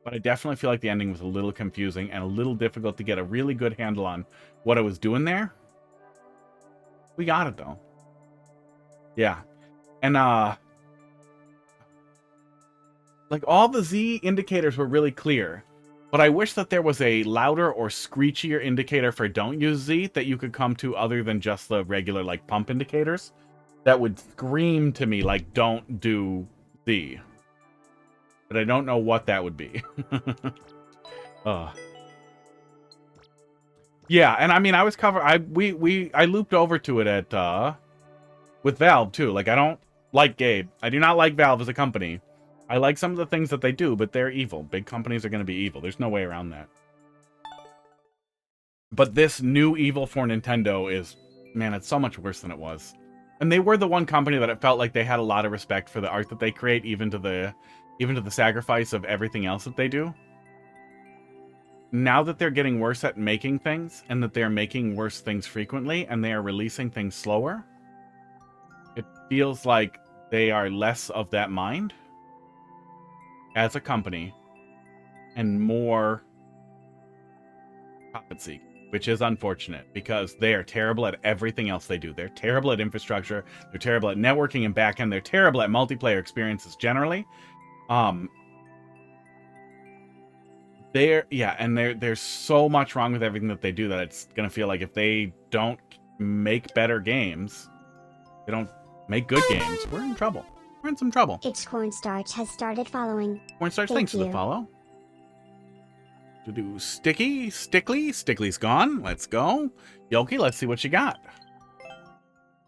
but I definitely feel like the ending was a little confusing and a little difficult to get a really good handle on what I was doing there. We got it, though. Yeah. And, like, all the Z indicators were really clear, but I wish that there was a louder or screechier indicator for don't use Z that you could come to other than just the regular, like, pump indicators that would scream to me, like, don't do Z. But I don't know what that would be. Yeah, and I mean, I was I looped over to it at, with Valve, too. Like, I don't Like Gabe, I do not like Valve as a company. I like some of the things that they do, but they're evil. Big companies are going to be evil. There's no way around that. But this new evil for Nintendo is, man, it's so much worse than it was. And they were the one company that it felt like they had a lot of respect for the art that they create, even to the sacrifice of everything else that they do. Now that they're getting worse at making things, and that they're making worse things frequently, and they are releasing things slower, it feels like they are less of that mind as a company and more profit seek, which is unfortunate because they are terrible at everything else they do. They're terrible at infrastructure, they're terrible at networking and backend, they're terrible at multiplayer experiences generally. There's so much wrong with everything that they do that it's gonna feel like if they don't make better games, they don't make good games, we're in trouble. We're in some trouble. It's Cornstarch has started following. Cornstarch, thanks for the follow. To do Stickly's gone. Let's go. Yoki, let's see what you got.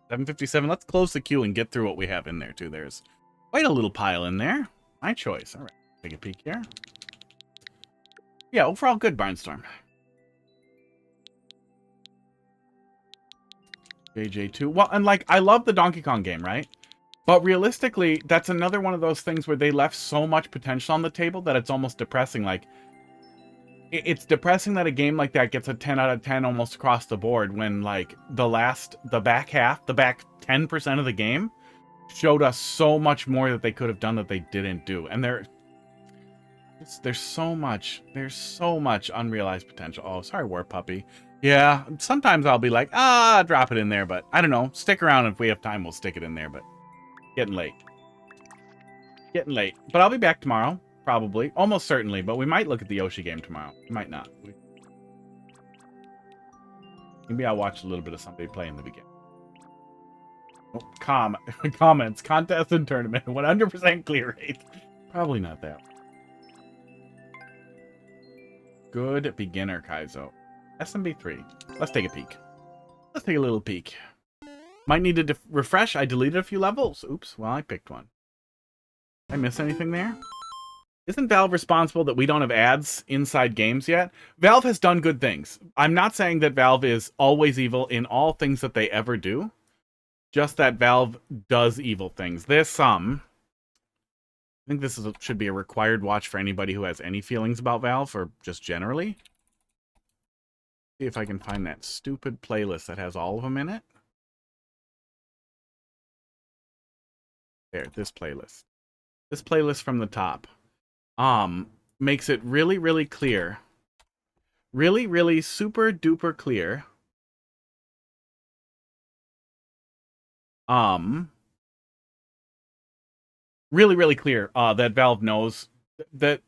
757. Let's close the queue and get through what we have in there too. There's quite a little pile in there. My choice. All right, take a peek here. Yeah, overall good, Barnstorm. JJ2. Well, and like, I love the Donkey Kong game, right? But realistically, that's another one of those things where they left so much potential on the table that it's almost depressing. Like, it's depressing that a game like that gets a 10 out of 10 almost across the board when, like, the back 10% of the game showed us so much more that they could have done that they didn't do. And there's so much unrealized potential. Oh, sorry, War Puppy. Yeah, sometimes I'll be like, drop it in there, but I don't know. Stick around, if we have time, we'll stick it in there, but getting late. But I'll be back tomorrow, probably. Almost certainly, but we might look at the Yoshi game tomorrow. We might not. Maybe I'll watch a little bit of somebody play in the beginning. Oh, comments, contest and tournament, 100% clear rate. Probably not that. Good beginner, Kaizo. SMB3. Let's take a peek. Let's take a little peek. Might need to refresh. I deleted a few levels. Oops. Well, I picked one. Did I miss anything there? Isn't Valve responsible that we don't have ads inside games yet? Valve has done good things. I'm not saying that Valve is always evil in all things that they ever do. Just that Valve does evil things. There's some. I think this should be a required watch for anybody who has any feelings about Valve, or just generally. See if I can find that stupid playlist that has all of them in it. There, this playlist. This playlist from the top. Makes it really, really clear. Really, really super duper clear. Really, really clear that Valve knows that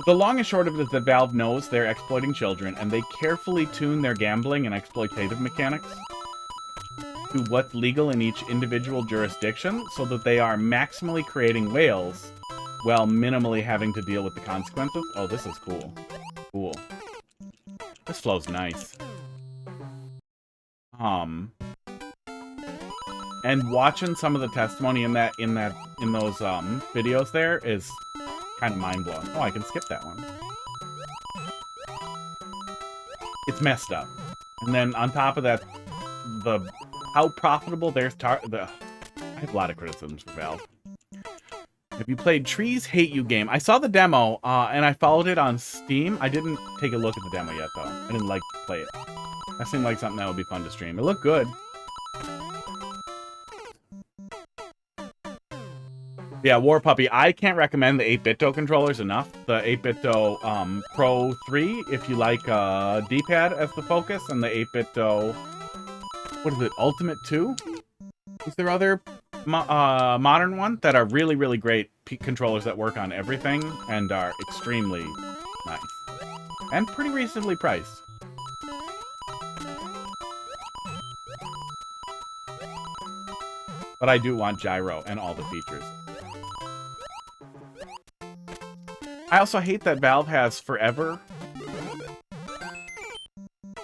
the long and short of it is that Valve knows they're exploiting children, and they carefully tune their gambling and exploitative mechanics to what's legal in each individual jurisdiction so that they are maximally creating whales while minimally having to deal with the consequences. Oh, this is cool. Cool. This flow's nice. And watching some of the testimony in those videos there is kind of mind-blowing. Oh, I can skip that one. It's messed up. And then on top of that, how profitable I have a lot of criticisms for Valve. Have you played Trees Hate You game? I saw the demo, and I followed it on Steam. I didn't take a look at the demo yet, though. I didn't like to play it. That seemed like something that would be fun to stream. It looked good. Yeah, War Puppy. I can't recommend the 8BitDo controllers enough. The 8BitDo Pro 3, if you like D-pad as the focus, and the 8BitDo, what is it, Ultimate 2? Is there other modern one that are really, really great controllers that work on everything and are extremely nice and pretty reasonably priced. But I do want gyro and all the features. I also hate that Valve has forever.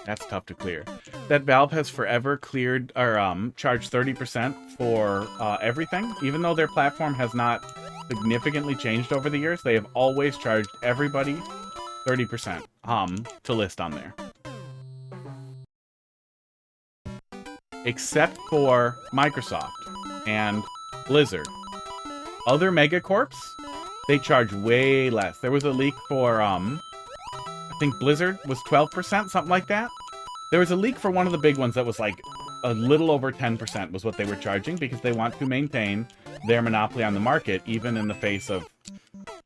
That's tough to clear. that Valve has forever cleared or charged 30% for everything. Even though their platform has not significantly changed over the years, they have always charged everybody 30% to list on there. Except for Microsoft and Blizzard. Other megacorps, they charge way less. There was a leak for, I think Blizzard was 12%, something like that. There was a leak for one of the big ones that was like a little over 10% was what they were charging because they want to maintain their monopoly on the market, even in the face of...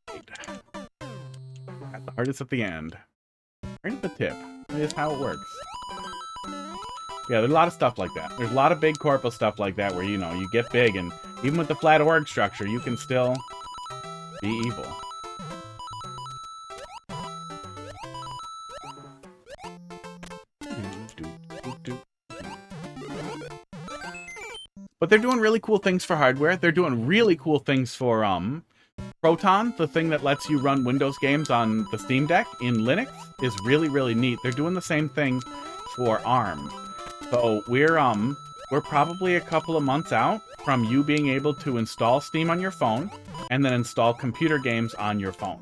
Got the hardest at the end. Right at the tip. That is how it works. Yeah, there's a lot of stuff like that. There's a lot of big corporate stuff like that where, you know, you get big, and even with the flat org structure, you can still be evil. But they're doing really cool things for hardware. They're doing really cool things for Proton, the thing that lets you run Windows games on the Steam Deck in Linux, is really, really neat. They're doing the same thing for ARM. So we're probably a couple of months out from you being able to install Steam on your phone and then install computer games on your phone.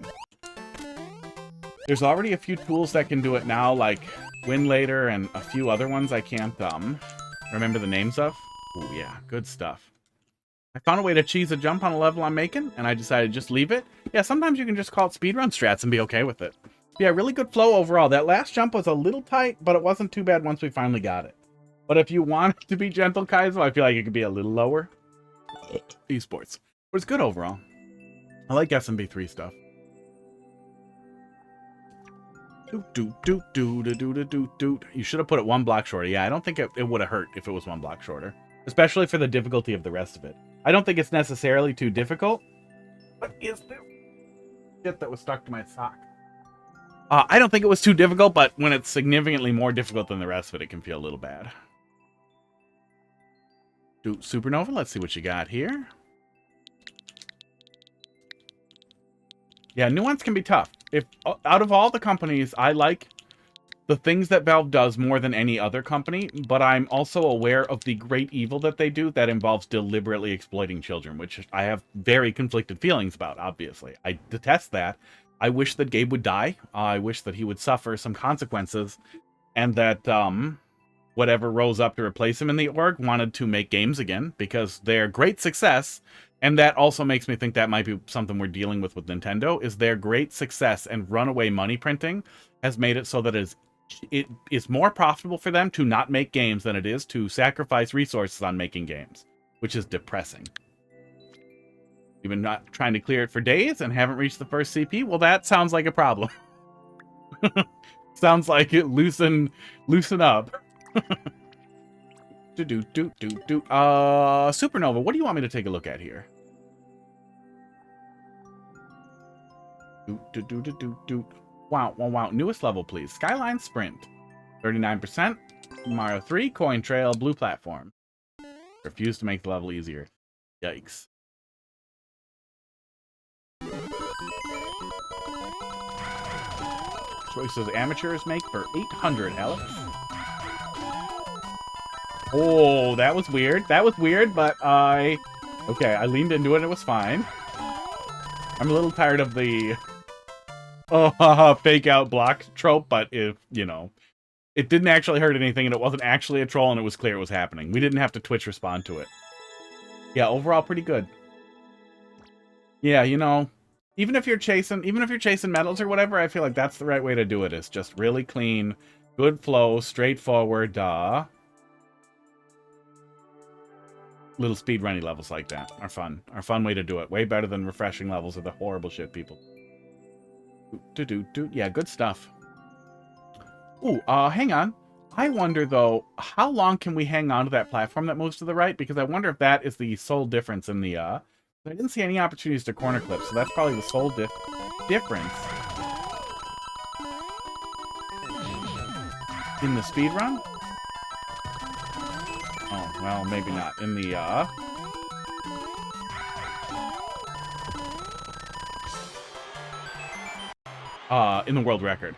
There's already a few tools that can do it now, like WinLater and a few other ones I can't remember the names of. Oh yeah, good stuff. I found a way to cheese a jump on a level I'm making, and I decided to just leave it. Yeah, sometimes you can just call it speedrun strats and be okay with it. Yeah, really good flow overall. That last jump was a little tight, but it wasn't too bad once we finally got it. But if you want it to be gentle, Kaizo, I feel like it could be a little lower. Esports. But it's good overall. I like SMB3 stuff. You should have put it one block shorter. Yeah, I don't think it would have hurt if it was one block shorter. Especially for the difficulty of the rest of it. I don't think it's necessarily too difficult. What is this shit that was stuck to my sock? I don't think it was too difficult, but when it's significantly more difficult than the rest of it, it can feel a little bad. Supernova, let's see what you got here. Yeah, Nuance can be tough. If out of all the companies, I like the things that Valve does more than any other company, but I'm also aware of the great evil that they do that involves deliberately exploiting children, which I have very conflicted feelings about, obviously. I detest that. I wish that Gabe would die. I wish that he would suffer some consequences, and that whatever rose up to replace him in the org wanted to make games again, because they're great success. And that also makes me think that might be something we're dealing with Nintendo, is their great success and runaway money printing has made it so that it is more profitable for them to not make games than it is to sacrifice resources on making games, which is depressing. You've been not trying to clear it for days and haven't reached the first CP? Well, that sounds like a problem. Sounds like it loosen up. Supernova, what do you want me to take a look at here? Wow. Newest level, please. Skyline Sprintk. 39%. Mario 3, Coin Trail, blue platform. Refuse to make the level easier. Yikes. Choices amateurs make for 800, Alex. Oh, that was weird. That was weird, but okay, I leaned into it and it was fine. I'm a little tired of the fake out block trope, but if, you know, it didn't actually hurt anything and it wasn't actually a troll and it was clear it was happening. We didn't have to Twitch respond to it. Yeah, overall pretty good. Yeah, you know, even if you're chasing medals or whatever, I feel like that's the right way to do it. Is just really clean, good flow, straightforward, little speedrunny levels like that are fun. Are a fun way to do it. Way better than refreshing levels of the horrible shit people. Yeah, good stuff. Ooh, hang on. I wonder, though, how long can we hang on to that platform that moves to the right? Because I wonder if that is the sole difference in the, I didn't see any opportunities to corner clip, so that's probably the sole difference in the speedrun. Oh, well, maybe not. In the, in the world record.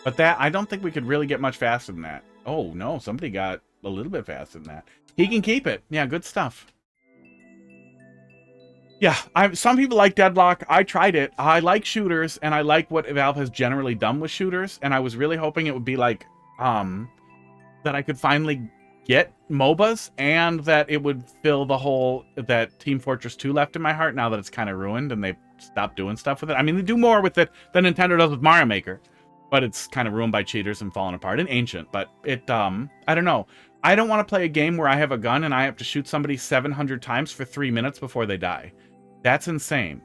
But that, I don't think we could really get much faster than that. Oh, no, somebody got a little bit faster than that. He can keep it. Yeah, good stuff. Yeah, some people like Deadlock. I tried it. I like shooters, and I like what Valve has generally done with shooters, and I was really hoping it would be like, that I could finally get MOBAs, and that it would fill the hole that Team Fortress 2 left in my heart now that it's kind of ruined, and they've stopped doing stuff with it. I mean, they do more with it than Nintendo does with Mario Maker, but it's kind of ruined by cheaters and fallen apart and ancient, but it, I don't know. I don't want to play a game where I have a gun and I have to shoot somebody 700 times for 3 minutes before they die. That's insane.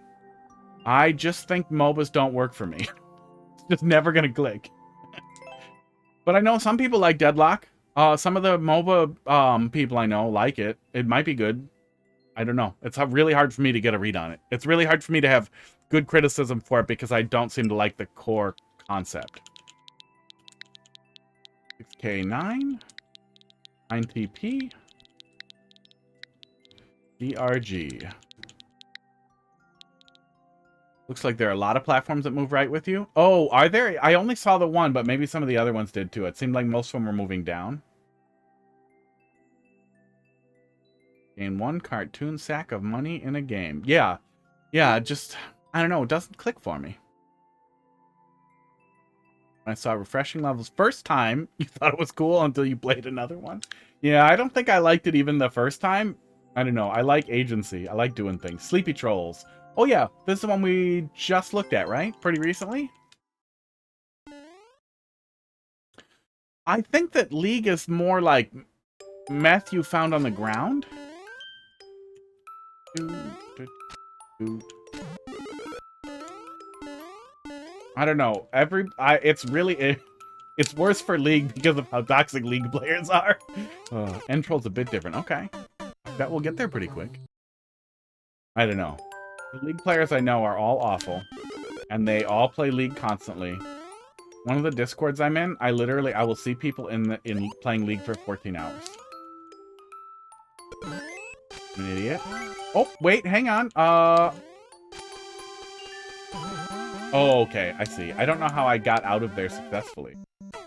I just think MOBAs don't work for me. It's just never going to click. But I know some people like Deadlock. Some of the MOBA people I know like it. It might be good. I don't know. It's really hard for me to get a read on it. It's really hard for me to have good criticism for it because I don't seem to like the core concept. 6K9. 9TP. DRG. Looks like there are a lot of platforms that move right with you. Oh, are there? I only saw the one, but maybe some of the other ones did too. It seemed like most of them were moving down. Gain 1 cartoon sack of money in a game. Yeah. Yeah, just, I don't know. It doesn't click for me. I saw refreshing levels first time. You thought it was cool until you played another one. Yeah, I don't think I liked it even the first time. I don't know. I like agency. I like doing things. Sleepy Trolls. Oh yeah, this is the one we just looked at, right? Pretty recently? I think that League is more like meth you found on the ground. I don't know. It's worse for League because of how toxic League players are. End Troll's a bit different. Okay. I bet we'll get there pretty quick. I don't know. The League players I know are all awful, and they all play League constantly. One of the Discords I'm in, I will see people in playing League for 14 hours. I'm an idiot. Oh, wait, hang on. Oh, okay, I see. I don't know how I got out of there successfully,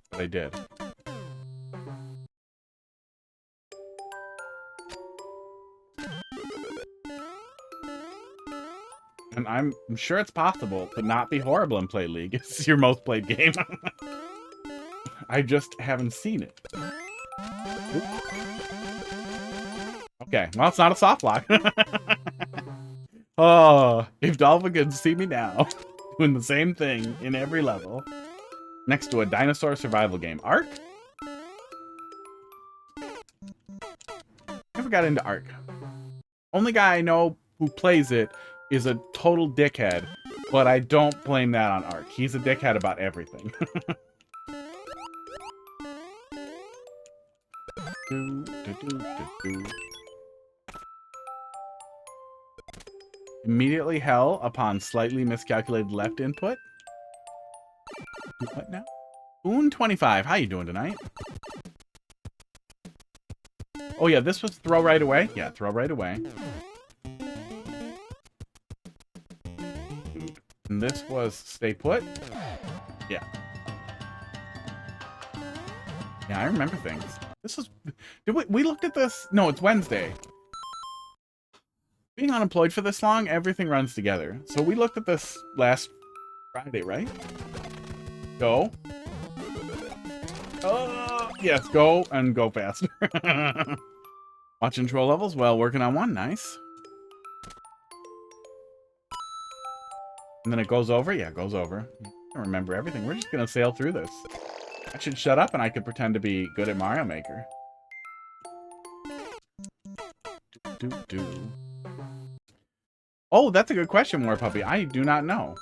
but I did. And I'm sure it's possible to not be horrible and play League. It's your most played game. I just haven't seen it. Oop. Okay, well, it's not a soft lock. Oh, if Dolphin could see me now, doing the same thing in every level. Next to a dinosaur survival game. Ark? Never got into Ark. Only guy I know who plays it is a total dickhead, but I don't blame that on Ark. He's a dickhead about everything. Immediately hell upon slightly miscalculated left input. What now? Boon25, how you doing tonight? Oh yeah, this was throw right away. Yeah, throw right away. And this was stay put. Yeah. Yeah, I remember things. This was... we looked at this? No, it's Wednesday. Being unemployed for this long, everything runs together. So we looked at this last Friday, right? Go. Yes, go and go faster. Watching troll levels? Well, working on one. Nice. And then it goes over? Yeah, it goes over. I remember everything. We're just going to sail through this. I should shut up and I could pretend to be good at Mario Maker. Oh, that's a good question, Moorpuppy. I do not know.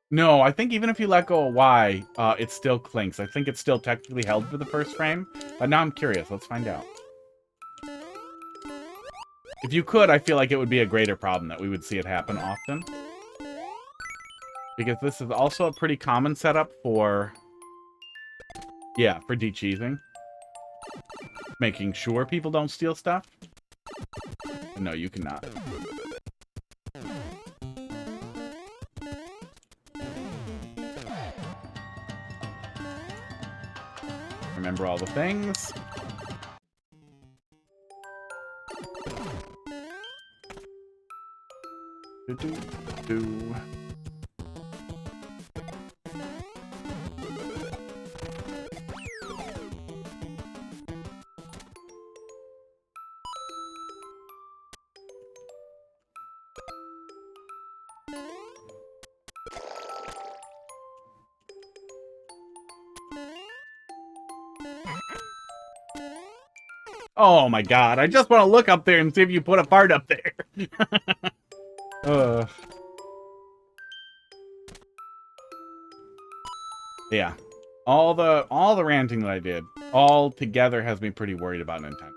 No, I think even if you let go of Y, it still clinks. I think it's still technically held for the first frame. But now I'm curious. Let's find out. If you could, I feel like it would be a greater problem that we would see it happen often. Because this is also a pretty common setup for... yeah, for de-cheesing. Making sure people don't steal stuff. No, you cannot. remember all the things. Do. Oh my god, I just want to look up there and see if you put a fart up there. Yeah. All the ranting that I did all together has me pretty worried about Nintendo.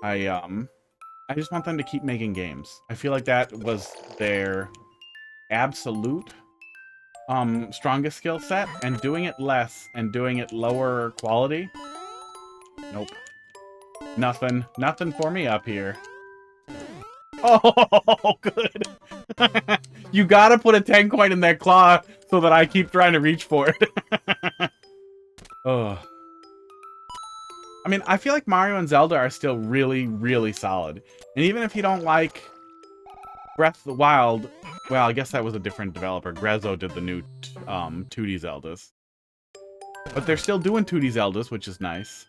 I just want them to keep making games. I feel like that was their absolute strongest skill set, and doing it less and doing it lower quality. Nope. Nothing for me up here. Oh, good. You gotta put a 10 coin in that claw so that I keep trying to reach for it. Oh. I mean, I feel like Mario and Zelda are still really, really solid. And even if you don't like Breath of the Wild, well, I guess that was a different developer. Grezzo did the new 2D Zeldas. But they're still doing 2D Zeldas, which is nice.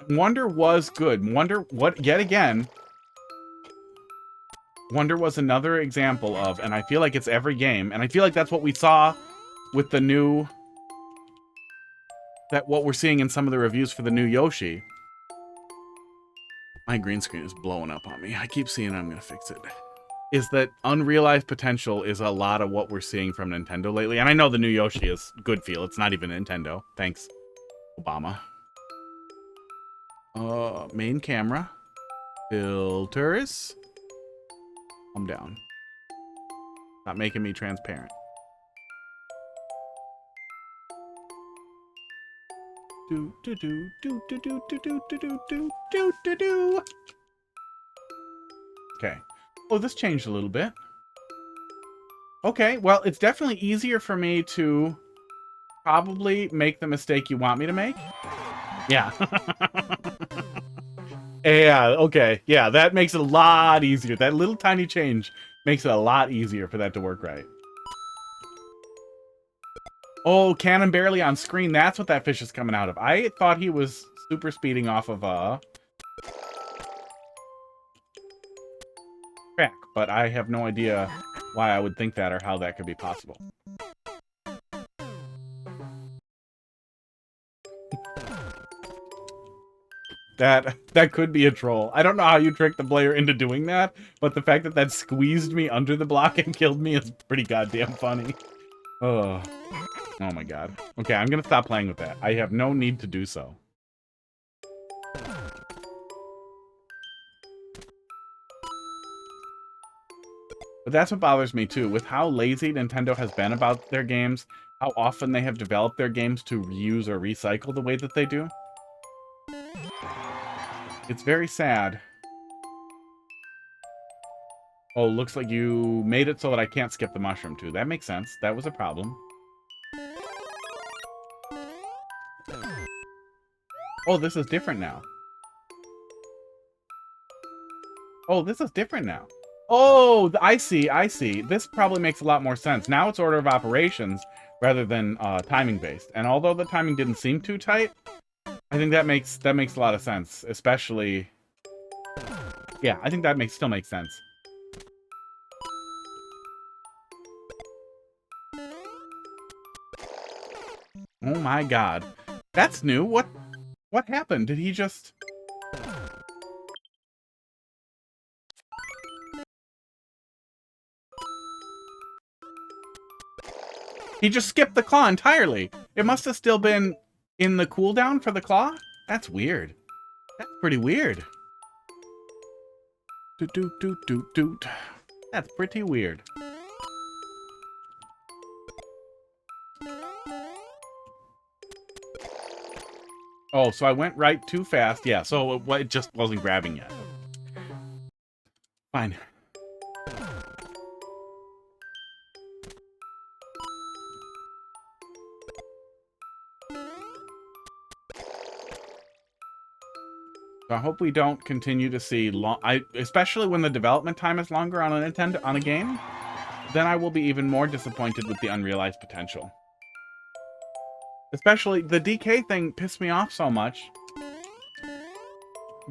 Wonder was good. Wonder, what, yet again, Wonder was another example of, and I feel like it's every game, and I feel like that's what we saw with the new, what we're seeing in some of the reviews for the new Yoshi. My green screen is blowing up on me. I keep seeing it, I'm gonna fix it. Is that unrealized potential is a lot of what we're seeing from Nintendo lately. And I know the new Yoshi is good feel. It's not even Nintendo. Thanks, Obama. Main camera. Filters. Calm down. Not making me transparent. Do do do do do do do do do do do do do. Okay. Oh, this changed a little bit. Okay, well, it's definitely easier for me to probably make the mistake you want me to make. Yeah. Yeah, okay. Yeah, that makes it a lot easier. That little tiny change makes it a lot easier for that to work right. Oh, cannon barely on screen. That's what that fish is coming out of. I thought he was super speeding off of track, but I have no idea why I would think that or how that could be possible. That could be a troll. I don't know how you tricked the player into doing that, but the fact that that squeezed me under the block and killed me is pretty goddamn funny. Oh my god. Okay, I'm gonna stop playing with that. I have no need to do so. But that's what bothers me too, with how lazy Nintendo has been about their games, how often they have developed their games to reuse or recycle the way that they do. It's very sad. Oh, looks like you made it so that I can't skip the mushroom too. That makes sense. That was a problem. Oh, this is different now. Oh, this is different now. Oh, I see, I see. This probably makes a lot more sense. Now it's order of operations rather than timing based. And although the timing didn't seem too tight, I think that makes a lot of sense. Especially, yeah, I think that still makes sense. Oh my god, that's new. What happened? Did he just? He just skipped the claw entirely. It must have still been in the cooldown for the claw? That's weird. That's pretty weird. Doot, doot, doot, doot, doot. That's pretty weird. Oh, so I went right too fast. Yeah, so it just wasn't grabbing yet. Fine. So I hope we don't continue to see especially when the development time is longer on a Nintendo on a game, then I will be even more disappointed with the unrealized potential. Especially the DK thing pissed me off so much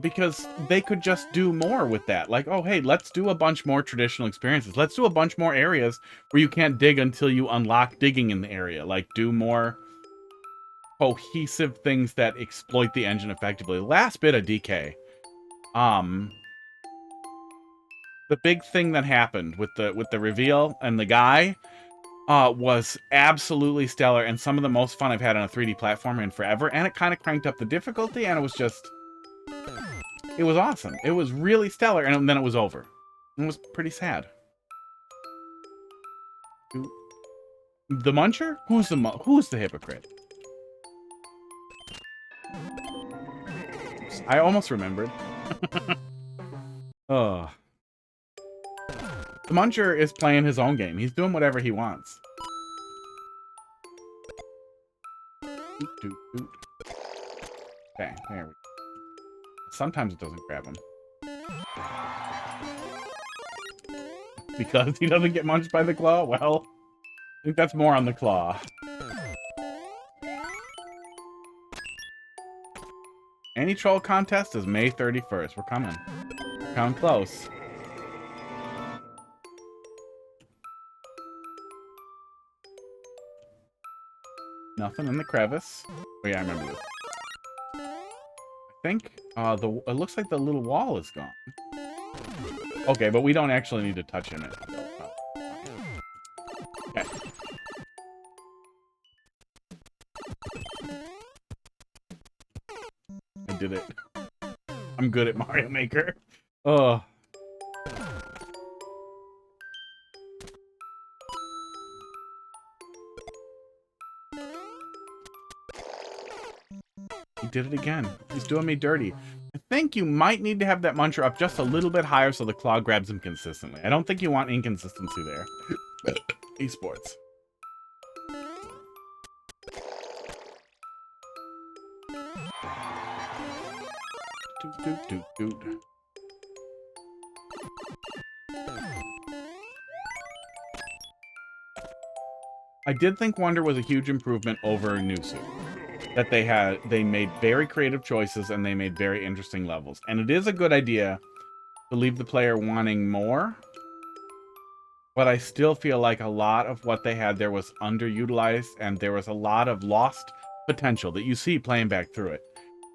because they could just do more with that. Like, oh, hey, let's do a bunch more traditional experiences. Let's do a bunch more areas where you can't dig until you unlock digging in the area. Like, do more cohesive things that exploit the engine effectively. Last bit of DK. The big thing that happened with the reveal and the guy was absolutely stellar and some of the most fun I've had on a 3D platformer in forever. And it kind of cranked up the difficulty, and it was just, it was awesome. It was really stellar, and then it was over. It was pretty sad. The Muncher? Who's the hypocrite? I almost remembered. Oh. The Muncher is playing his own game. He's doing whatever he wants. Doot, doot, doot. Okay, there we go. Sometimes it doesn't grab him. Because he doesn't get munched by the claw? Well, I think that's more on the claw. Any troll contest is May 31st. We're coming. We're coming close. Nothing in the crevice. Oh yeah, I remember this. I think it looks like the little wall is gone. Okay, but we don't actually need to touch in it. Okay. I did it. I'm good at Mario Maker. Oh. He did it again. He's doing me dirty. I think you might need to have that Muncher up just a little bit higher so the claw grabs him consistently. I don't think you want inconsistency there. Esports. Doot, doot, doot, doot. I did think Wonder was a huge improvement over Nusu. That they made very creative choices and they made very interesting levels. And it is a good idea to leave the player wanting more. But I still feel like a lot of what they had there was underutilized and there was a lot of lost potential that you see playing back through it.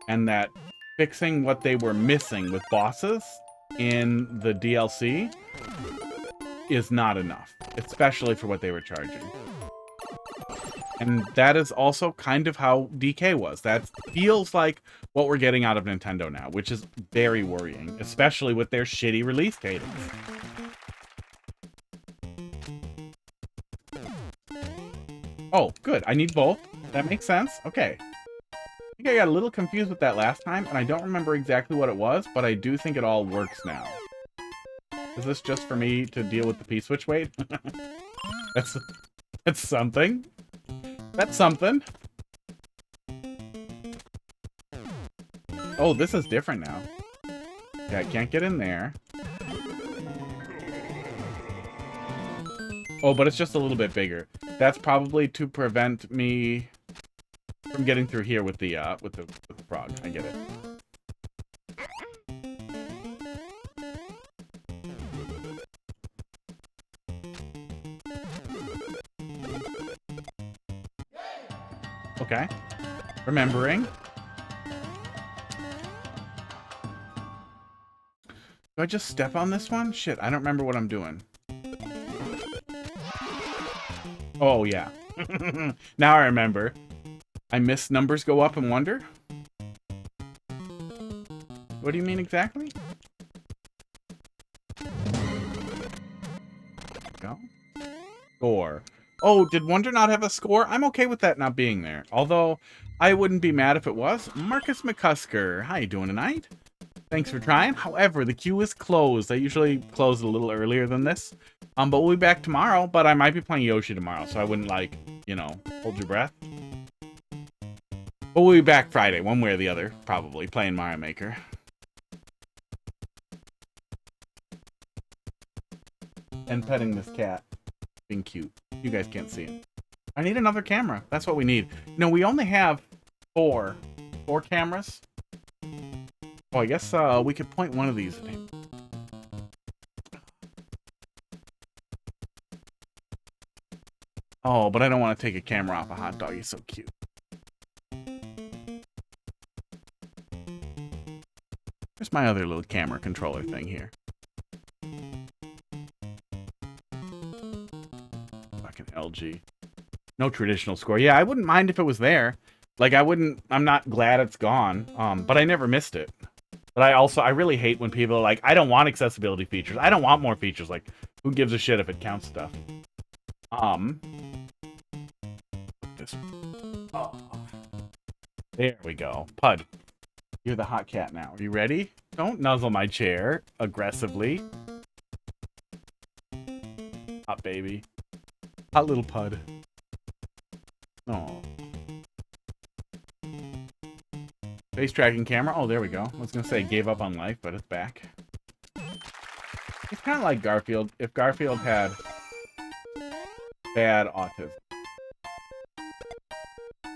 And that fixing what they were missing with bosses in the DLC is not enough, especially for what they were charging. And that is also kind of how DK was. That feels like what we're getting out of Nintendo now, which is very worrying, especially with their shitty release cadence. Oh, good. I need both. That makes sense. Okay. I think I got a little confused with that last time, and I don't remember exactly what it was, but I do think it all works now. Is this just for me to deal with the P-switch weight? That's something. That's something. Oh, this is different now. Yeah, I can't get in there. Oh, but it's just a little bit bigger. That's probably to prevent me from getting through here with the frog. I get it. Okay. Remembering. Do I just step on this one? Shit, I don't remember what I'm doing. Oh, yeah. Now I remember. I miss numbers go up and wonder? What do you mean exactly? Go. Score. Oh, did Wonder not have a score? I'm okay with that not being there. Although, I wouldn't be mad if it was. Marcus McCusker, how you doing tonight? Thanks for trying. However, the queue is closed. I usually close it a little earlier than this. But we'll be back tomorrow. But I might be playing Yoshi tomorrow, so I wouldn't, like, you know, hold your breath. But we'll be back Friday, one way or the other, probably, playing Mario Maker. And petting this cat. Being cute. You guys can't see it. I need another camera. That's what we need. No, we only have four cameras. Oh, I guess we could point one of these at him. Oh, but I don't want to take a camera off a hot dog. He's so cute. There's my other little camera controller thing here. Fucking LG. No traditional score. Yeah, I wouldn't mind if it was there. Like, I'm not glad it's gone. But I never missed it. But I really hate when people are like, I don't want accessibility features. I don't want more features. Like, who gives a shit if it counts stuff? This. Oh. There we go. Pud. You're the hot cat now. Are you ready? Don't nuzzle my chair aggressively. Hot baby. Hot little Pud. Oh. Face tracking camera. Oh, there we go. I was going to say gave up on life, but it's back. It's kind of like Garfield. If Garfield had bad autism.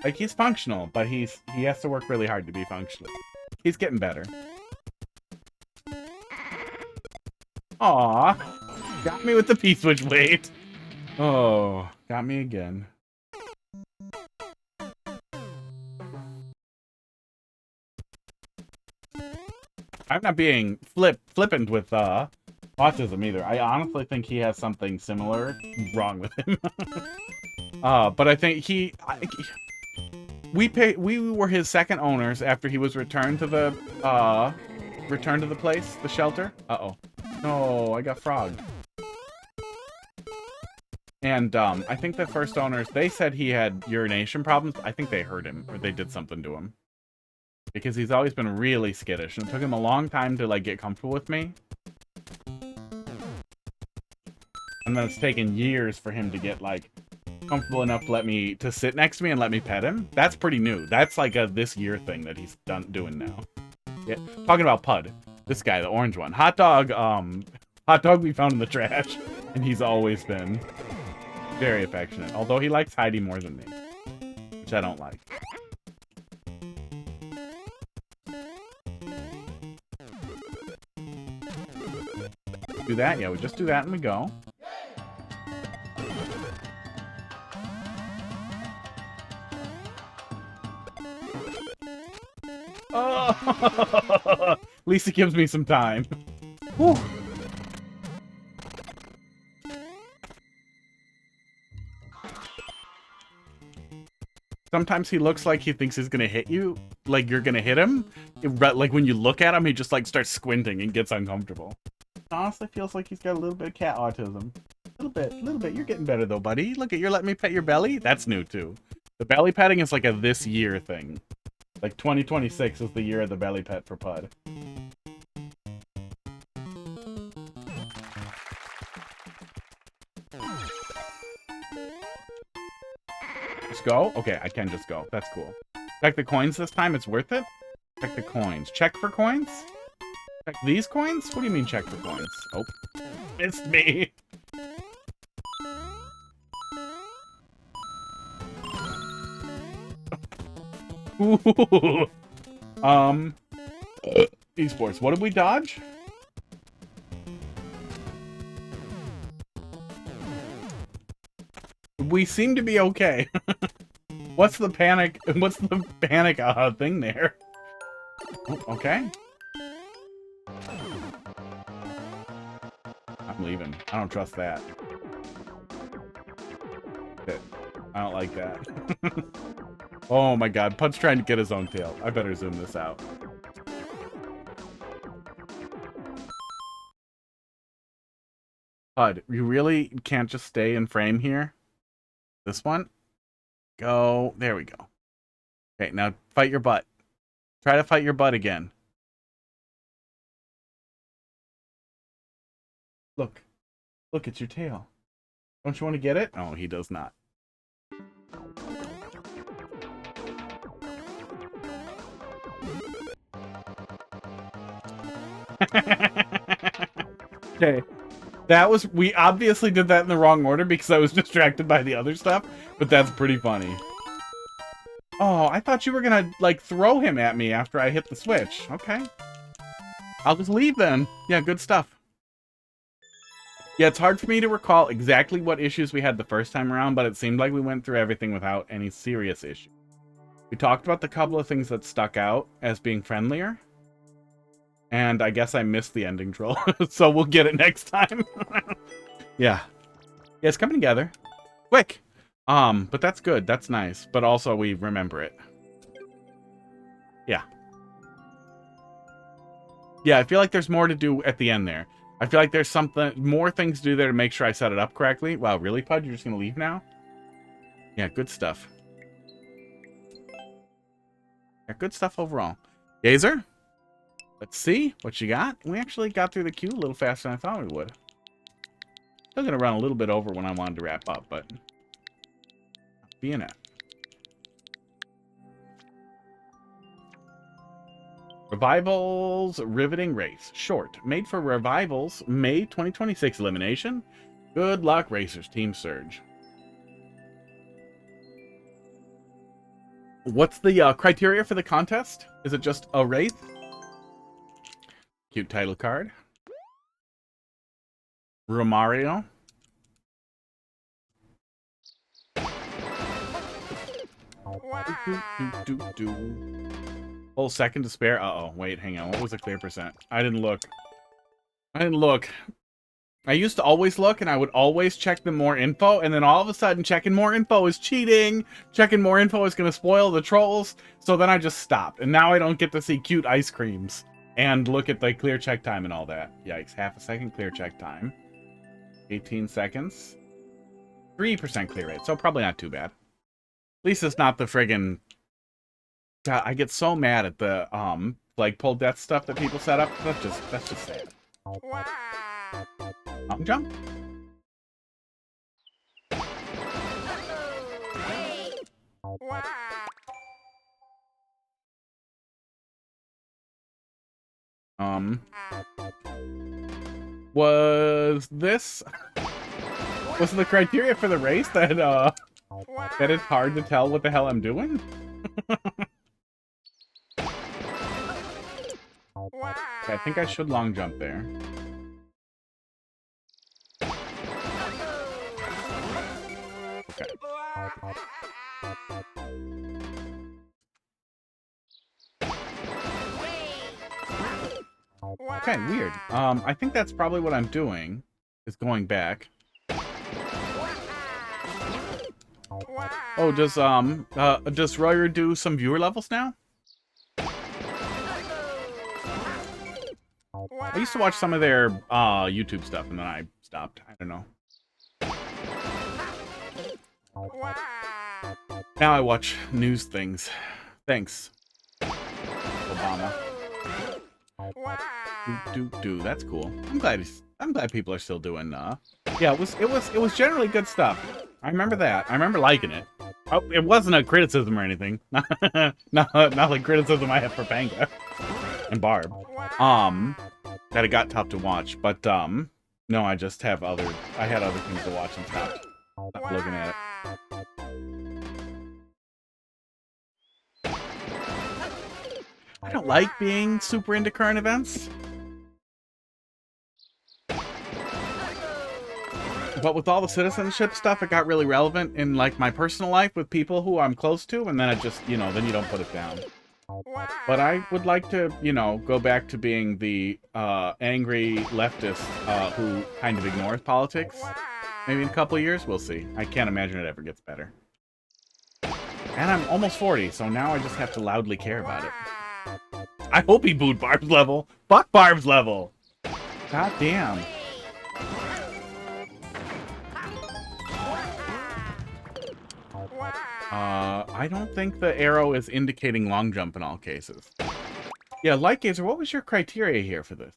Like, he's functional, but he has to work really hard to be functional. He's getting better. Aw. Got me with the P-switch weight. Oh, got me again. I'm not being flippant with autism either. I honestly think he has something similar wrong with him. But I think we were his second owners after he was returned to the place, the shelter. Uh-oh. No, I got frogged. And I think the first owners, they said he had urination problems. I think they hurt him or they did something to him. Because he's always been really skittish, and it took him a long time to, like, get comfortable with me. And then it's taken years for him to get, like, comfortable enough to sit next to me and let me pet him. That's pretty new. That's, like, a this year thing that he's doing now. Yeah, talking about Pud. This guy, the orange one. Hot dog we found in the trash. And he's always been very affectionate. Although he likes Heidi more than me. Which I don't like. Do that? Yeah, we just do that and we go. Oh! Lisa gives me some time. Whew. Sometimes he looks like he thinks he's gonna hit you, like you're gonna hit him. Like when you look at him, he just like starts squinting and gets uncomfortable. Honestly feels like he's got a little bit of cat autism. A little bit. You're getting better though, buddy. Look at, you're letting me pet your belly? That's new too. The belly petting is like a this year thing. Like 2026 is the year of the belly pet for Pud. Just go? Okay, I can just go. That's cool. Check the coins this time, it's worth it? Check the coins. Check for coins? Check these coins? What do you mean check for coins? Oh, it's me. Ooh. Esports. What did we dodge? We seem to be okay. What's the panic? What's the panic thing there? Oh, okay. I'm leaving. I don't trust that. Shit. I don't like that. Oh my god, Pud's trying to get his own tail. I better zoom this out. Pud, you really can't just stay in frame here? This one? Go. There we go. Okay, now fight your butt. Try to fight your butt again. Look. Look, it's your tail. Don't you want to get it? Oh, he does not. Okay. That was, we obviously did that in the wrong order because I was distracted by the other stuff, but that's pretty funny. Oh, I thought you were gonna, like, throw him at me after I hit the switch. Okay. I'll just leave then. Yeah, good stuff. Yeah, it's hard for me to recall exactly what issues we had the first time around, but it seemed like we went through everything without any serious issue. We talked about the couple of things that stuck out as being friendlier. And I guess I missed the ending troll, so we'll get it next time. Yeah. Yeah, it's coming together. Quick! But that's good. That's nice. But also, we remember it. Yeah. Yeah, I feel like there's more to do at the end there. I feel like there's more things to do there to make sure I set it up correctly. Wow, really, Pud? You're just gonna leave now? Yeah, good stuff. Yeah, good stuff overall. Gazer? Let's see what you got. We actually got through the queue a little faster than I thought we would. Still gonna run a little bit over when I wanted to wrap up, but being it. Revivals Riveting Race. Short. Made for Revivals May 2026 elimination. Good luck, racers. Team Surge. What's the criteria for the contest? Is it just a race? Cute title card. Romario. Whole second to spare. Uh-oh. Wait, hang on. What was the clear percent? I didn't look. I used to always look, and I would always check the more info, and then all of a sudden, checking more info is cheating. Checking more info is going to spoil the trolls. So then I just stopped, and now I don't get to see cute ice creams and look at the clear check time and all that. Yikes. Half a second clear check time. 18 seconds. 3% clear rate, so probably not too bad. At least it's not the friggin'... God, I get so mad at the flagpole death stuff that people set up. That's just sad. Jump. Was this was the criteria for the race that it's hard to tell what the hell I'm doing? Okay, I think I should long jump there. Okay. Okay, weird. I think that's probably what I'm doing, is going back. Oh, does Royer do some viewer levels now? I used to watch some of their YouTube stuff, and then I stopped. I don't know. Now I watch news things. Thanks, Obama. That's cool. I'm glad people are still doing. Yeah, it was generally good stuff. I remember that. I remember liking it. Oh, it wasn't a criticism or anything. not like criticism I have for Panga and Barb. That it got tough to watch, but no, I just have I had other things to watch and stopped looking at it. I don't like being super into current events. But with all the citizenship stuff, it got really relevant in, like, my personal life with people who I'm close to, and then it just, you know, then you don't put it down. But I would like to, you know, go back to being the angry leftist who kind of ignores politics. Maybe in a couple of years, we'll see. I can't imagine it ever gets better. And I'm almost 40, so now I just have to loudly care about it. I hope he booed Barb's level. Fuck Barb's level. God damn. I don't think the arrow is indicating long jump in all cases. Yeah, Lightgazer, what was your criteria here for this?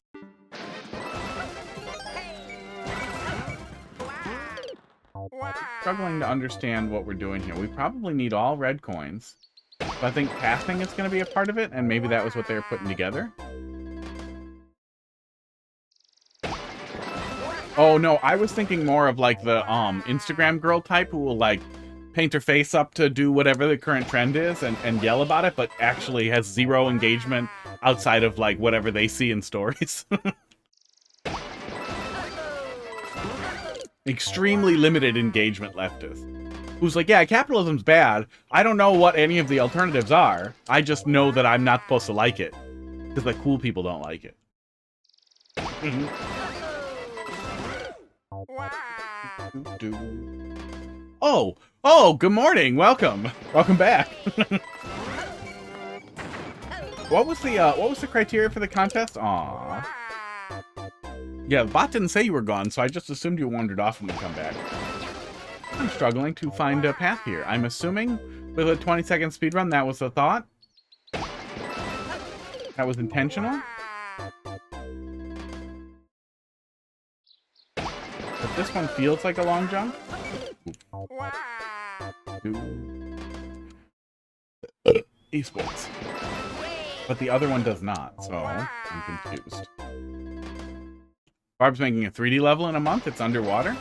Struggling to understand what we're doing here. We probably need all red coins. But I think passing is going to be a part of it, and maybe that was what they were putting together. Oh, no, I was thinking more of, like, the Instagram girl type who will, like, paint her face up to do whatever the current trend is and yell about it, but actually has zero engagement outside of, like, whatever they see in stories. Extremely limited engagement leftist. Who's like, yeah, capitalism's bad. I don't know what any of the alternatives are. I just know that I'm not supposed to like it. Because, like, cool people don't like it. Oh, good morning. Welcome back. What was the criteria for the contest? Aw. Yeah, the bot didn't say you were gone, so I just assumed you wandered off when we come back. I'm struggling to find a path here. I'm assuming with a 20-second speedrun that was the thought. That was intentional. But this one feels like a long jump. Esports. But the other one does not, so I'm confused. Barb's making a 3D level in a month. It's underwater.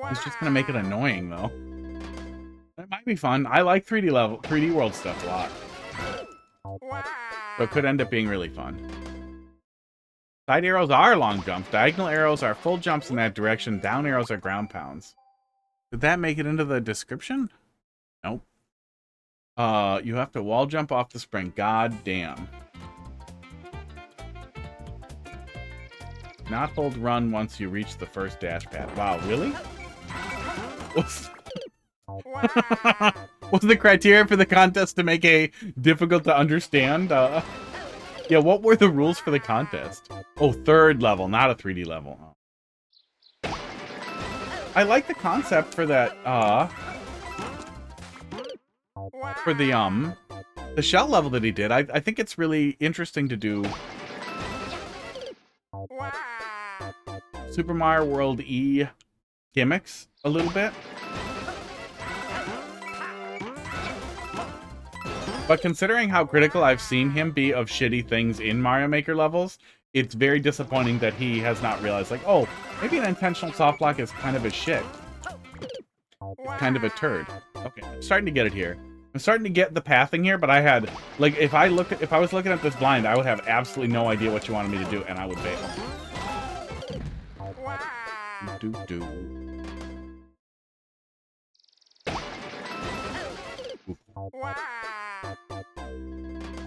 He's just gonna make it annoying, though. That might be fun. I like 3D world stuff a lot. So it could end up being really fun. Side arrows are long jumps. Diagonal arrows are full jumps in that direction. Down arrows are ground pounds. Did that make it into the description? Nope. You have to wall jump off the spring. God damn. Not hold run once you reach the first dash pad. Wow, really? What's the criteria for the contest to make a difficult to understand? Yeah, what were the rules for the contest? Oh, 3rd level, not a 3D level. I like the concept for that, for the shell level that he did. I think it's really interesting to do Super Mario World E gimmicks a little bit. But considering how critical I've seen him be of shitty things in Mario Maker levels, it's very disappointing that he has not realized, like, oh, maybe an intentional soft block is kind of a shit. It's kind of a turd. Okay, I'm starting to get it here. I'm starting to get the pathing here, but I had, like, if I was looking at this blind, I would have absolutely no idea what you wanted me to do, and I would fail.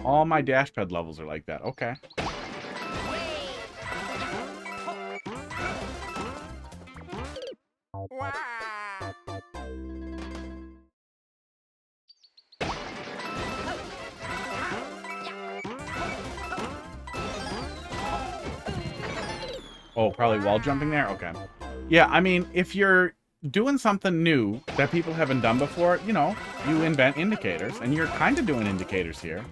All my dash pad levels are like that. Okay. Oh, probably wall jumping there? Okay. Yeah, I mean, if you're doing something new that people haven't done before, you know, you invent indicators, and you're kind of doing indicators here.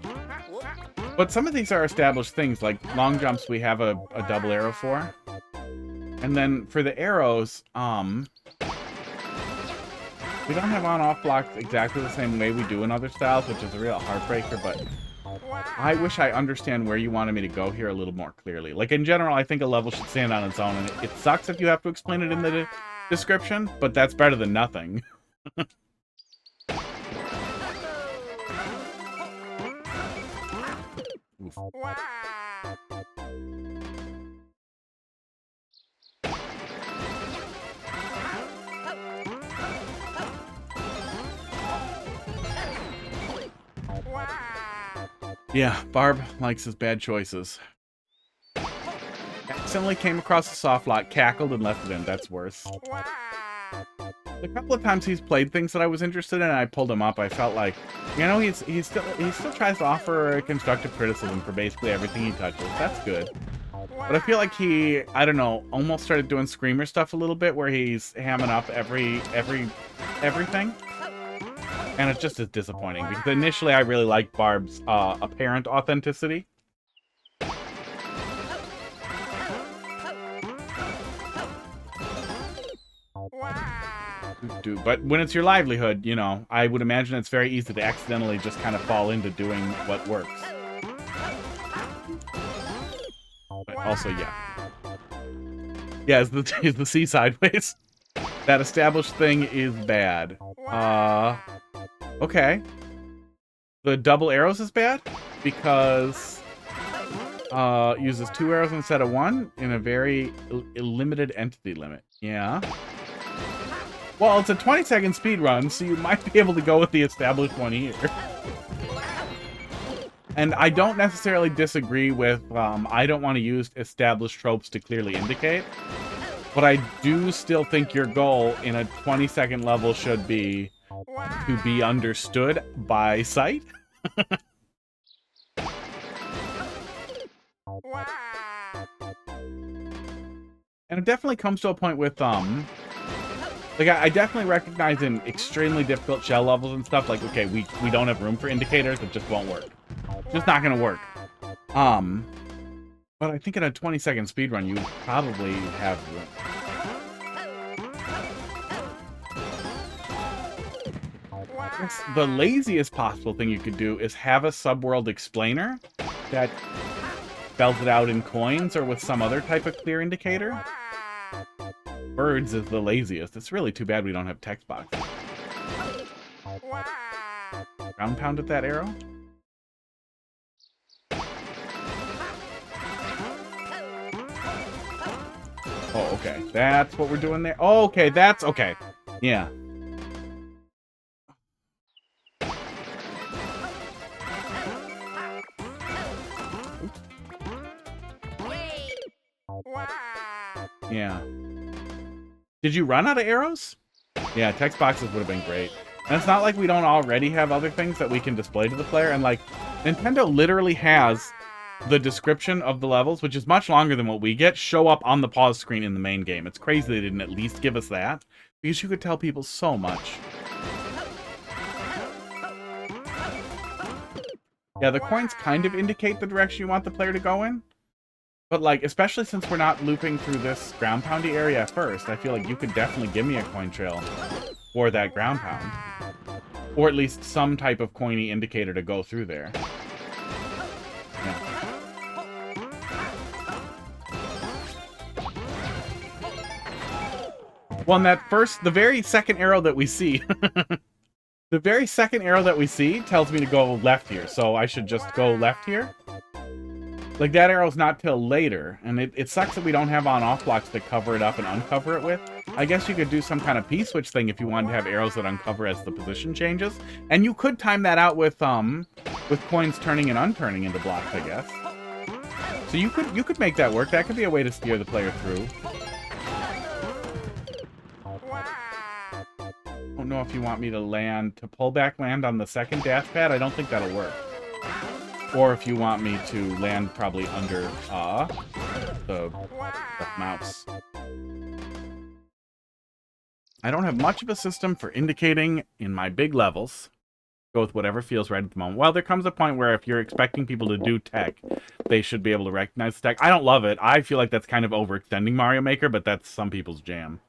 But some of these are established things, like long jumps we have a double arrow for. And then for the arrows, we don't have on-off blocks exactly the same way we do in other styles, which is a real heartbreaker, but I wish I understand where you wanted me to go here a little more clearly. Like, in general, I think a level should stand on its own, and it sucks if you have to explain it in the description, but that's better than nothing. Oof. Yeah, Barb likes his bad choices. Accidentally came across a soft lock, cackled, and left it in. That's worse. A couple of times he's played things that I was interested in, and I pulled him up. I felt like, you know, he still tries to offer constructive criticism for basically everything he touches. That's good. But I feel like he, I don't know, almost started doing screamer stuff a little bit, where he's hamming up everything. And it just is disappointing, because initially I really liked Barb's apparent authenticity. But when it's your livelihood, you know, I would imagine it's very easy to accidentally just kind of fall into doing what works. But also, yeah. Yeah, is the C sideways. That established thing is bad. Okay. The double arrows is bad because uses 2 arrows instead of 1 in a very limited entity limit. Yeah. Well, it's a 20-second speed run, so you might be able to go with the established one here. And I don't necessarily disagree with, I don't want to use established tropes to clearly indicate. But I do still think your goal in a 20-second level should be to be understood by sight. And it definitely comes to a point with, like, I definitely recognize in extremely difficult shell levels and stuff, like, okay, we don't have room for indicators, it just won't work. It's just not gonna work. But I think in a 20-second speedrun, you probably have room. I guess the laziest possible thing you could do is have a subworld explainer that spells it out in coins or with some other type of clear indicator. Birds is the laziest. It's really too bad we don't have text box. Ground pound at that arrow? Oh, okay. That's what we're doing there. Oh, okay, that's okay. Yeah. Yeah. Did you run out of arrows? Yeah, text boxes would have been great. And it's not like we don't already have other things that we can display to the player. And, like, Nintendo literally has the description of the levels, which is much longer than what we get, show up on the pause screen in the main game. It's crazy they didn't at least give us that, because you could tell people so much. Yeah, the coins kind of indicate the direction you want the player to go in. But, like, especially since we're not looping through this ground poundy area at first, I feel like you could definitely give me a coin trail for that ground pound. Or at least some type of coiny indicator to go through there. Yeah. Well, and the very second arrow that we see, the very second arrow that we see tells me to go left here, so I should just go left here. Like, that arrow's not till later, and it sucks that we don't have on-off blocks to cover it up and uncover it with. I guess you could do some kind of P-switch thing if you wanted to have arrows that uncover as the position changes. And you could time that out with coins turning and unturning into blocks, I guess. So you could make that work. That could be a way to steer the player through. I don't know if you want me to pull back land on the second dash pad. I don't think that'll work. Or if you want me to land probably under the mouse. I don't have much of a system for indicating in my big levels. Go with whatever feels right at the moment. Well, there comes a point where if you're expecting people to do tech, they should be able to recognize the tech. I don't love it. I feel like that's kind of overextending Mario Maker, but that's some people's jam.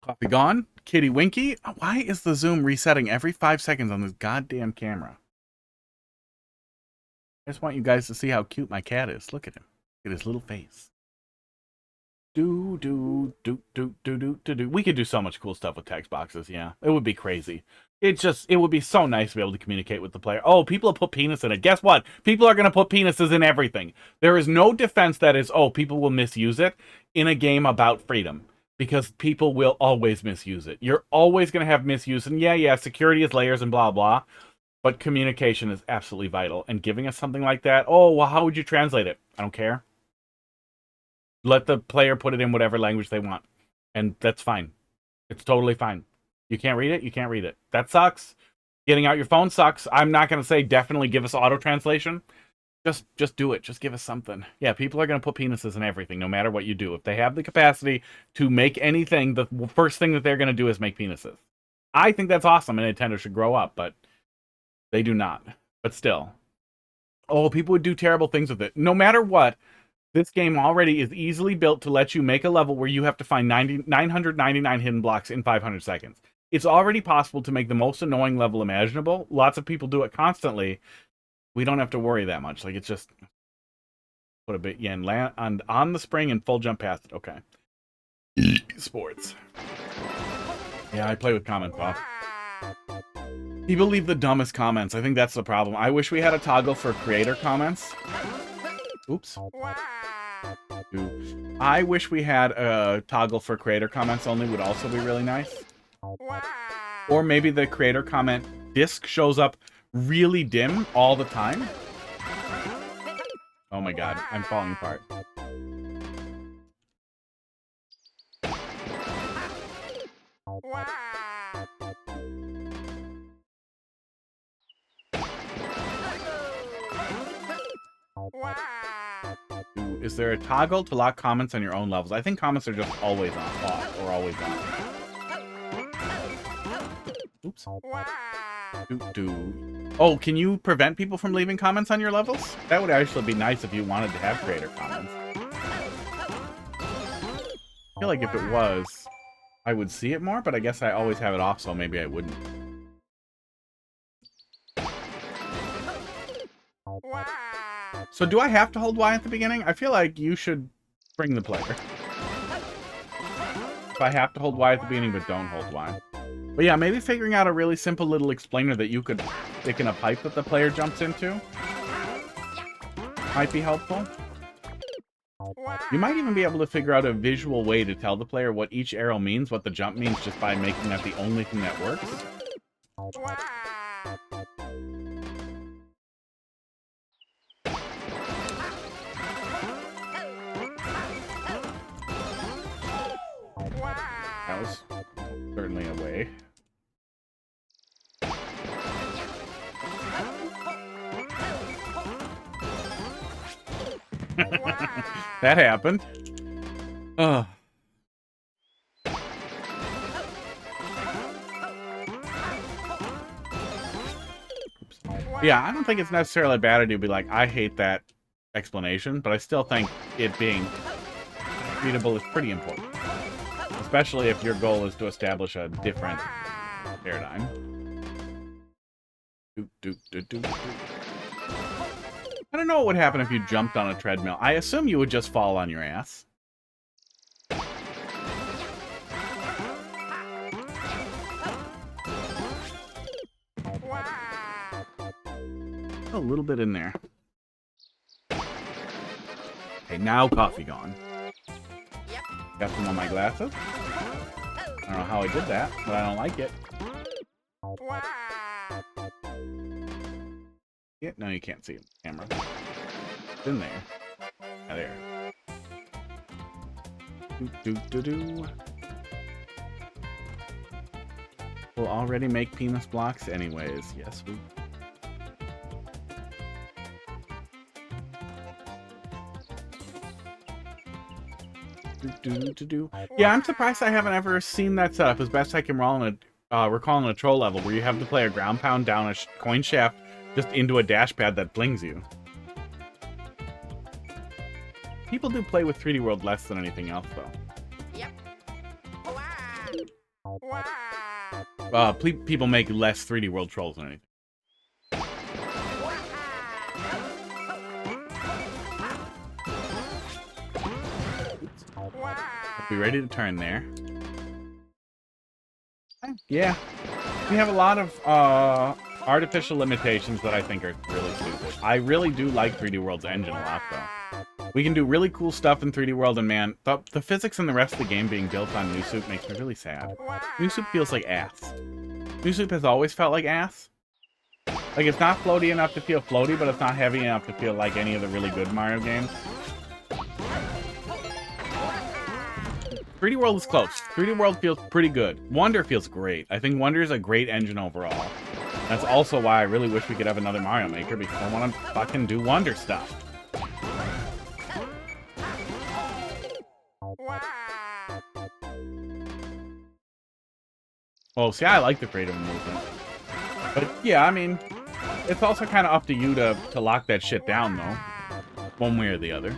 Coffee gone? Kitty Winky? Why is the zoom resetting every 5 seconds on this goddamn camera? I just want you guys to see how cute my cat is. Look at him. Look at his little face. Do. We could do so much cool stuff with text boxes, yeah. It would be crazy. It would be so nice to be able to communicate with the player. Oh, people have put penis in it. Guess what? People are going to put penises in everything. There is no defense that is, oh, people will misuse it in a game about freedom. Because people will always misuse it. You're always going to have misuse. And yeah, security is layers and blah, blah. But communication is absolutely vital. And giving us something like that, oh, well, how would you translate it? I don't care. Let the player put it in whatever language they want. And that's fine. It's totally fine. You can't read it? You can't read it. That sucks. Getting out your phone sucks. I'm not going to say definitely give us auto-translation. Just do it. Just give us something. Yeah, people are going to put penises in everything, no matter what you do. If they have the capacity to make anything, the first thing that they're going to do is make penises. I think that's awesome, and Nintendo should grow up, but they do not. But still. Oh, people would do terrible things with it. No matter what, this game already is easily built to let you make a level where you have to find 999 hidden blocks in 500 seconds. It's already possible to make the most annoying level imaginable. Lots of people do it constantly. We don't have to worry that much. Like, it's just... Put a bit, yeah, and land on the spring and full jump past it. Okay. Sports. Yeah, I play with comments off. People leave the dumbest comments. I think that's the problem. I wish we had a toggle for creator comments. Oops. I wish we had a toggle for creator comments only would also be really nice. Or maybe the creator comment disc shows up really dim all the time. Oh my god, I'm falling apart. Is there a toggle to lock comments on your own levels? I think comments are just always on, off, or always on. Oops. Oh, can you prevent people from leaving comments on your levels? That would actually be nice if you wanted to have creator comments. I feel like if it was, I would see it more, but I guess I always have it off, so maybe I wouldn't. So do I have to hold Y at the beginning? I feel like you should bring the player. If I have to hold Y at the beginning, but don't hold Y. But yeah, maybe figuring out a really simple little explainer that you could stick in a pipe that the player jumps into might be helpful. You might even be able to figure out a visual way to tell the player what each arrow means, what the jump means, just by making that the only thing that works. That was certainly a way. That happened. Ugh. Yeah, I don't think it's necessarily a bad idea to be like, I hate that explanation, but I still think it being readable is pretty important. Especially if your goal is to establish a different paradigm. I don't know what would happen if you jumped on a treadmill. I assume you would just fall on your ass. A little bit in there. Okay, now coffee gone. Got some on my glasses. I don't know how I did that, but I don't like it. Yeah, no, you can't see it in the camera. It's in there. Yeah, there. We'll already make penis blocks anyways. Yes, we... Yeah, I'm surprised I haven't ever seen that setup. As best I can recall on a troll level, where you have to play a ground pound down a coin shaft just into a dash pad that blings you. People do play with 3D World less than anything else, though. Yep. People make less 3D World trolls than anything. Be ready to turn there. Yeah, we have a lot of artificial limitations that I think are really stupid. I really do like 3D World's engine a lot, though. We can do really cool stuff in 3D World, and man, the physics in the rest of the game being built on New Soup makes me really sad. New Soup feels like ass. New Soup has always felt like ass. Like, it's not floaty enough to feel floaty, but it's not heavy enough to feel like any of the really good Mario games. 3D World is close. 3D World feels pretty good. Wonder feels great. I think Wonder is a great engine overall. That's also why I really wish we could have another Mario Maker, because I want to fucking do Wonder stuff. Well, see, I like the creative movement. But yeah, I mean, it's also kind of up to you to lock that shit down, though. One way or the other.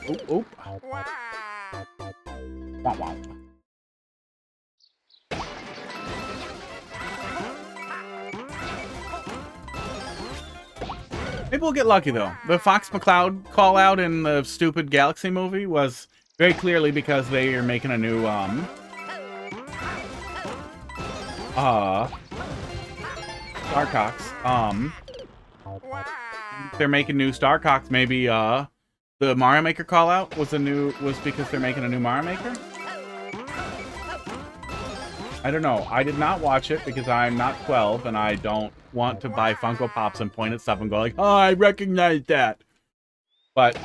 Oop, oop. Wow, wow. Maybe we'll get lucky, though. The Fox McCloud call-out in the stupid Galaxy movie was very clearly because they are making a new, Starcox. They're making new Starcox. Maybe, the Mario Maker call-out was because they're making a new Mario Maker? I don't know. I did not watch it because I'm not 12 and I don't want to buy Funko Pops and point at stuff and go like, oh, I recognize that. But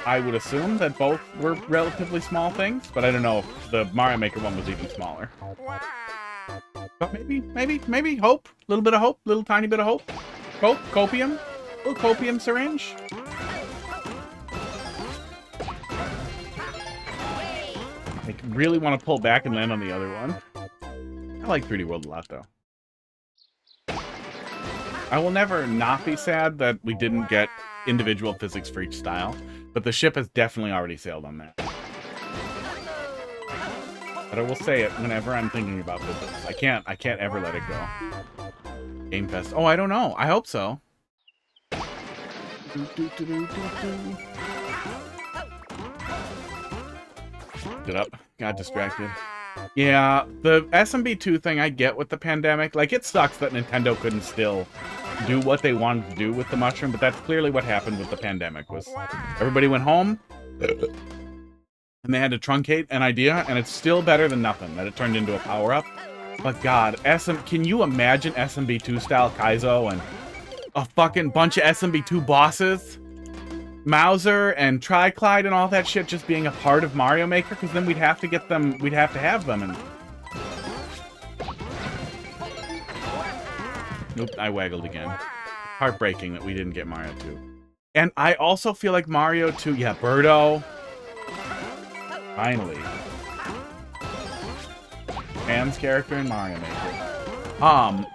I would assume that both were relatively small things, but I don't know if the Mario Maker one was even smaller. But maybe hope. A little bit of hope. Little tiny bit of hope. Hope. Copium. A little copium syringe. I really want to pull back and land on the other one. I like 3D World a lot, though. I will never not be sad that we didn't get individual physics for each style, but the ship has definitely already sailed on that. But I will say it whenever I'm thinking about physics. I can't ever let it go. Game Fest. Oh, I don't know. I hope so. It up. Got distracted. Yeah, the SMB2 thing I get with the pandemic. Like, it sucks that Nintendo couldn't still do what they wanted to do with the mushroom, but that's clearly what happened with the pandemic. Was everybody went home and they had to truncate an idea, and it's still better than nothing that it turned into a power-up. But God, can you imagine SMB2 style Kaizo and a fucking bunch of SMB2 bosses? Mauser and Triclyde and all that shit just being a part of Mario Maker, because then we'd have to get them, we'd have to have them. And nope, I waggled again. Heartbreaking that we didn't get Mario 2. And I also feel like Mario 2, yeah, Birdo. Finally. Pam's character in Mario Maker.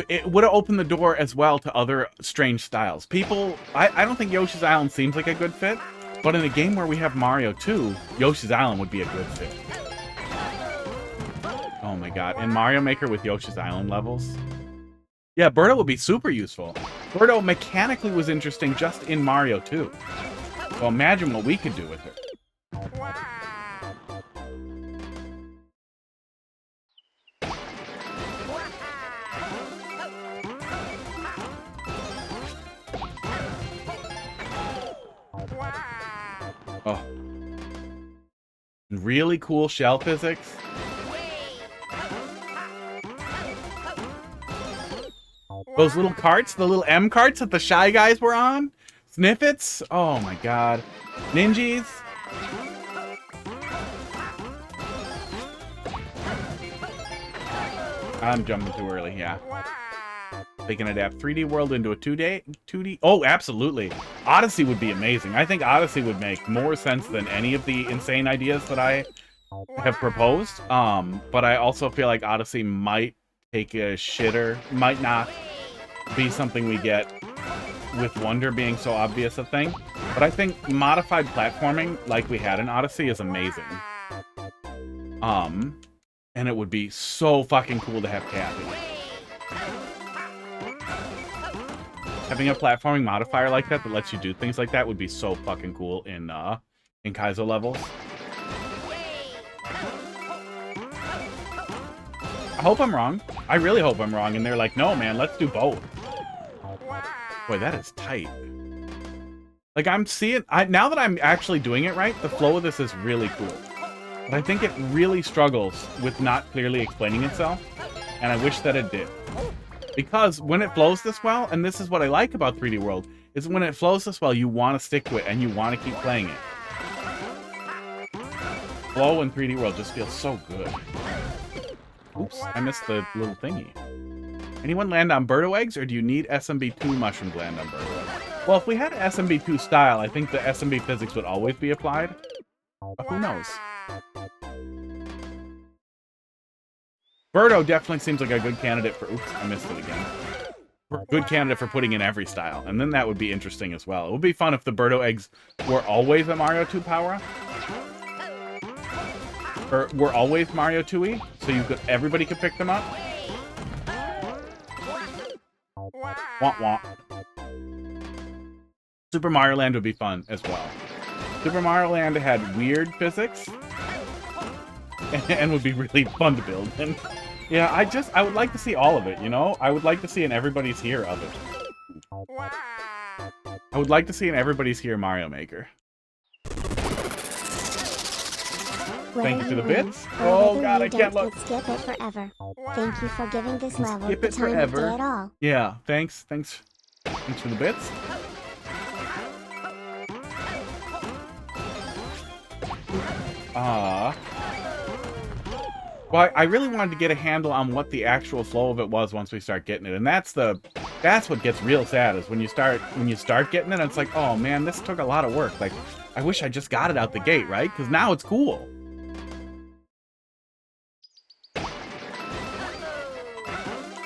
It would have opened the door as well to other strange styles. People, I don't think Yoshi's Island seems like a good fit, but in a game where we have Mario 2, Yoshi's Island would be a good fit. Oh my God, in Mario Maker with Yoshi's Island levels. Yeah, Birdo would be super useful. Birdo mechanically was interesting just in Mario 2. So imagine what we could do with it. Oh. Really cool shell physics. Those little carts, the little M carts that the Shy Guys were on. Sniffits. Oh my God. Ninjas. I'm jumping too early, yeah. They can adapt 3D World into a 2D. Oh, absolutely. Odyssey would be amazing. I think Odyssey would make more sense than any of the insane ideas that I have proposed. But I also feel like Odyssey might take a shitter, might not be something we get with Wonder being so obvious a thing. But I think modified platforming like we had in Odyssey is amazing. And it would be so fucking cool to have Cappy. Having a platforming modifier like that lets you do things like that would be so fucking cool in Kaizo levels. I hope I'm wrong. I really hope I'm wrong. And they're like, no, man, let's do both. Boy, that is tight. Like, I'm seeing... now that I'm actually doing it right, the flow of this is really cool. But I think it really struggles with not clearly explaining itself. And I wish that it did. Because when it flows this well, and this is what I like about 3D World, is when it flows this well, you want to stick to it and you want to keep playing it. Flow in 3D World just feels so good. Oops, I missed the little thingy. Anyone land on Birdo eggs, or do you need SMB2 mushroom to land on Birdo eggs? Well, if we had SMB2 style, I think the SMB physics would always be applied. But who knows? Birdo definitely seems like a good candidate for... Oops, I missed it again. Good candidate for putting in every style. And then that would be interesting as well. It would be fun if the Birdo eggs were always a Mario 2 power-up. Or were always Mario 2-y, so everybody could pick them up. Womp womp. Super Mario Land would be fun as well. Super Mario Land had weird physics and would be really fun to build. And yeah, I would like to see all of it, you know? I would like to see an Everybody's Here of it. I would like to see an Everybody's Here Mario Maker. Thank you for the bits. Oh god, I can't look. Skip it forever. Thank you for giving this level Skip the it time forever. of day at all. Yeah, thanks for the bits. Well, I really wanted to get a handle on what the actual flow of it was once we start getting it, and that's what gets real sad is when you start getting it, and it's like, oh man, this took a lot of work. Like, I wish I just got it out the gate, right? Because now it's cool.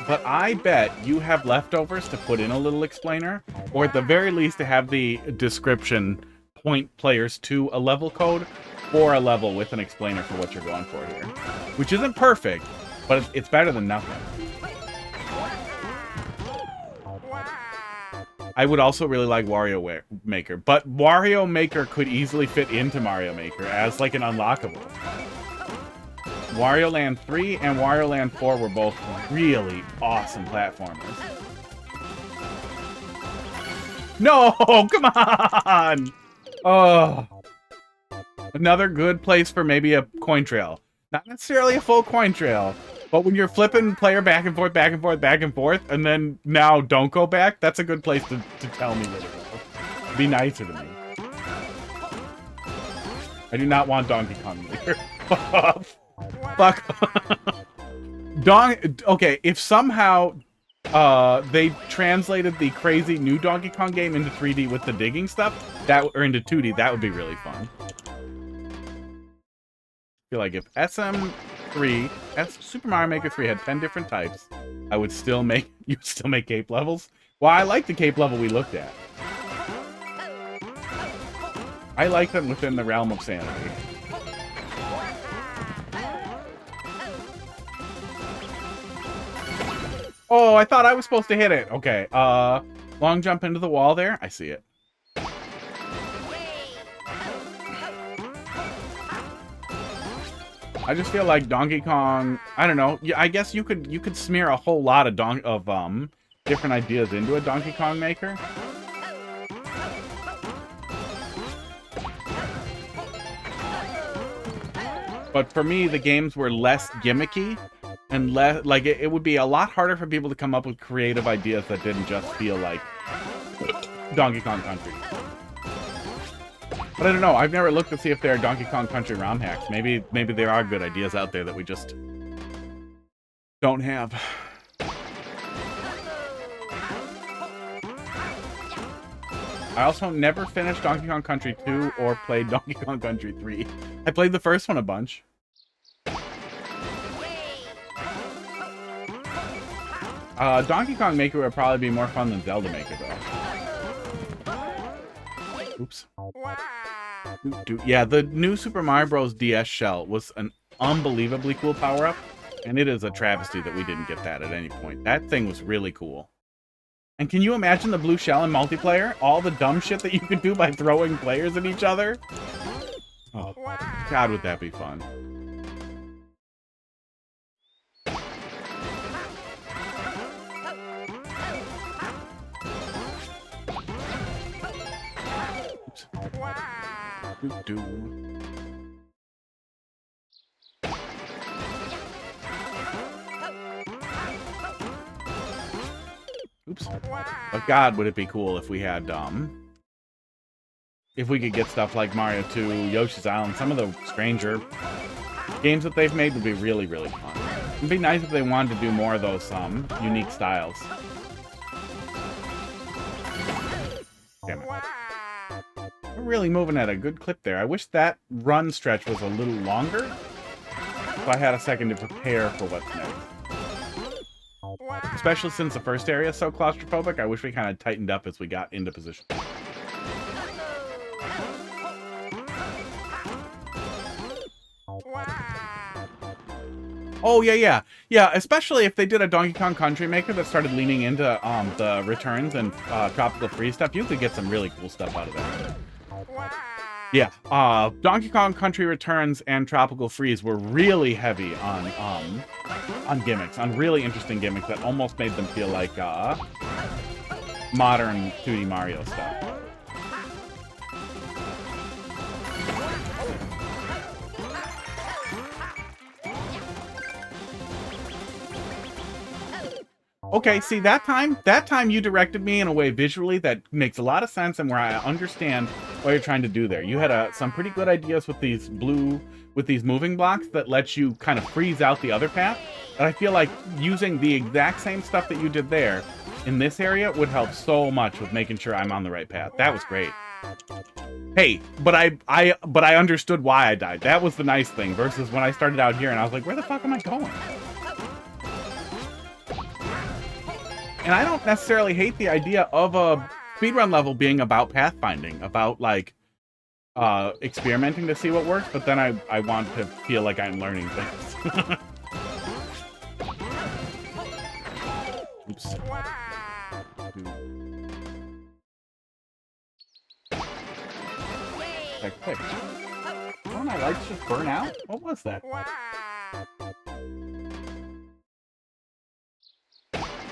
But I bet you have leftovers to put in a little explainer, or at the very least to have the description point players to a level code or a level with an explainer for what you're going for here. Which isn't perfect, but it's better than nothing. I would also really like Wario Maker, but Wario Maker could easily fit into Mario Maker as like an unlockable. Wario Land 3 and Wario Land 4 were both really awesome platformers. No, come on! Oh. Another good place for maybe a coin trail. Not necessarily a full coin trail, but when you're flipping player back and forth, back and forth, back and forth, and then now don't go back, that's a good place to tell me where to go. Be nicer to me. I do not want Donkey Kong later. Fuck. Okay, if somehow they translated the crazy new Donkey Kong game into 3D with the digging stuff, or into 2D, that would be really fun. I feel like if Super Mario Maker 3 had 10 different types, I would still make, you'd still make cape levels. Well, I like the cape level we looked at. I like them within the realm of sanity. Oh, I thought I was supposed to hit it. Okay, long jump into the wall there. I see it. I just feel like Donkey Kong, I don't know. Yeah, I guess you could smear a whole lot of different ideas into a Donkey Kong Maker. But for me, the games were less gimmicky and less like it would be a lot harder for people to come up with creative ideas that didn't just feel like Donkey Kong Country. But I don't know. I've never looked to see if there are Donkey Kong Country ROM hacks. Maybe there are good ideas out there that we just don't have. I also never finished Donkey Kong Country 2 or played Donkey Kong Country 3. I played the first one a bunch. Donkey Kong Maker would probably be more fun than Zelda Maker, though. Oops. Yeah, the new Super Mario Bros. DS shell was an unbelievably cool power-up, and it is a travesty that we didn't get that at any point. That thing was really cool. And can you imagine the blue shell in multiplayer? All the dumb shit that you could do by throwing players at each other? Oh, God, would that be fun. Oops. But God, would it be cool if we had, if we could get stuff like Mario 2, Yoshi's Island, some of the stranger games that they've made would be really, really fun. It'd be nice if they wanted to do more of those, unique styles. Damn it. We're really moving at a good clip there. I wish that run stretch was a little longer, so I had a second to prepare for what's next. Especially since the first area is so claustrophobic, I wish we kind of tightened up as we got into position. Oh, yeah. Yeah, especially if they did a Donkey Kong Country Maker that started leaning into the returns and Tropical Freeze stuff, you could get some really cool stuff out of that. Yeah, Donkey Kong Country Returns and Tropical Freeze were really heavy on gimmicks, on really interesting gimmicks that almost made them feel like modern 2D Mario stuff. Okay, see, that time you directed me in a way visually that makes a lot of sense and where I understand what you're trying to do there. You had some pretty good ideas with these moving blocks that let you kind of freeze out the other path. And I feel like using the exact same stuff that you did there in this area would help so much with making sure I'm on the right path. That was great. Hey, but I understood why I died. That was the nice thing versus when I started out here and I was like, where the fuck am I going? And I don't necessarily hate the idea of a speedrun level being about pathfinding, about, like, experimenting to see what works, but then I want to feel like I'm learning things. Oops. Click. Oh, my lights just burn out? What was that?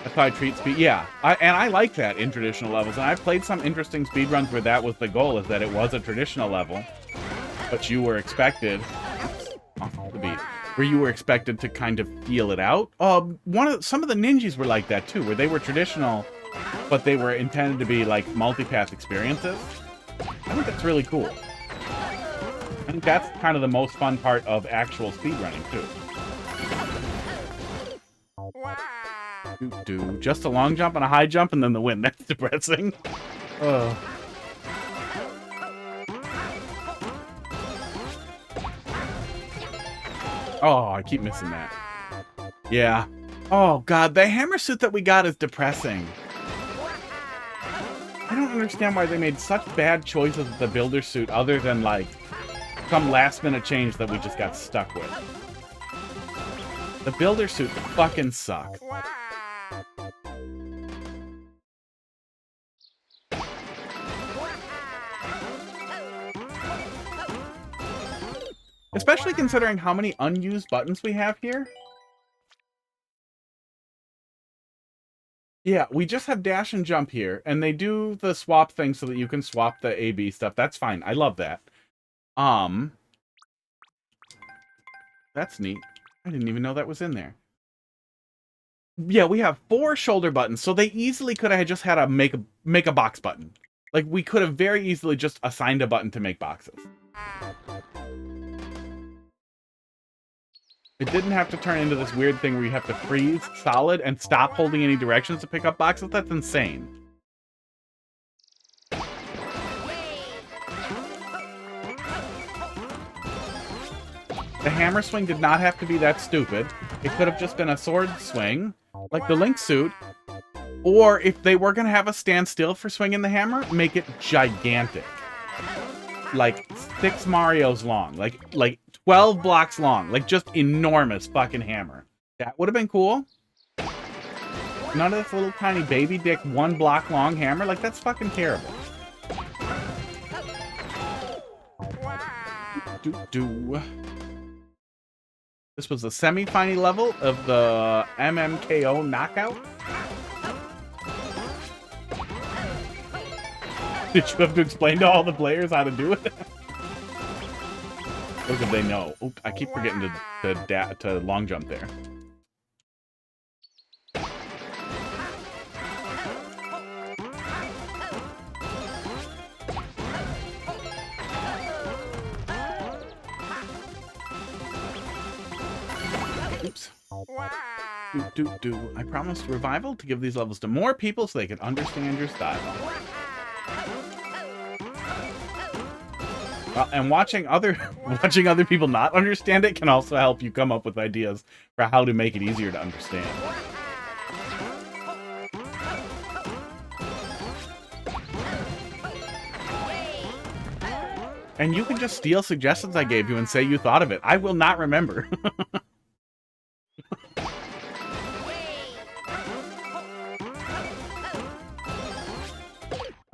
That's how I treat speed. Yeah, I like that in traditional levels. And I've played some interesting speedruns where that was the goal, is that it was a traditional level, but you were expected, off the beat, where you were expected to kind of feel it out. Some of the ninjas were like that too, where they were traditional, but they were intended to be like multipath experiences. I think that's really cool. I think that's kind of the most fun part of actual speedrunning too. Just a long jump and a high jump and then the win. That's depressing. Oh, I keep missing that. Yeah. Oh, God. The hammer suit that we got is depressing. I don't understand why they made such bad choices with the builder suit other than, like, some last-minute change that we just got stuck with. The builder suit fucking sucks. Especially considering how many unused buttons we have here. Yeah, we just have dash and jump here, and they do the swap thing so that you can swap the A-B stuff. That's fine. I love that. That's neat. I didn't even know that was in there. Yeah, we have 4 shoulder buttons, so they easily could have just had a make a box button. Like, we could have very easily just assigned a button to make boxes. It didn't have to turn into this weird thing where you have to freeze solid and stop holding any directions to pick up boxes. That's insane. The hammer swing did not have to be that stupid. It could have just been a sword swing, like the Link suit. Or if they were going to have a standstill for swinging the hammer, make it gigantic. Like 6 Marios long. Like 12 blocks long. Like just enormous fucking hammer. That would have been cool. None of this little tiny baby dick 1 block long hammer. Like, that's fucking terrible. This was the semi-final level of the MMKO knockout. Did you have to explain to all the players how to do it? Or did they know? Oop, I keep forgetting to long jump there. Oops. I promised Revival to give these levels to more people so they could understand your style. And watching other people not understand it can also help you come up with ideas for how to make it easier to understand. And you can just steal suggestions I gave you and say you thought of it. I will not remember.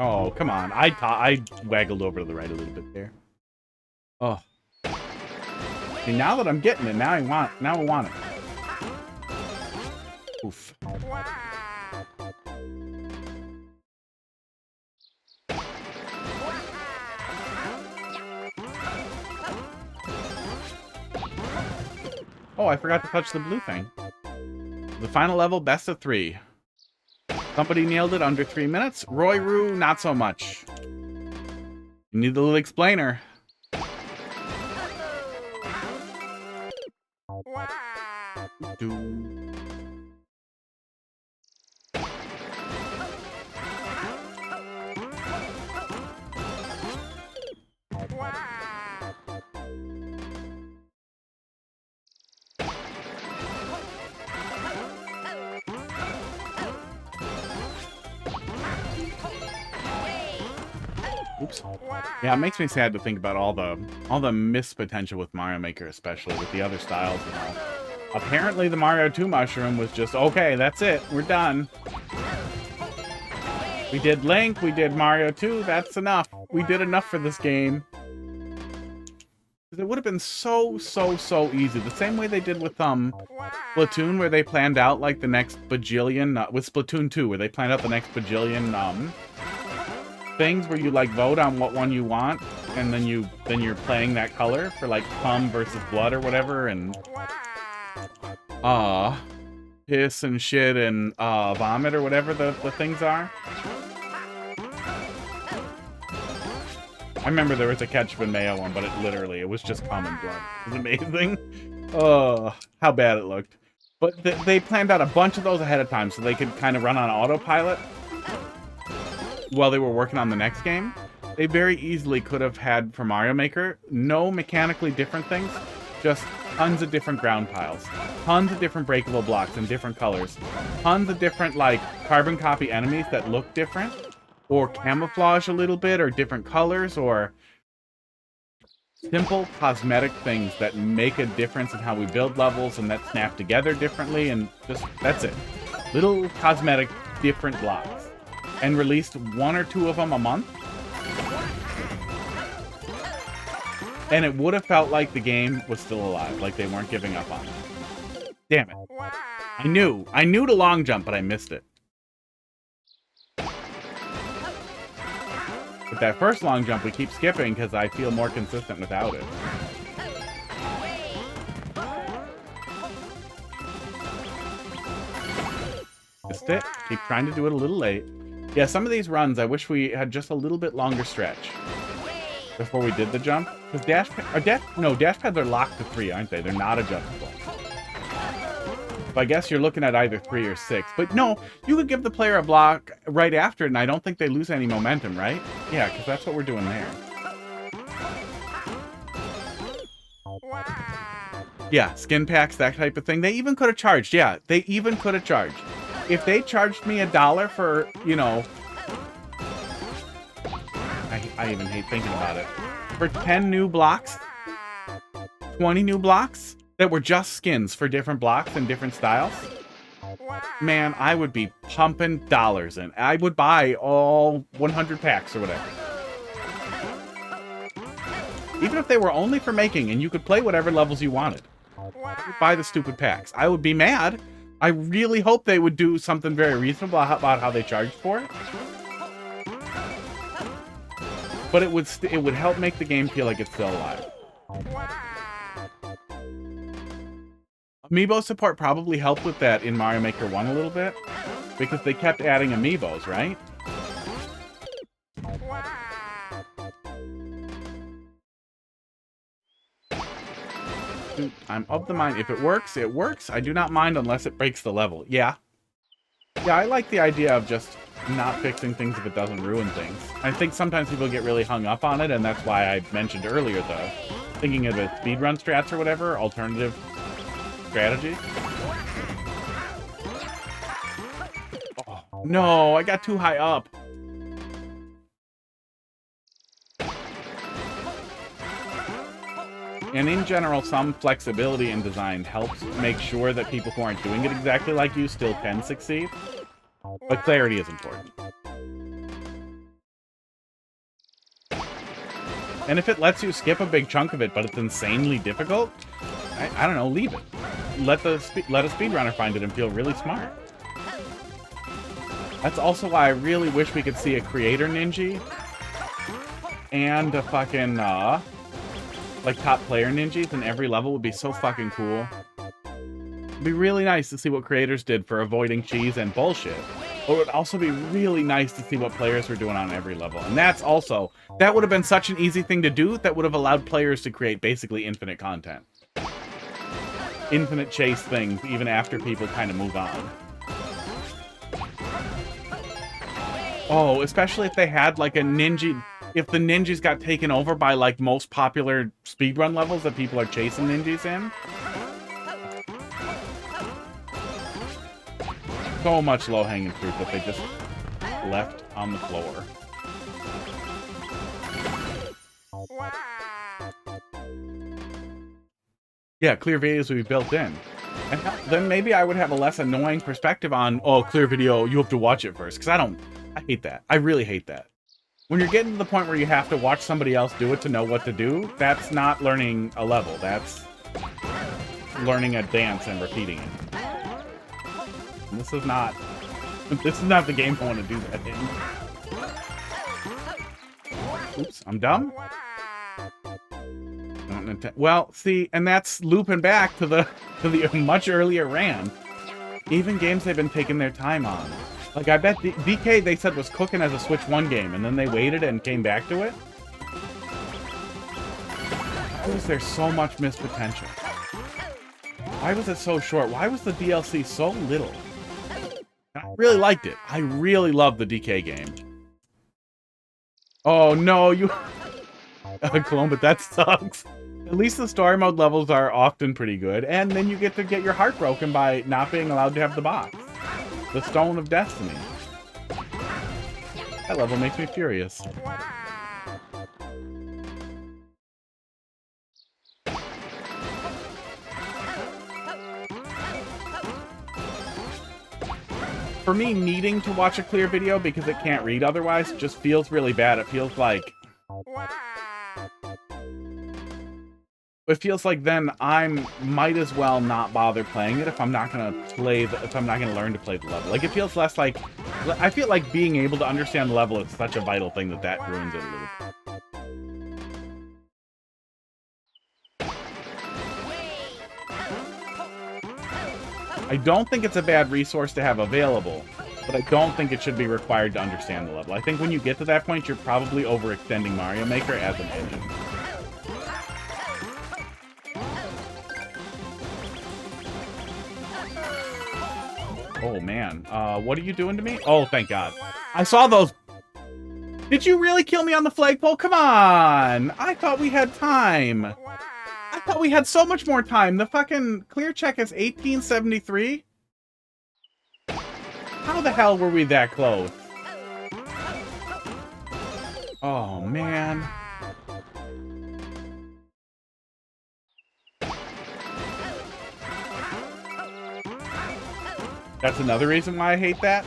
Oh, come on. I waggled over to the right a little bit there. Oh. See, now that I'm getting it, now I want it. Oof. Oh, I forgot to touch the blue thing. The final level, best of 3. Somebody nailed it under 3 minutes. Roy Roo, not so much. You need the little explainer. Oops. Yeah, it makes me sad to think about all the missed potential with Mario Maker, especially with the other styles and all. Apparently the Mario 2 mushroom was just, okay, that's it, we're done. We did Link, we did Mario 2, that's enough. We did enough for this game. It would have been so easy. The same way they did with Splatoon, where they planned out like the next bajillion, with Splatoon 2, where they planned out the next bajillion things where you like vote on what one you want, and then you're playing that color for like plum versus blood or whatever, and piss and shit and vomit or whatever the things are. I remember there was a ketchup and mayo one, but it was just cum and blood. It was amazing. Oh, how bad it looked. But they planned out a bunch of those ahead of time so they could kind of run on autopilot while they were working on the next game. They very easily could have had, for Mario Maker, no mechanically different things, just tons of different ground piles, tons of different breakable blocks in different colors, tons of different, like, carbon copy enemies that look different, or camouflage a little bit, or different colors, or simple cosmetic things that make a difference in how we build levels and that snap together differently, and just, that's it. Little cosmetic different blocks. And released 1 or 2 of them a month. And it would have felt like the game was still alive, like they weren't giving up on it. Damn it. I knew the long jump, but I missed it. But that first long jump we keep skipping because I feel more consistent without it. Missed it. Keep trying to do it a little late. Yeah, some of these runs, I wish we had just a little bit longer stretch before we did the jump. Because dash pads are locked to 3, aren't they? They're not adjustable. So I guess you're looking at either 3 or 6. But no, you could give the player a block right after it, and I don't think they lose any momentum, right? Yeah, because that's what we're doing there. Yeah, skin packs, that type of thing. They even could have charged. Yeah, they even could have charged. If they charged me $1 for, you know, I even hate thinking about it, for 10 new blocks, 20 new blocks that were just skins for different blocks and different styles, man, I would be pumping dollars in. I would buy all 100 packs or whatever. Even if they were only for making and you could play whatever levels you wanted, I would buy the stupid packs. I would be mad. I really hope they would do something very reasonable about how they charged for it. But it would help make the game feel like it's still alive. Amiibo support probably helped with that in Mario Maker 1 a little bit, because they kept adding amiibos, right? I'm of the mind, if it works, it works. I do not mind unless it breaks the level. Yeah. Yeah, I like the idea of just not fixing things if it doesn't ruin things. I think sometimes people get really hung up on it, and that's why I mentioned earlier the thinking of it speedrun strats or whatever, alternative strategies. Oh, no, I got too high up. And in general, some flexibility in design helps make sure that people who aren't doing it exactly like you still can succeed. But clarity is important. And if it lets you skip a big chunk of it, but it's insanely difficult, I don't know, leave it. Let a speedrunner find it and feel really smart. That's also why I really wish we could see a creator ninja and a fucking, like, top player ninjas in every level would be so fucking cool. It'd be really nice to see what creators did for avoiding cheese and bullshit. But it would also be really nice to see what players were doing on every level. And that would have been such an easy thing to do that would have allowed players to create basically infinite content. Infinite chase things, even after people kind of move on. Oh, especially if they had like a ninja... If the ninjas got taken over by like most popular speedrun levels that people are chasing ninjas in. So much low-hanging fruit that they just left on the floor. Yeah, clear videos would be built in. And then maybe I would have a less annoying perspective on, oh, clear video, you have to watch it first. Because I hate that. I really hate that. When you're getting to the point where you have to watch somebody else do it to know what to do, that's not learning a level. That's learning a dance and repeating it. And this is not the game I want to do that in. Oops, I'm dumb. Well, see, and that's looping back to the much earlier RAM. Even games they've been taking their time on. Like, I bet DK, they said, was cooking as a Switch 1 game, and then they waited and came back to it. Why was there so much missed potential? Why was it so short? Why was the DLC so little? I really liked it. I really loved the DK game. Oh, no, you... Clone, but that sucks. At least the story mode levels are often pretty good, and then you get to get your heart broken by not being allowed to have the box. The Stone of Destiny. That level makes me furious. For me, needing to watch a clear video because it can't read otherwise just feels really bad. It feels like... It feels like then I might as well not bother playing it if I'm not gonna learn to play the level. Like, it feels less like... I feel like being able to understand the level is such a vital thing that ruins it a little bit. I don't think it's a bad resource to have available, but I don't think it should be required to understand the level. I think when you get to that point, you're probably overextending Mario Maker as an engine. Oh, man. What are you doing to me? Oh, thank God. I saw those. Did you really kill me on the flagpole? Come on. I thought we had time. I thought we had so much more time. The fucking clear check is 1873. How the hell were we that close? Oh, man. That's another reason why I hate that,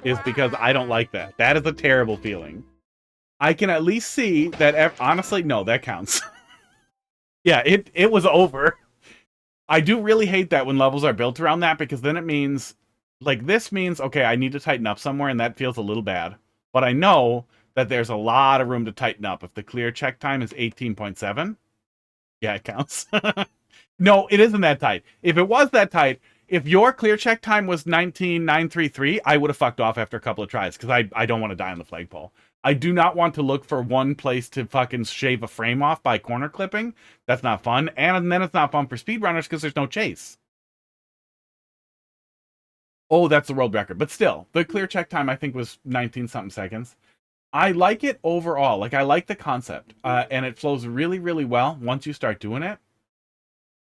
is because I don't like that. That is a terrible feeling. I can at least see that, honestly, no, that counts. Yeah, it was over. I do really hate that when levels are built around that, because then it means, like, this means, okay, I need to tighten up somewhere, and that feels a little bad. But I know that there's a lot of room to tighten up. If the clear check time is 18.7, yeah, it counts. No, it isn't that tight. If it was that tight, if your clear check time was 19.933, I would have fucked off after a couple of tries, because I don't want to die on the flagpole. I do not want to look for one place to fucking shave a frame off by corner clipping. That's not fun. And then it's not fun for speedrunners because there's no chase. Oh, that's the world record. But still, the clear check time, I think, was 19-something seconds. I like it overall. Like, I like the concept. And it flows really, really well once you start doing it.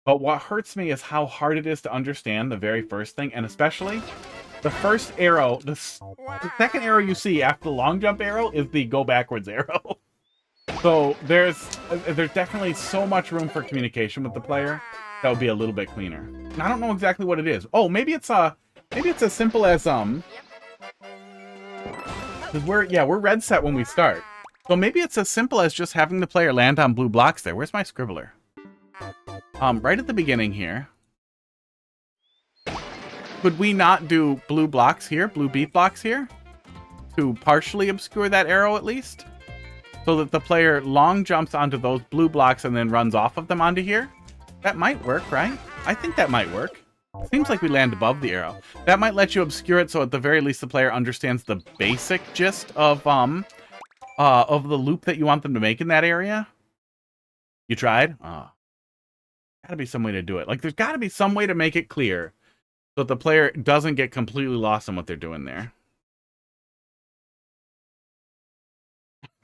But what hurts me is how hard it is to understand the very first thing, and especially the first arrow, the second arrow you see after the long jump arrow is the go backwards arrow. So there's definitely so much room for communication with the player that would be a little bit cleaner. And I don't know exactly what it is. Oh, maybe it's as simple as because we're red set when we start. So maybe it's as simple as just having the player land on blue blocks there. Where's my scribbler? Right at the beginning here. Could we not do blue blocks here, blue beat blocks here? To partially obscure that arrow at least? So that the player long jumps onto those blue blocks and then runs off of them onto here? That might work, right? I think that might work. Seems like we land above the arrow. That might let you obscure it so at the very least the player understands the basic gist of the loop that you want them to make in that area. You tried? Gotta be some way to do it. Like, there's gotta be some way to make it clear so that the player doesn't get completely lost in what they're doing there.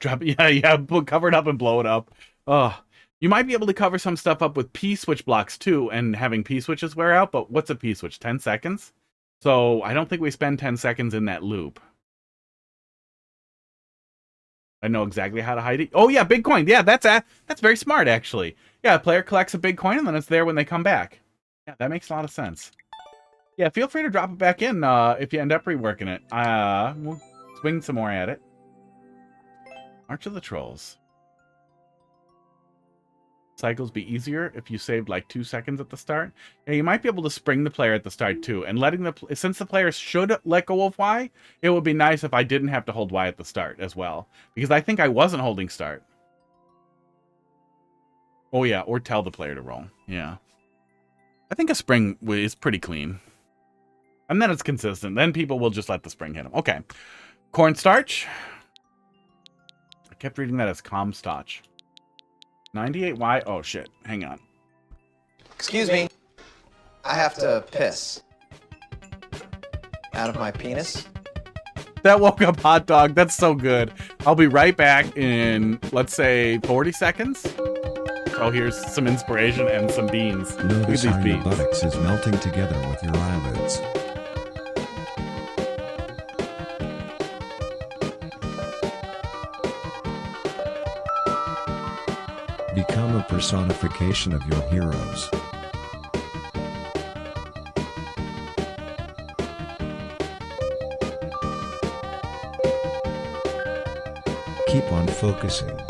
Drop it. Yeah, cover it up and blow it up. You might be able to cover some stuff up with P-switch blocks too, and having P-switches wear out, but what's a P-switch? 10 seconds? So I don't think we spend 10 seconds in that loop. I know exactly how to hide it. Oh yeah, big coin. Yeah, that's very smart actually. Yeah, a player collects a big coin and then it's there when they come back. Yeah, that makes a lot of sense. Yeah, feel free to drop it back in if you end up reworking it. We'll swing some more at it. March of the Trolls. Cycles be easier if you saved like 2 seconds at the start. Yeah, you might be able to spring the player at the start too. And letting since the player should let go of Y, it would be nice if I didn't have to hold Y at the start as well. Because I think I wasn't holding start. Oh yeah, or tell the player to roll. Yeah. I think a spring is pretty clean. And then it's consistent. Then people will just let the spring hit them. Okay. Cornstarch. I kept reading that as Comstarch. 98Y. Oh shit. Hang on. Excuse me. I have to piss. Out of my penis? That woke up Hot Dog. That's so good. I'll be right back in, let's say, 40 seconds. Oh, here's some inspiration and some beans. Notice how your buttocks is melting together with your eyelids. Become a personification of your heroes. Keep on focusing.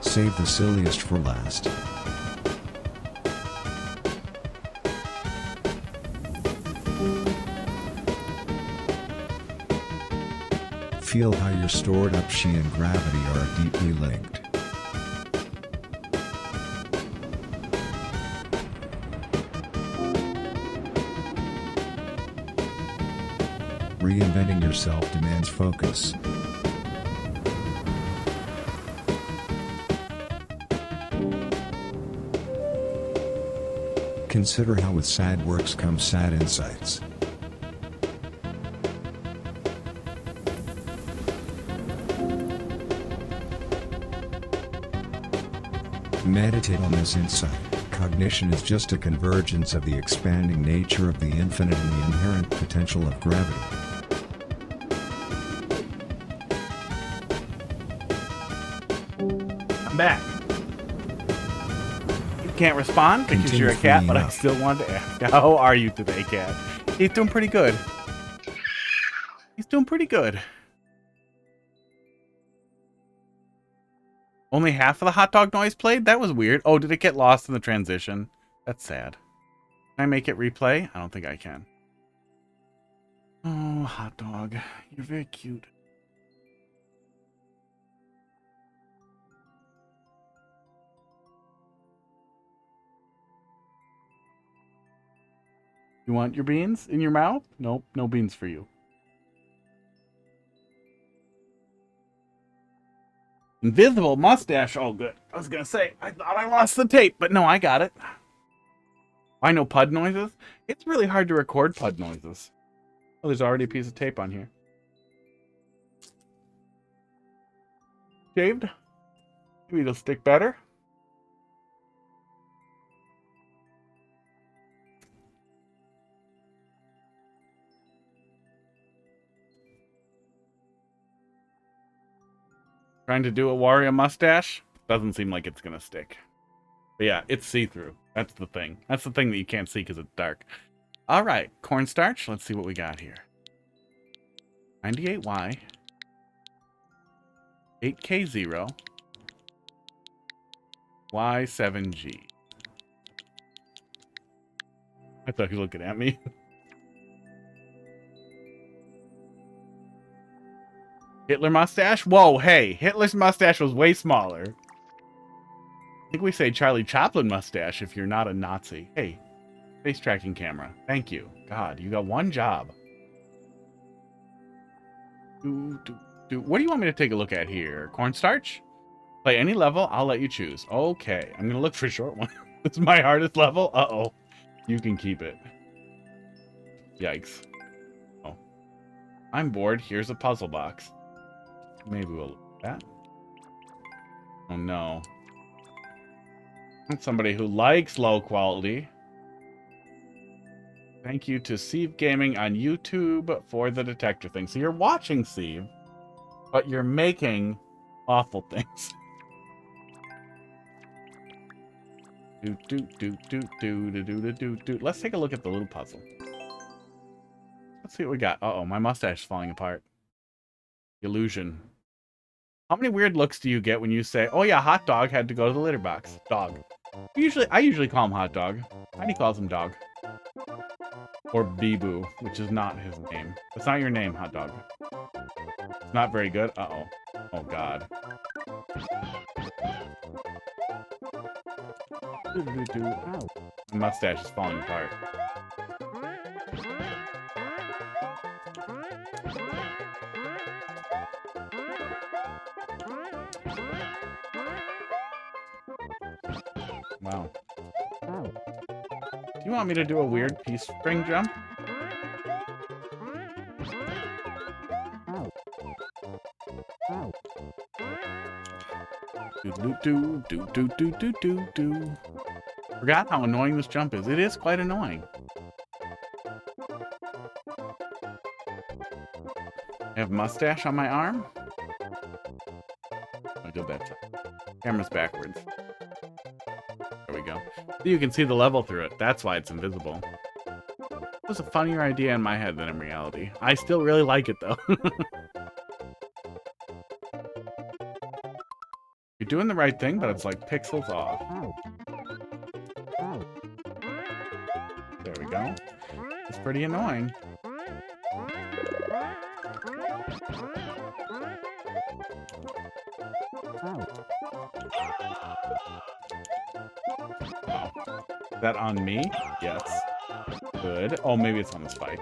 Save the silliest for last. Feel how your stored up chi and gravity are deeply linked. Reinventing yourself demands focus. Consider how with sad works come sad insights. Meditate on this insight. Cognition is just a convergence of the expanding nature of the infinite and the inherent potential of gravity. I'm back. You can't respond because Continue you're a cat, but I up. still wanted to ask, how are you today, cat? He's doing pretty good. He's doing pretty good. Only half of the hot dog noise played? That was weird. Oh, did it get lost in the transition? That's sad. Can I make it replay? I don't think I can. Oh, hot dog. You're very cute. You want your beans in your mouth? Nope, no beans for you. Invisible mustache. Oh, good. I was going to say, I thought I lost the tape, but no, I got it. I know PUD noises. It's really hard to record PUD noises. Oh, there's already a piece of tape on here. Shaved? Maybe it'll stick better. Trying to do a Wario mustache? Doesn't seem like it's going to stick. But yeah, it's see-through. That's the thing. That's the thing that you can't see because it's dark. All right, cornstarch. Let's see what we got here. 98Y. 8K0. Y7G. I thought he was looking at me. Hitler mustache? Whoa, hey, Hitler's mustache was way smaller. I think we say Charlie Chaplin mustache if you're not a Nazi. Hey, face tracking camera. Thank you. God, you got one job. What do you want me to take a look at here? Cornstarch? Play any level, I'll let you choose. Okay, I'm gonna look for a short one. This is my hardest level? Uh-oh. You can keep it. Yikes. Oh. I'm bored, here's a puzzle box. Maybe we'll look at that. Oh no. I'm somebody who likes low quality. Thank you to Steve Gaming on YouTube for the detector thing. So you're watching Steve, but you're making awful things. Let's take a look at the little puzzle. Let's see what we got. Uh-oh, my mustache is falling apart. Illusion. How many weird looks do you get when you say, oh yeah, hot dog had to go to the litter box? Dog. I usually call him hot dog. Heidi calls him dog. Or Bee-Boo, which is not his name. That's not your name, hot dog. It's not very good. Uh-oh. Oh, God. Ow. My mustache is falling apart. Wow. Do you want me to do a weird peace spring jump? Do. Forgot how annoying this jump is. It is quite annoying. I have mustache on my arm. I did that. Camera's backwards. There we go. So you can see the level through it. That's why it's invisible. It was a funnier idea in my head than in reality. I still really like it though. You're doing the right thing, but it's like pixels off. There we go. It's pretty annoying. Is that on me? Yes. Good. Oh, maybe it's on the spike.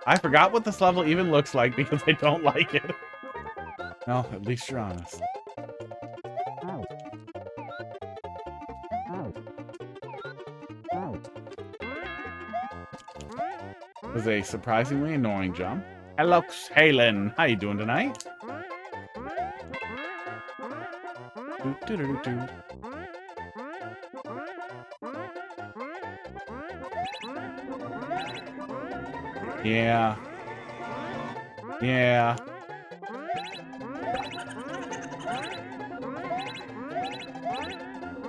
I forgot what this level even looks like because I don't like it. Well, at least you're honest. It was a surprisingly annoying jump. Hello, Halen. How you doing tonight? Yeah. Yeah.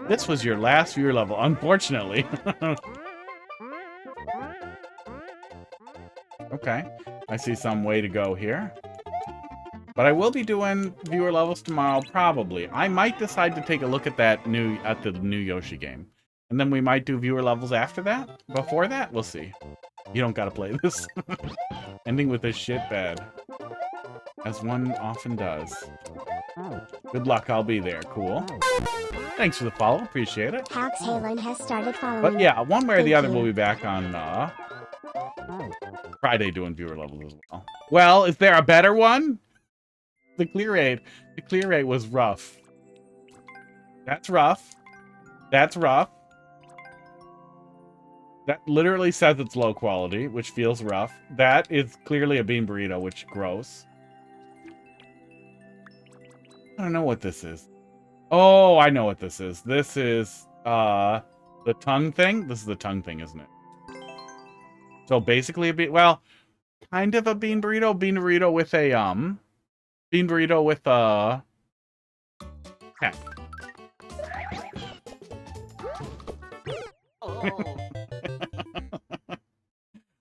This was your last viewer level, unfortunately. Okay. I see some way to go here. But I will be doing viewer levels tomorrow, probably. I might decide to take a look at the new Yoshi game. And then we might do viewer levels after that? Before that? We'll see. You don't gotta play this. Ending with a shit bad. As one often does. Good luck, I'll be there. Cool. Thanks for the follow, appreciate it. Hox Halen has started following. But yeah, one way or the other, we'll be back on Friday doing viewer levels as well. Well, is there a better one? The clear rate was rough. That's rough. That's rough. That literally says it's low quality, which feels rough. That is clearly a bean burrito, which is gross. I don't know what this is. Oh, I know what this is. This is the tongue thing. This is the tongue thing, isn't it? So basically a bean, well, kind of a bean burrito with a Bean burrito with heck.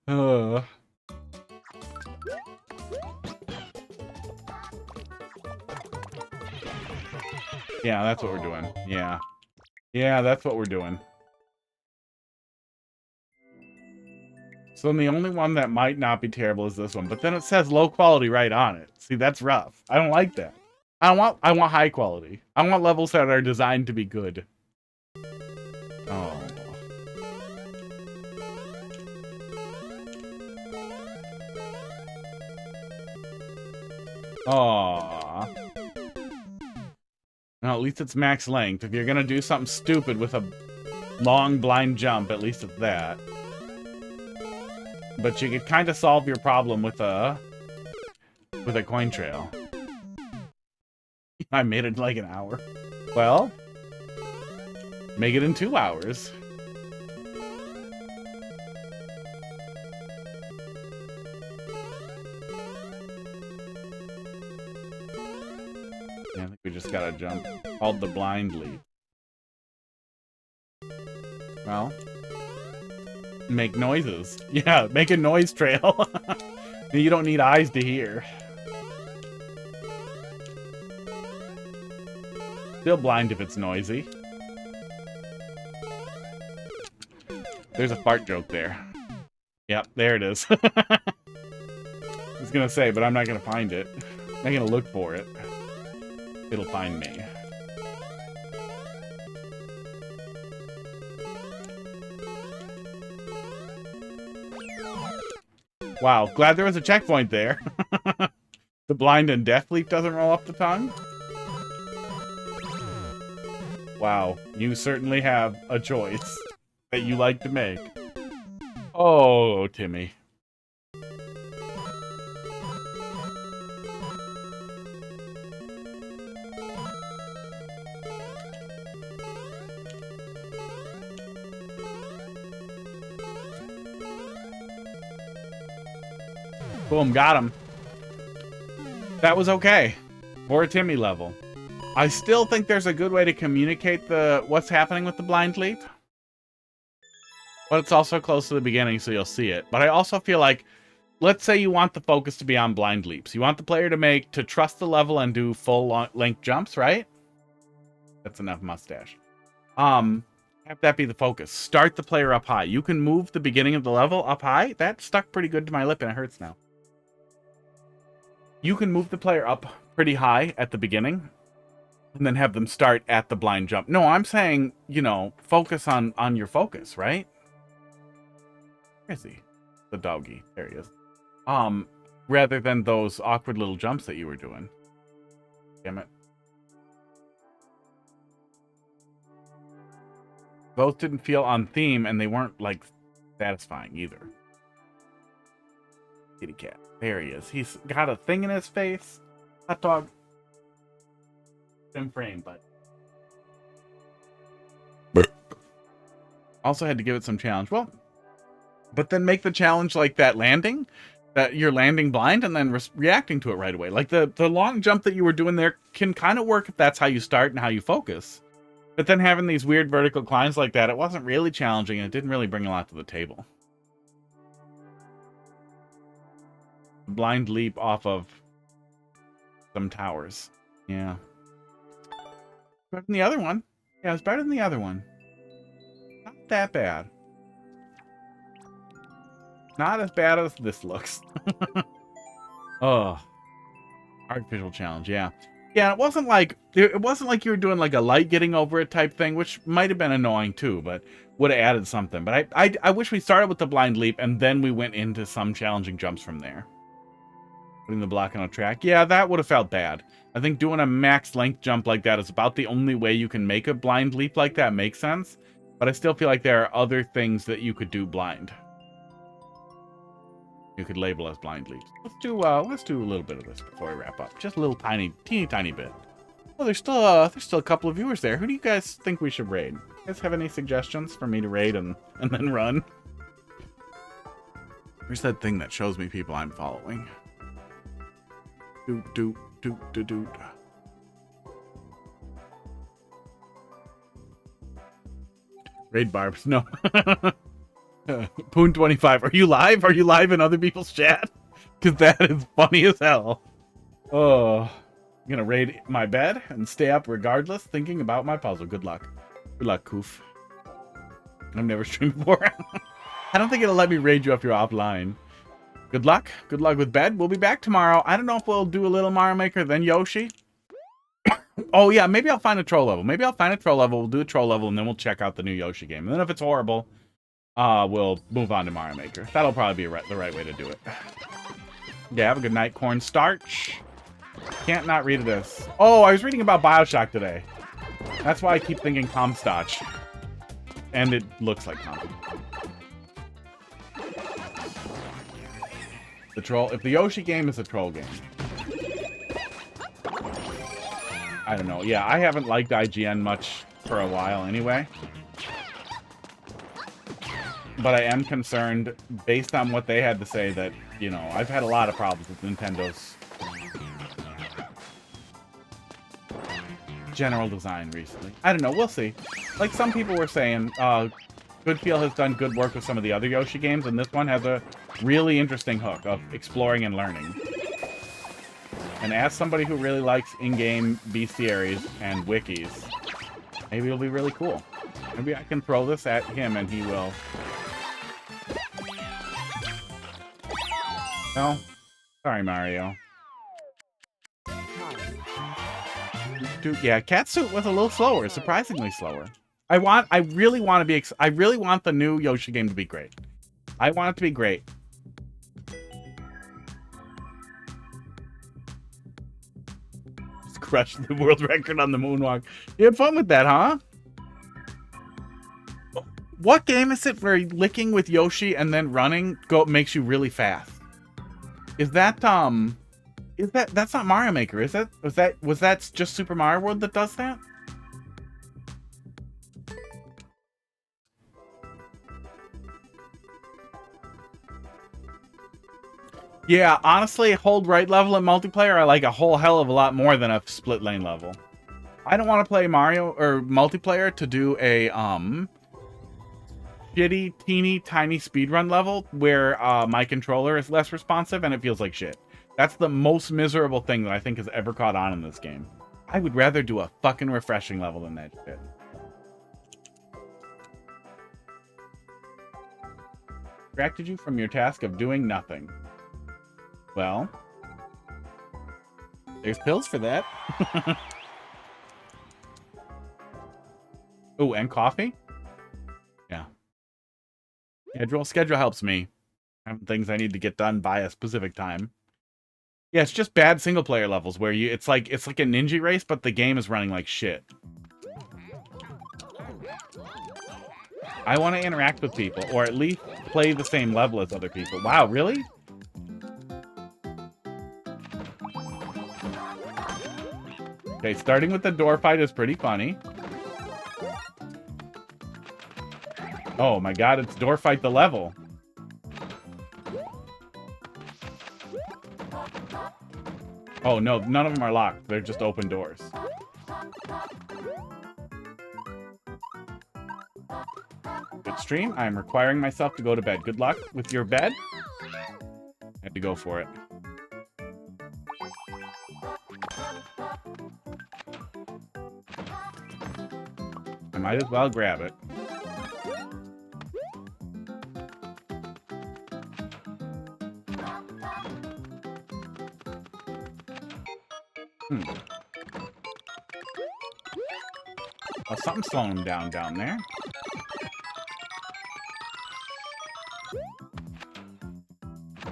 uh. Yeah, that's what we're doing. Yeah. Yeah, that's what we're doing. So then the only one that might not be terrible is this one, but then it says low quality right on it. See, that's rough. I don't like that. I want high quality. I want levels that are designed to be good. Oh. Aww. Well, at least it's max length. If you're gonna do something stupid with a long blind jump, at least it's that. But you could kind of solve your problem with a coin trail. I made it in like an hour. Well, make it in 2 hours. Yeah, I think we just gotta jump. Called the blind leap. Well, make noises. Yeah, make a noise trail. You don't need eyes to hear. Still blind if it's noisy. There's a fart joke there. Yep, there it is. I was gonna say, but I'm not gonna find it. I'm not gonna look for it. It'll find me. Wow, glad there was a checkpoint there. The blind and deaf leap doesn't roll off the tongue. Wow, you certainly have a choice that you like to make. Oh, Timmy. Boom, got him. That was okay. For a Timmy level. I still think there's a good way to communicate what's happening with the blind leap. But it's also close to the beginning, so you'll see it. But I also feel like, let's say you want the focus to be on blind leaps. You want the player to trust the level and do full length jumps, right? That's enough mustache. Have that be the focus. Start the player up high. You can move the beginning of the level up high. That stuck pretty good to my lip and it hurts now. You can move the player up pretty high at the beginning and then have them start at the blind jump. No, I'm saying, you know, focus on your focus, right? Where is he? The doggy. There he is. Rather than those awkward little jumps that you were doing. Damn it. Those didn't feel on theme and they weren't, like, satisfying either. Kitty cat. There he is. He's got a thing in his face. Hot dog. Same frame, but. Also had to give it some challenge. Well, but then make the challenge like that landing. That you're landing blind and then reacting to it right away. Like the long jump that you were doing there can kind of work if that's how you start and how you focus. But then having these weird vertical climbs like that, it wasn't really challenging and it didn't really bring a lot to the table. Blind leap off of some towers. Yeah. Better than the other one. Yeah, it's better than the other one. Not that bad. Not as bad as this looks. Oh. Artificial challenge, yeah. Yeah, it wasn't like you were doing like a light getting over it type thing, which might have been annoying too, but would have added something. But I wish we started with the blind leap and then we went into some challenging jumps from there. Putting the block on a track. Yeah, that would have felt bad. I think doing a max length jump like that is about the only way you can make a blind leap like that make sense. But I still feel like there are other things that you could do blind. You could label as blind leaps. Let's do a little bit of this before we wrap up. Just a little teeny tiny bit. Oh, there's still a couple of viewers there. Who do you guys think we should raid? You guys have any suggestions for me to raid and then run? Where's that thing that shows me people I'm following? Doot, doot, doot, doot, doot. Raid Barbs, no. Poon25, are you live? Are you live in other people's chat? Because that is funny as hell. Oh, I'm gonna raid my bed and stay up regardless, thinking about my puzzle. Good luck. Good luck, Koof. I've never streamed before. I don't think it'll let me raid you if you're offline. Good luck. Good luck with bed. We'll be back tomorrow. I don't know if we'll do a little Mario Maker, then Yoshi. Oh, yeah, maybe I'll find a troll level. Maybe I'll find a troll level. We'll do a troll level, and then we'll check out the new Yoshi game. And then if it's horrible, we'll move on to Mario Maker. That'll probably be the right way to do it. Yeah, have a good night, cornstarch. Can't not read this. Oh, I was reading about Bioshock today. That's why I keep thinking Comstotch. And it looks like Com. The troll. If the Yoshi game is a troll game. I don't know. Yeah, I haven't liked IGN much for a while anyway. But I am concerned, based on what they had to say, that, you know, I've had a lot of problems with Nintendo's general design recently. I don't know. We'll see. Like some people were saying, Goodfeel has done good work with some of the other Yoshi games, and this one has a really interesting hook of exploring and learning. And as somebody who really likes in-game bestiaries and wikis, maybe it'll be really cool. Maybe I can throw this at him and he will... No? Sorry, Mario. Dude, yeah, Catsuit was a little slower, surprisingly slower. I really want the new Yoshi game to be great. I want it to be great. Just crushed the world record on the moonwalk. You had fun with that, huh? What game is it where licking with Yoshi and then running makes you really fast? Is that that's not Mario Maker, is it? Was that just Super Mario World that does that? Yeah, honestly, hold right level in multiplayer I like a whole hell of a lot more than a split lane level. I don't want to play Mario or multiplayer to do a shitty, teeny, tiny speedrun level where my controller is less responsive and it feels like shit. That's the most miserable thing that I think has ever caught on in this game. I would rather do a fucking refreshing level than that shit. Distracted you from your task of doing nothing. Well, there's pills for that. Oh, and coffee? Yeah. Schedule helps me. Having things I need to get done by a specific time. Yeah, it's just bad single player levels where it's like a ninja race, but the game is running like shit. I want to interact with people, or at least play the same level as other people. Wow, really? Okay, starting with the door fight is pretty funny. Oh my god, it's door fight the level. Oh no, none of them are locked. They're just open doors. Good stream. I am requiring myself to go to bed. Good luck with your bed. I had to go for it. I might as well grab it. Well, something's slowing him down there.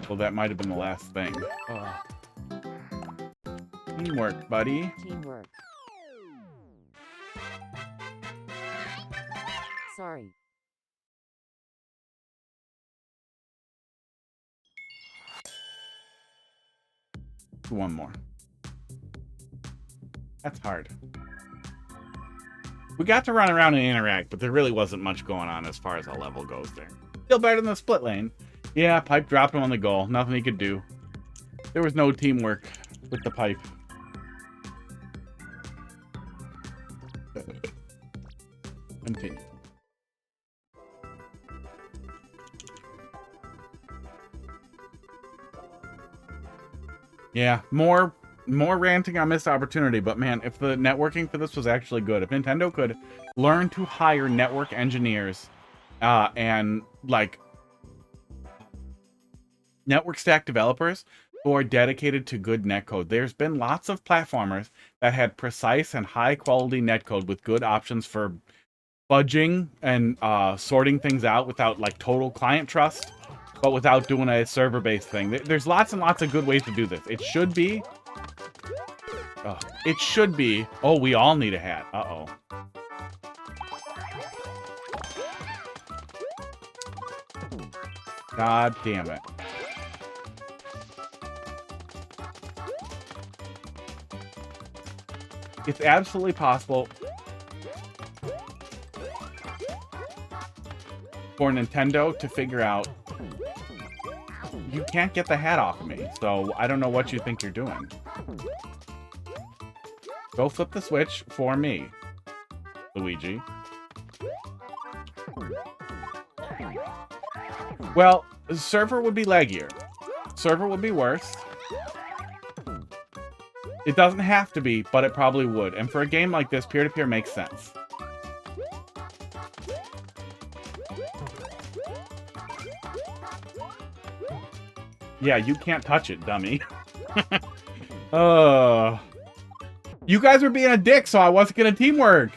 Well, that might have been the last thing. Oh. Teamwork, buddy. Teamwork. Sorry. One more. That's hard. We got to run around and interact, but there really wasn't much going on as far as our level goes there. Still better than the split lane. Yeah, Pipe dropped him on the goal. Nothing he could do. There was no teamwork. with the pipe. Continue. Yeah, more ranting on missed opportunity, but man, if the networking for this was actually good, if Nintendo could learn to hire network engineers and like network stack developers who are dedicated to good netcode. There's been lots of platformers that had precise and high quality netcode with good options for fudging and sorting things out without like total client trust, but without doing a server-based thing. There's lots and lots of good ways to do this. It should be... it should be... Oh, we all need a hat. Uh-oh. God damn it. It's absolutely possible for Nintendo to figure out you can't get the hat off of me, so I don't know what you think you're doing. Go flip the switch for me, Luigi. Well, server would be laggier. Server would be worse. It doesn't have to be, but it probably would. And for a game like this, peer-to-peer makes sense. Yeah, you can't touch it, dummy. You guys were being a dick, so I wasn't gonna teamwork.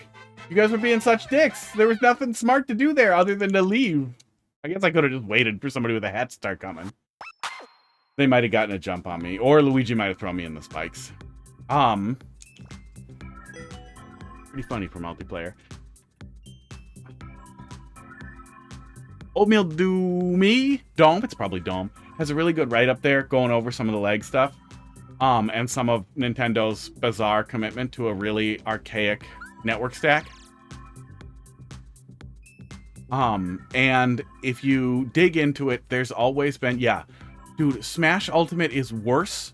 You guys were being such dicks. There was nothing smart to do there other than to leave. I guess I could have just waited for somebody with a hat to start coming. They might have gotten a jump on me, or Luigi might have thrown me in the spikes. Pretty funny for multiplayer. Oatmeal Doomy? Dome? It's probably Dome. Has a really good write-up there going over some of the lag stuff. And some of Nintendo's bizarre commitment to a really archaic network stack. And if you dig into it, there's always been... Yeah. Dude, Smash Ultimate is worse.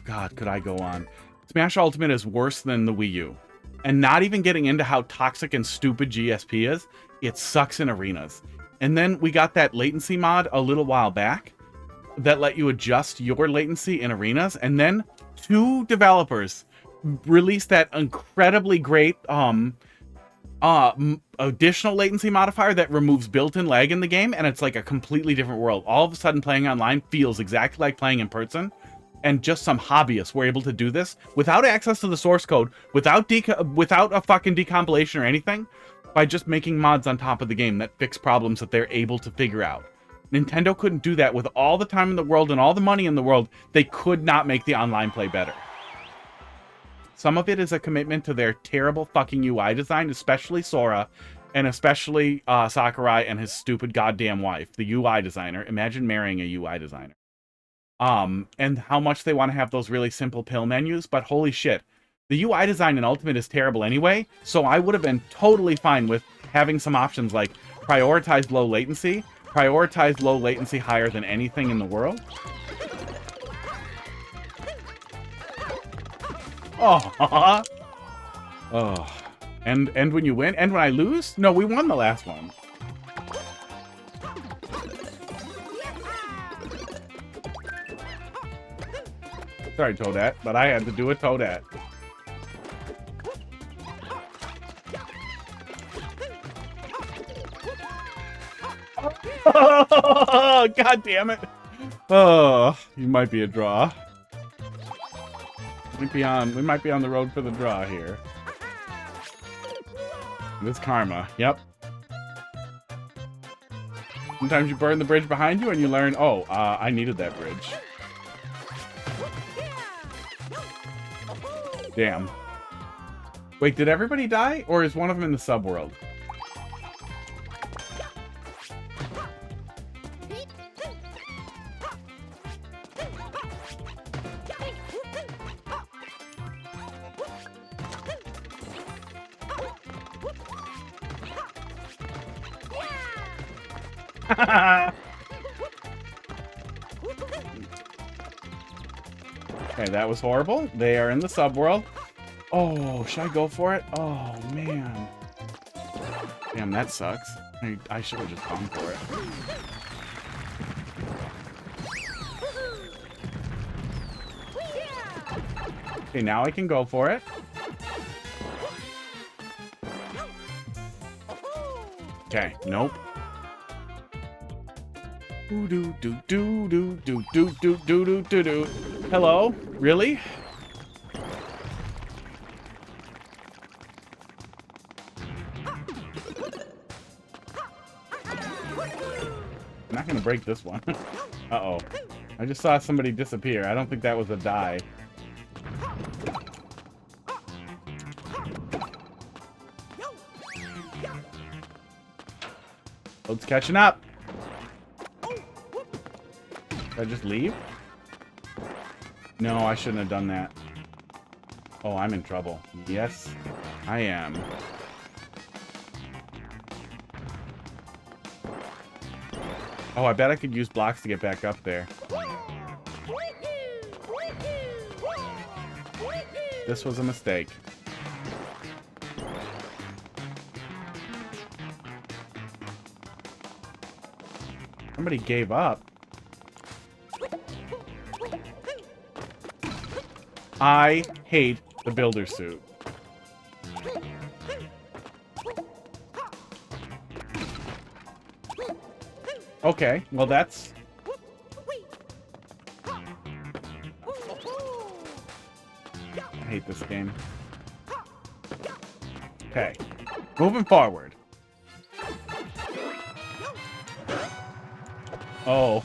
God, could I go on? Smash Ultimate is worse than the Wii U. And not even getting into how toxic and stupid GSP is, it sucks in arenas. And then we got that latency mod a little while back that let you adjust your latency in arenas. And then 2 developers released that incredibly great additional latency modifier that removes built-in lag in the game. And it's like a completely different world. All of a sudden playing online feels exactly like playing in person. And just some hobbyists were able to do this without access to the source code, without a fucking decompilation or anything, by just making mods on top of the game that fix problems that they're able to figure out. Nintendo couldn't do that with all the time in the world and all the money in the world. They could not make the online play better. Some of it is a commitment to their terrible fucking UI design, especially Sora, and especially Sakurai and his stupid goddamn wife, the UI designer. Imagine marrying a UI designer. And how much they want to have those really simple pill menus, but holy shit. The UI design in Ultimate is terrible anyway, so I would have been totally fine with having some options like prioritize low latency higher than anything in the world. Oh, oh, and when you win, and when I lose? No, we won the last one. Sorry, Toadette, but I had to do a Toadette. Oh, God damn it. Oh, you might be a draw. We might be on the road for the draw here. This karma. Yep. Sometimes you burn the bridge behind you and you learn, oh, I needed that bridge. Damn. Wait, did everybody die? Or is one of them in the subworld? Okay, that was horrible. They are in the subworld. Oh, should I go for it? Oh, man. Damn, that sucks. I should have just gone for it. Okay, now I can go for it. Okay, nope. Do do do do do do do do do do do. Hello? Really? I'm not gonna break this one. Uh-oh. I just saw somebody disappear. I don't think that was a die. Load's catching up. Did I just leave? No, I shouldn't have done that. Oh, I'm in trouble. Yes, I am. Oh, I bet I could use blocks to get back up there. This was a mistake. Somebody gave up. I hate the builder suit. Okay, well that's... I hate this game. Okay, moving forward. Oh.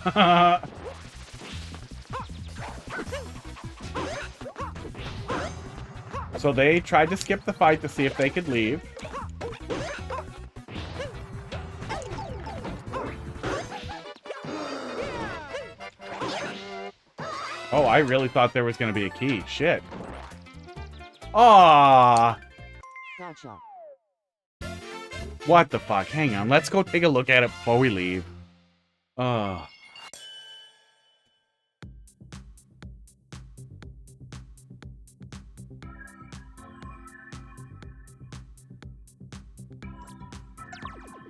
So they tried to skip the fight to see if they could leave. Oh, I really thought there was going to be a key. Shit. Ah. Gotcha. What the fuck? Hang on. Let's go take a look at it before we leave.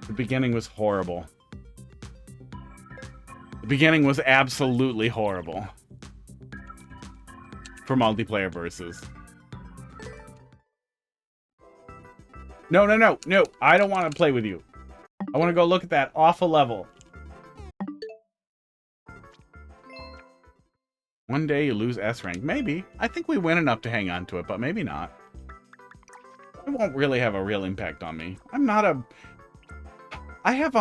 The beginning was horrible. The beginning was absolutely horrible. For multiplayer versus. No, no, no, no. I don't want to play with you. I want to go look at that awful level. One day you lose S rank. Maybe. I think we win enough to hang on to it, but maybe not. It won't really have a real impact on me. I'm not a... I have,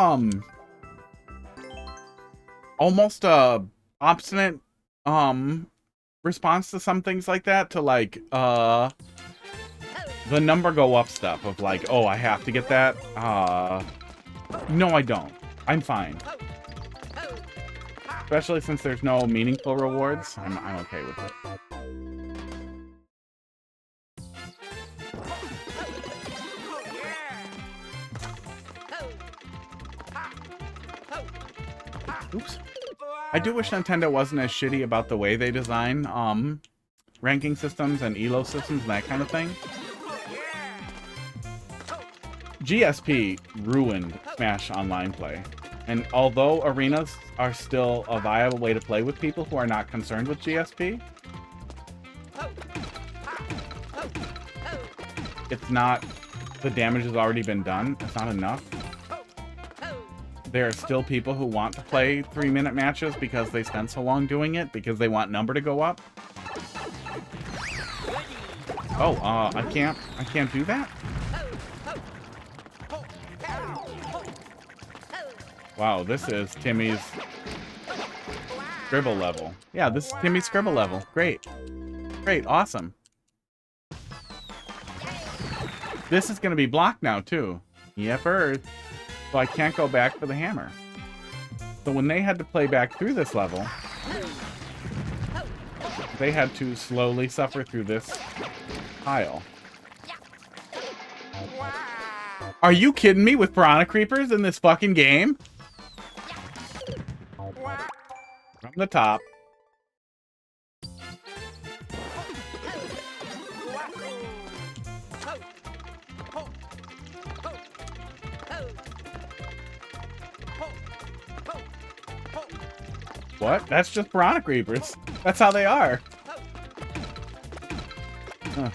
almost a obstinate, response to some things like that. To, like, the number go up stuff of, like, oh, I have to get that. No, I don't. I'm fine. Especially since there's no meaningful rewards. I'm okay with it. Oops. I do wish Nintendo wasn't as shitty about the way they design ranking systems and elo systems and that kind of thing. GSP ruined Smash Online play. And although arenas are still a viable way to play with people who are not concerned with GSP, it's not, the damage has already been done. It's not enough. There are still people who want to play 3-minute matches because they spent so long doing it, because they want number to go up. Oh, I can't do that? Wow, this is Timmy's scribble level. Yeah, this is Timmy's scribble level. Great. Great, awesome. This is gonna be blocked now, too. Yep, Earth. So I can't go back for the hammer. So when they had to play back through this level, they had to slowly suffer through this pile. Are you kidding me with piranha creepers in this fucking game? From the top. What? That's just Piranha Creepers. That's how they are. Huh.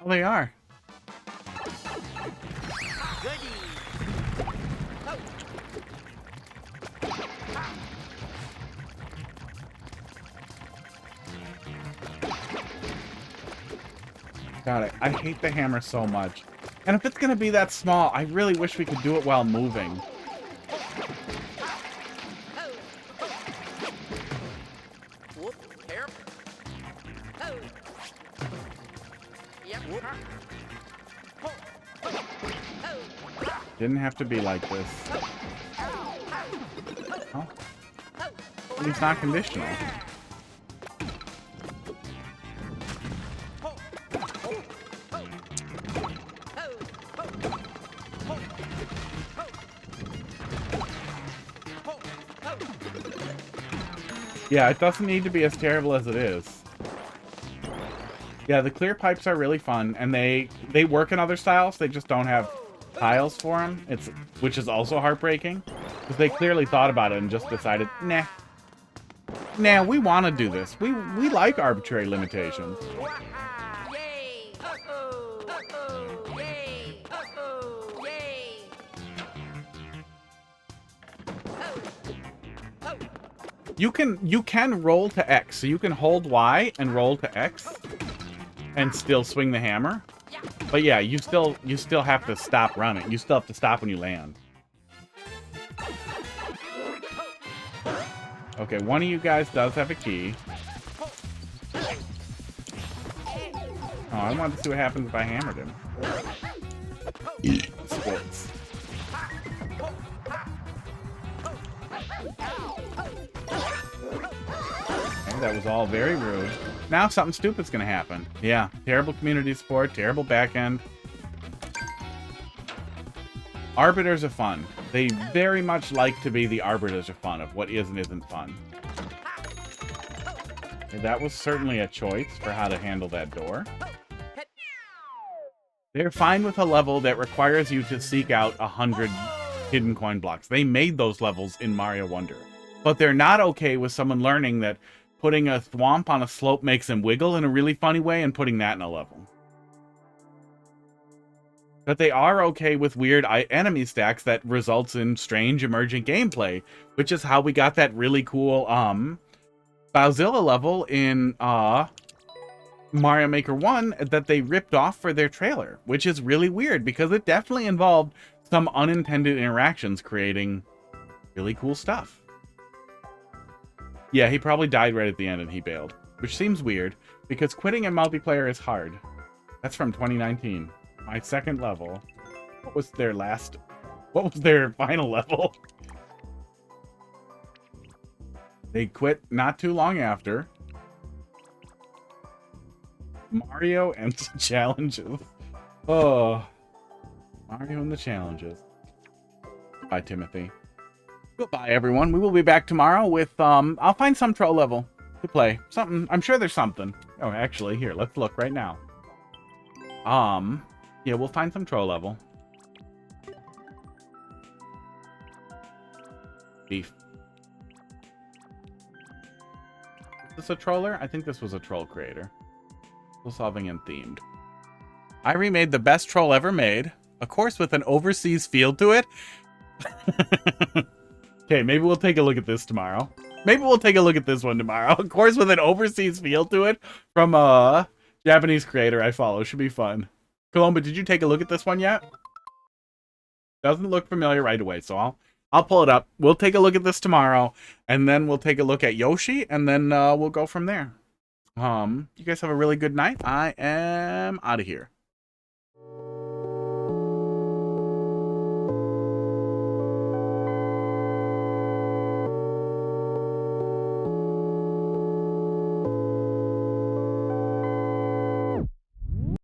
How they are. Got it. I hate the hammer so much. And if it's going to be that small, I really wish we could do it while moving. Didn't have to be like this. Oh. He's not conditional. Yeah, it doesn't need to be as terrible as it is. Yeah, the clear pipes are really fun, and they work in other styles. They just don't have tiles for them, which is also heartbreaking, because they clearly thought about it and just decided, nah, we want to do this. We like arbitrary limitations. You can roll to X, so you can hold Y and roll to X and still swing the hammer. But yeah, you still have to stop running. You still have to stop when you land. Okay, one of you guys does have a key. Oh, I wanted to see what happens if I hammered him. Sports. Okay, that was all very rude. Now something stupid's gonna happen. Yeah, terrible community support, terrible backend. Arbiters are fun. They very much like to be the arbiters of fun, of what is and isn't fun. Okay, that was certainly a choice for how to handle that door. They're fine with a level that requires you to seek out 100 hidden coin blocks. They made those levels in Mario Wonder. But they're not okay with someone learning that putting a thwomp on a slope makes him wiggle in a really funny way and putting that in a level. But they are okay with weird enemy stacks that results in strange emergent gameplay, which is how we got that really cool Bowzilla level in Mario Maker 1 that they ripped off for their trailer, which is really weird because it definitely involved some unintended interactions creating really cool stuff. Yeah, he probably died right at the end and he bailed, which seems weird because quitting in multiplayer is hard. That's from 2019. My second level. What was their final level? They quit not too long after. Mario and the challenges. Oh. Mario and the challenges. Bye, Timothy. Goodbye, everyone. We will be back tomorrow with, I'll find some troll level to play. Something. I'm sure there's something. Oh, actually, here, let's look right now. Yeah, we'll find some troll level. Beef. Is this a troller? I think this was a troll creator. Puzzle solving and themed. I remade the best troll ever made. A course with an overseas feel to it. Okay, maybe we'll take a look at this tomorrow. Maybe we'll take a look at this one tomorrow. A course with an overseas feel to it from a Japanese creator I follow. Should be fun. Colombo, did you take a look at this one yet? Doesn't look familiar right away, so I'll pull it up. We'll take a look at this tomorrow, and then we'll take a look at Yoshi, and then we'll go from there. You guys have a really good night. I am out of here.